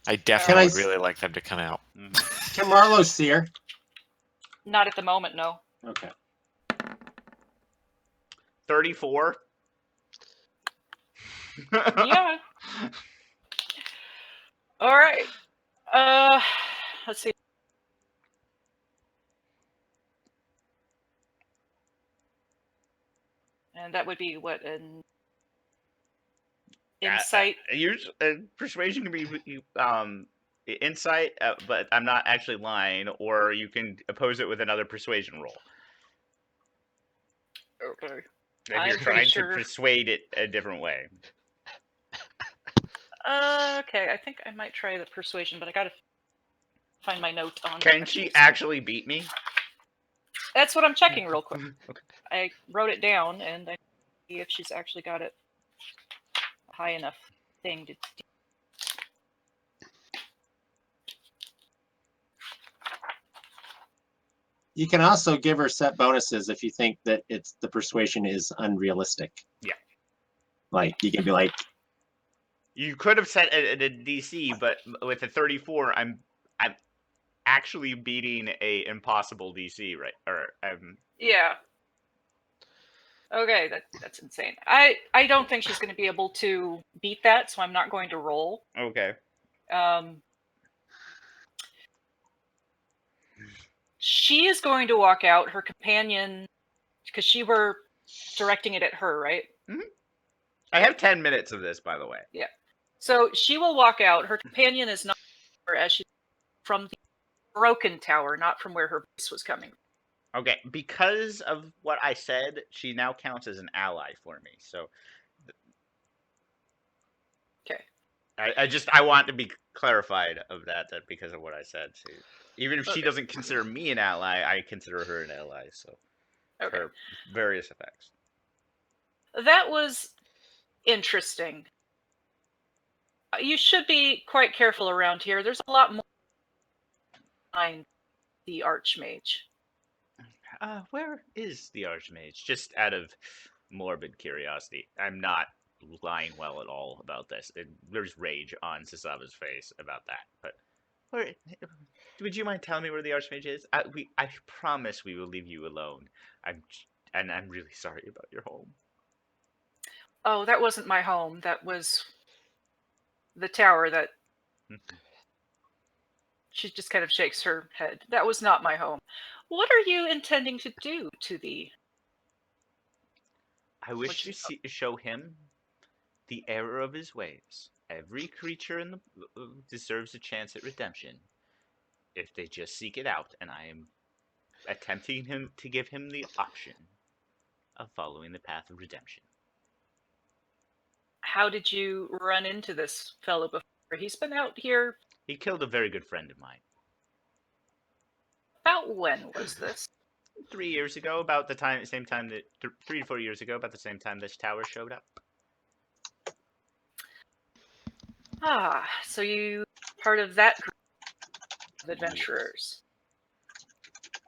Speaker 3: I definitely
Speaker 5: I
Speaker 3: would
Speaker 5: s-
Speaker 3: really like them to come out.
Speaker 5: Can Marlo see her?
Speaker 1: Not at the moment, no.
Speaker 5: Okay.
Speaker 2: 34.
Speaker 1: Yeah. All right. Let's see. And that would be what, an insight?
Speaker 2: Persuasion can be insight, but I'm not actually lying. Or you can oppose it with another persuasion roll.
Speaker 1: Okay.
Speaker 2: If
Speaker 1: I'm
Speaker 2: you're
Speaker 1: pretty
Speaker 2: trying
Speaker 1: sure-
Speaker 2: to persuade it a different way.
Speaker 1: Okay, I think I might try the persuasion, but I gotta find my note on.
Speaker 2: Can she actually beat me?
Speaker 1: That's what I'm checking real quick.
Speaker 2: Okay.
Speaker 1: I wrote it down, and I see if she's actually got it a high enough thing to.
Speaker 5: You can also give her set bonuses if you think that the persuasion is unrealistic.
Speaker 2: Yeah.
Speaker 5: Like you can be like,
Speaker 2: You could have set a DC, but with a 34, I'm actually beating a impossible DC, right? Or
Speaker 1: Yeah. Okay, that's insane. I don't think she's going to be able to beat that, so I'm not going to roll.
Speaker 2: okay.
Speaker 1: She is going to walk out. Her companion, because she were directing it at her, right?
Speaker 2: I have 10 minutes of this, by the way.
Speaker 1: So she will walk out. Her companion is not as she's from the broken tower, not from where her voice was coming.
Speaker 2: Okay, because of what I said, she now counts as an ally for me. So,
Speaker 1: Okay.
Speaker 2: I want to be clarified of that because of what I said. Even if she
Speaker 1: Okay.
Speaker 2: doesn't consider me an ally, I consider her an ally. So,
Speaker 1: Okay.
Speaker 2: for various effects.
Speaker 1: That was interesting. You should be quite careful around here. There's a lot more behind the Archmage.
Speaker 2: Where is the Archmage? Just out of morbid curiosity. I'm not lying well at all about this. There's rage on Sasava's face about that. But would you mind telling me where the Archmage is? I promise we will leave you alone. I'm really sorry about your home.
Speaker 1: Oh, that wasn't my home. That was the tower that... She just kind of shakes her head. That was not my home. What are you intending to do to the...
Speaker 2: I wish to show him the error of his ways. Every creature in the deserves a chance at redemption if they just seek it out, and I am attempting to give him the option of following the path of redemption.
Speaker 1: How did you run into this fellow before? He's been out here...
Speaker 2: He killed a very good friend of mine.
Speaker 1: About when was this?
Speaker 2: 3 years ago, about the same time that 3 to 4 years ago, about the same time this tower showed up.
Speaker 1: Ah, so you part of that group of adventurers.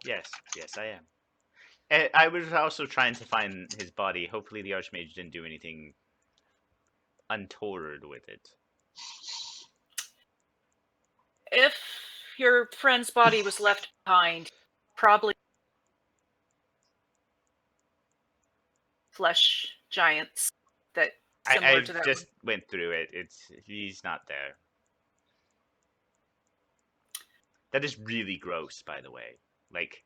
Speaker 2: Yes, I am. And I was also trying to find his body. Hopefully the Archmage didn't do anything untoward with it.
Speaker 1: If your friend's body was left behind, probably flesh giants that similar
Speaker 2: I
Speaker 1: to that
Speaker 2: just went through it. He's not there. That is really gross, by the way. Like,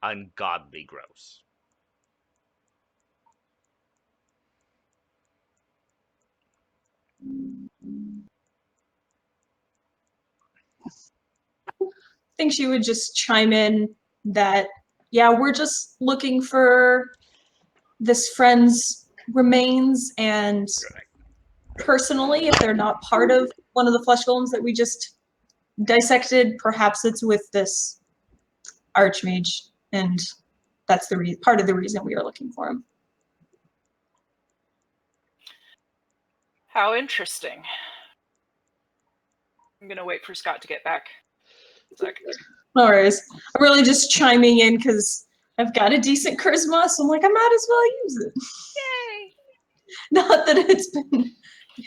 Speaker 2: ungodly gross.
Speaker 6: I think she would just chime in that, yeah, we're just looking for this friend's remains, and personally, if they're not part of one of the flesh golems that we just dissected, perhaps it's with this archmage, and that's the part of the reason we are looking for him.
Speaker 1: How interesting. I'm gonna wait for Scott to get back. A second.
Speaker 6: No worries. I'm really just chiming in because I've got a decent charisma, so I'm like, I might as well use it.
Speaker 1: Yay!
Speaker 6: Not that it's been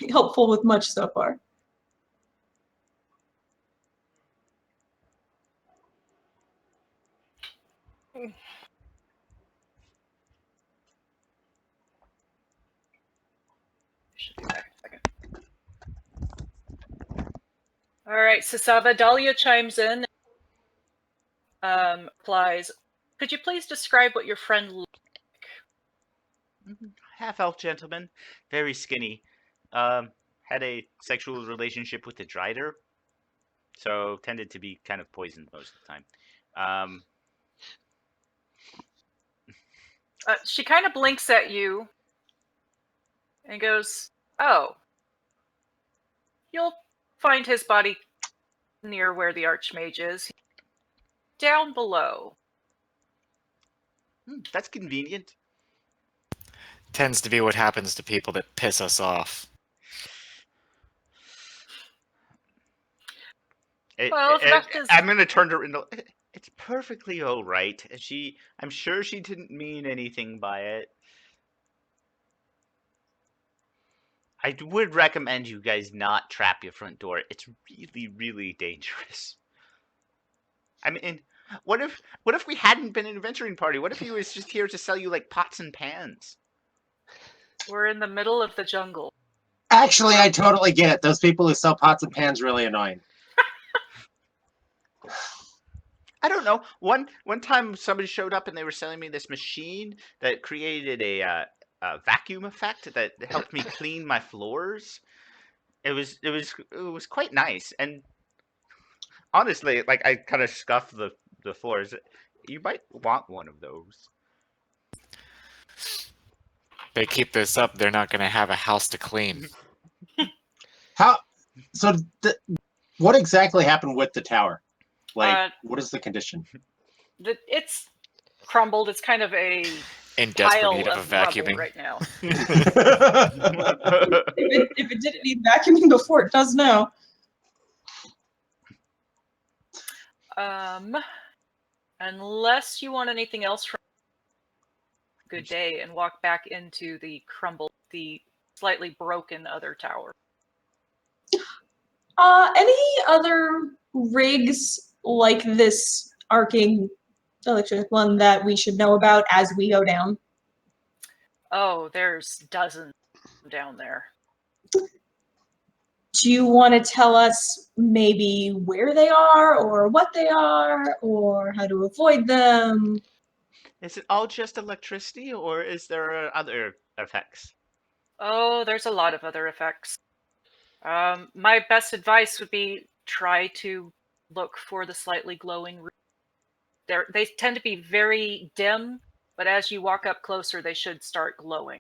Speaker 6: helpful with much so far.
Speaker 1: Should be back in a second. All right, Sasava, Dahlia chimes in. Applies. Could you please describe what your friend looked like?
Speaker 2: Half-elf gentleman, very skinny. Had a sexual relationship with a drider, so tended to be kind of poisoned most of the time.
Speaker 1: She kind of blinks at you and goes, "Oh, you'll find his body near where the Archmage is, down below."
Speaker 2: That's convenient.
Speaker 3: Tends to be what happens to people that piss us off.
Speaker 1: Well, if that is-
Speaker 2: I'm gonna turn to Rindle. It's perfectly all right. I'm sure she didn't mean anything by it. I would recommend you guys not trap your front door. It's really, really dangerous. I mean, what if we hadn't been an adventuring party? What if he was just here to sell you like pots and pans?
Speaker 1: We're in the middle of the jungle.
Speaker 5: Actually, I totally get it. Those people who sell pots and pans really annoying.
Speaker 2: I don't know. One time somebody showed up and they were selling me this machine that created a vacuum effect that helped me clean my floors. It was quite nice, and honestly, like I kind of scuffed the floors. You might want one of those.
Speaker 3: They keep this up, they're not going to have a house to clean.
Speaker 5: How? So, what exactly happened with the tower? Like, what is the condition?
Speaker 1: It's crumbled. It's kind of a
Speaker 3: In desperate
Speaker 1: pile
Speaker 3: need of a
Speaker 1: of rubble
Speaker 3: vacuuming.
Speaker 1: right now.
Speaker 6: If it didn't need vacuuming before, it does now.
Speaker 1: Unless you want anything else from Good Day and walk back into the slightly broken other tower.
Speaker 6: Any other rigs like this arcing electric one that we should know about as we go down?
Speaker 1: Oh, there's dozens down there.
Speaker 6: Do you want to tell us maybe where they are, or what they are, or how to avoid them?
Speaker 2: Is it all just electricity, or is there other effects?
Speaker 1: Oh, there's a lot of other effects. My best advice would be try to look for the slightly glowing roots. They tend to be very dim, but as you walk up closer, they should start glowing.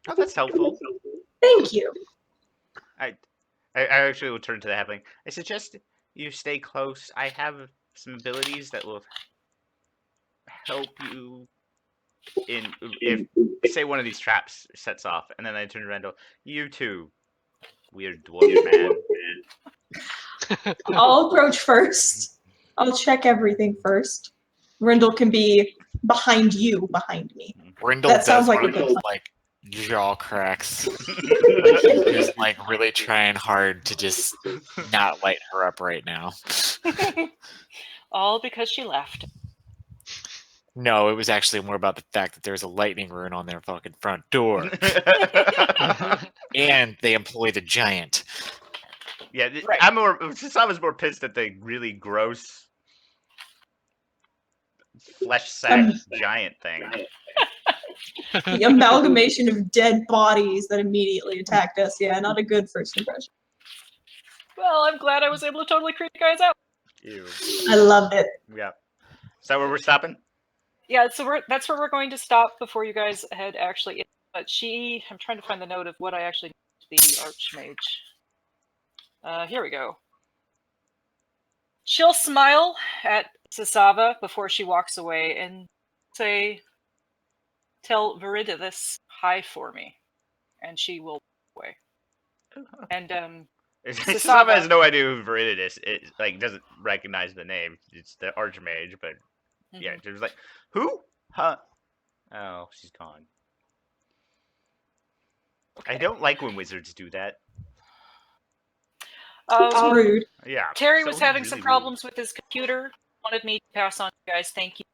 Speaker 2: Oh, that's helpful.
Speaker 6: Thank you.
Speaker 2: I actually will turn to the halfling. I suggest you stay close. I have some abilities that will help you if say one of these traps sets off, and then I turn to Randall. You too, weird dwarf man.
Speaker 6: I'll approach first. I'll check everything first. Rindle can be behind you, behind me.
Speaker 3: Rindle
Speaker 6: That sounds
Speaker 3: does
Speaker 6: like a
Speaker 3: one of
Speaker 6: good
Speaker 3: those,
Speaker 6: plan.
Speaker 3: like, jaw cracks. He's like really trying hard to just not light her up right now.
Speaker 1: All because she left.
Speaker 3: No, it was actually more about the fact that there's a lightning rune on their fucking front door, and they employ the giant.
Speaker 2: Yeah,
Speaker 1: Right.
Speaker 2: I'm more. I was more pissed at the really gross flesh sack giant thing.
Speaker 6: The amalgamation of dead bodies that immediately attacked us. Yeah, not a good first impression.
Speaker 1: Well, I'm glad I was able to totally creep you guys out.
Speaker 2: Ew.
Speaker 6: I loved it.
Speaker 2: Yeah. Is that where we're stopping?
Speaker 1: Yeah, so that's where we're going to stop before you guys head actually in. But I'm trying to find the note of what I actually named the Archmage. Here we go. She'll smile at Sasava before she walks away and tell Viridithus hi for me. And she will walk away. And,
Speaker 2: Sasava has no idea who Viridithus is. Like, doesn't recognize the name. It's the Archmage, but yeah, she was like, who? Huh? Oh, she's gone.
Speaker 1: Okay.
Speaker 2: I don't like when wizards do that.
Speaker 6: It's rude.
Speaker 2: Yeah.
Speaker 1: Terry
Speaker 2: so
Speaker 1: was having
Speaker 2: really
Speaker 1: some
Speaker 2: rude.
Speaker 1: problems with his computer. Wanted me to pass on to you guys. Thank you.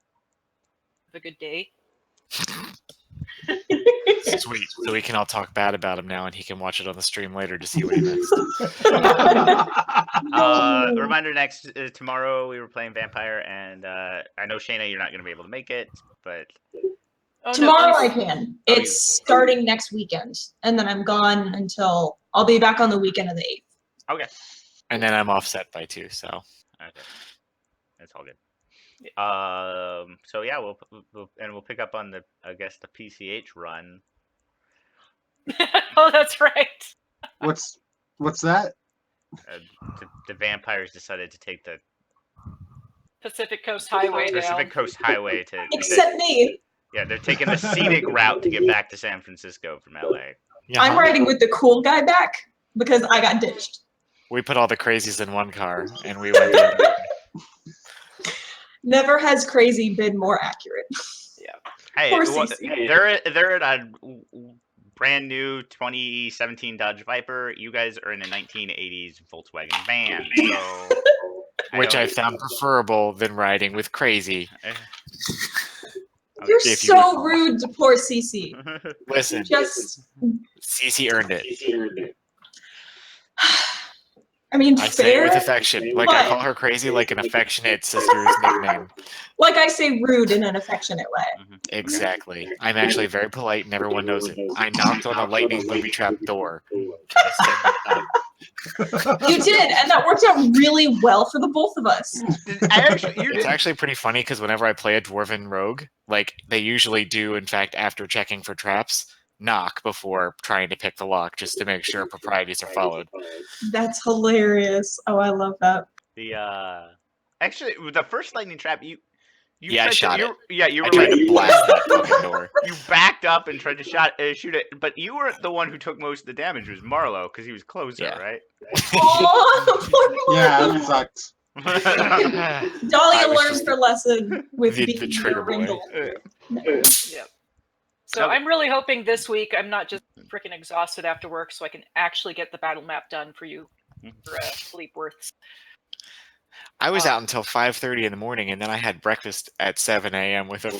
Speaker 1: Have a good day.
Speaker 3: Sweet. So we can all talk bad about him now, and he can watch it on the stream later to see what he missed.
Speaker 6: No.
Speaker 2: Reminder next tomorrow we were playing Vampire, and I know Shayna, you're not going to be able to make it, but
Speaker 1: Oh,
Speaker 6: Tomorrow
Speaker 1: no,
Speaker 6: I
Speaker 1: please.
Speaker 6: can.
Speaker 2: Oh,
Speaker 6: It's starting next weekend, and then I'm gone until I'll be back on the weekend of the 8th.
Speaker 2: okay,
Speaker 3: And then I'm offset by 2, so
Speaker 2: okay, that's all good. So yeah, we'll pick up on the the PCH run.
Speaker 1: Oh, that's right.
Speaker 5: What's that?
Speaker 2: The vampires decided to take the
Speaker 1: Pacific Coast Highway
Speaker 2: Pacific
Speaker 1: down.
Speaker 2: Coast Highway to
Speaker 6: Except me.
Speaker 2: yeah, they're taking the scenic route to get back to San Francisco from LA.
Speaker 3: yeah.
Speaker 6: I'm riding with the cool guy back because I got ditched.
Speaker 3: We put all the crazies in one car, and we went there.
Speaker 6: Never has crazy been more accurate.
Speaker 2: Hey,
Speaker 6: Poor
Speaker 2: well,
Speaker 6: CC.
Speaker 2: they're in a brand new 2017 Dodge Viper. You guys are in a 1980s Volkswagen van. So
Speaker 3: Which I
Speaker 2: don't-
Speaker 3: found preferable than riding with crazy.
Speaker 6: You're
Speaker 3: If you
Speaker 6: so
Speaker 3: recall.
Speaker 6: rude to poor CC.
Speaker 3: Listen,
Speaker 6: Just,
Speaker 3: Cece earned it.
Speaker 6: I mean,
Speaker 3: I say it with
Speaker 6: fair.
Speaker 3: affection. Like I
Speaker 6: But-
Speaker 3: call her crazy like an affectionate sister's nickname.
Speaker 6: Like I say rude in an affectionate way.
Speaker 3: Exactly. I'm actually very polite and everyone knows it. I knocked on a lightning booby trap door.
Speaker 6: You did, and that worked out really well for the both of us.
Speaker 3: It's actually pretty funny because whenever I play a dwarven rogue, like they usually do, in fact, after checking for traps, knock before trying to pick the lock just to make sure proprieties are followed.
Speaker 6: That's hilarious. Oh, I love that.
Speaker 2: Actually the first lightning trap you
Speaker 3: Yeah, I
Speaker 2: tried to-
Speaker 3: shot
Speaker 2: you- Yeah, you
Speaker 3: I
Speaker 2: were
Speaker 3: tried
Speaker 2: like,
Speaker 3: to blast that fucking door.
Speaker 2: you backed up and tried to shoot it, but you weren't the one who took most of the damage. It was Marlo because he was closer,
Speaker 3: Yeah.
Speaker 2: right?
Speaker 6: Oh, poor
Speaker 5: Yeah,
Speaker 6: Marlo.
Speaker 5: that sucked.
Speaker 3: I
Speaker 6: Dahlia
Speaker 3: was
Speaker 6: learns
Speaker 3: just
Speaker 6: her lesson with
Speaker 3: the
Speaker 6: being
Speaker 3: trigger boy.
Speaker 6: Ringle.
Speaker 1: Yep. So I'm really hoping this week I'm not just freaking exhausted after work, so I can actually get the battle map done for you, for Sleepworths.
Speaker 3: was out until 5:30 in the morning, and then I had breakfast at 7 a.m. with a friend.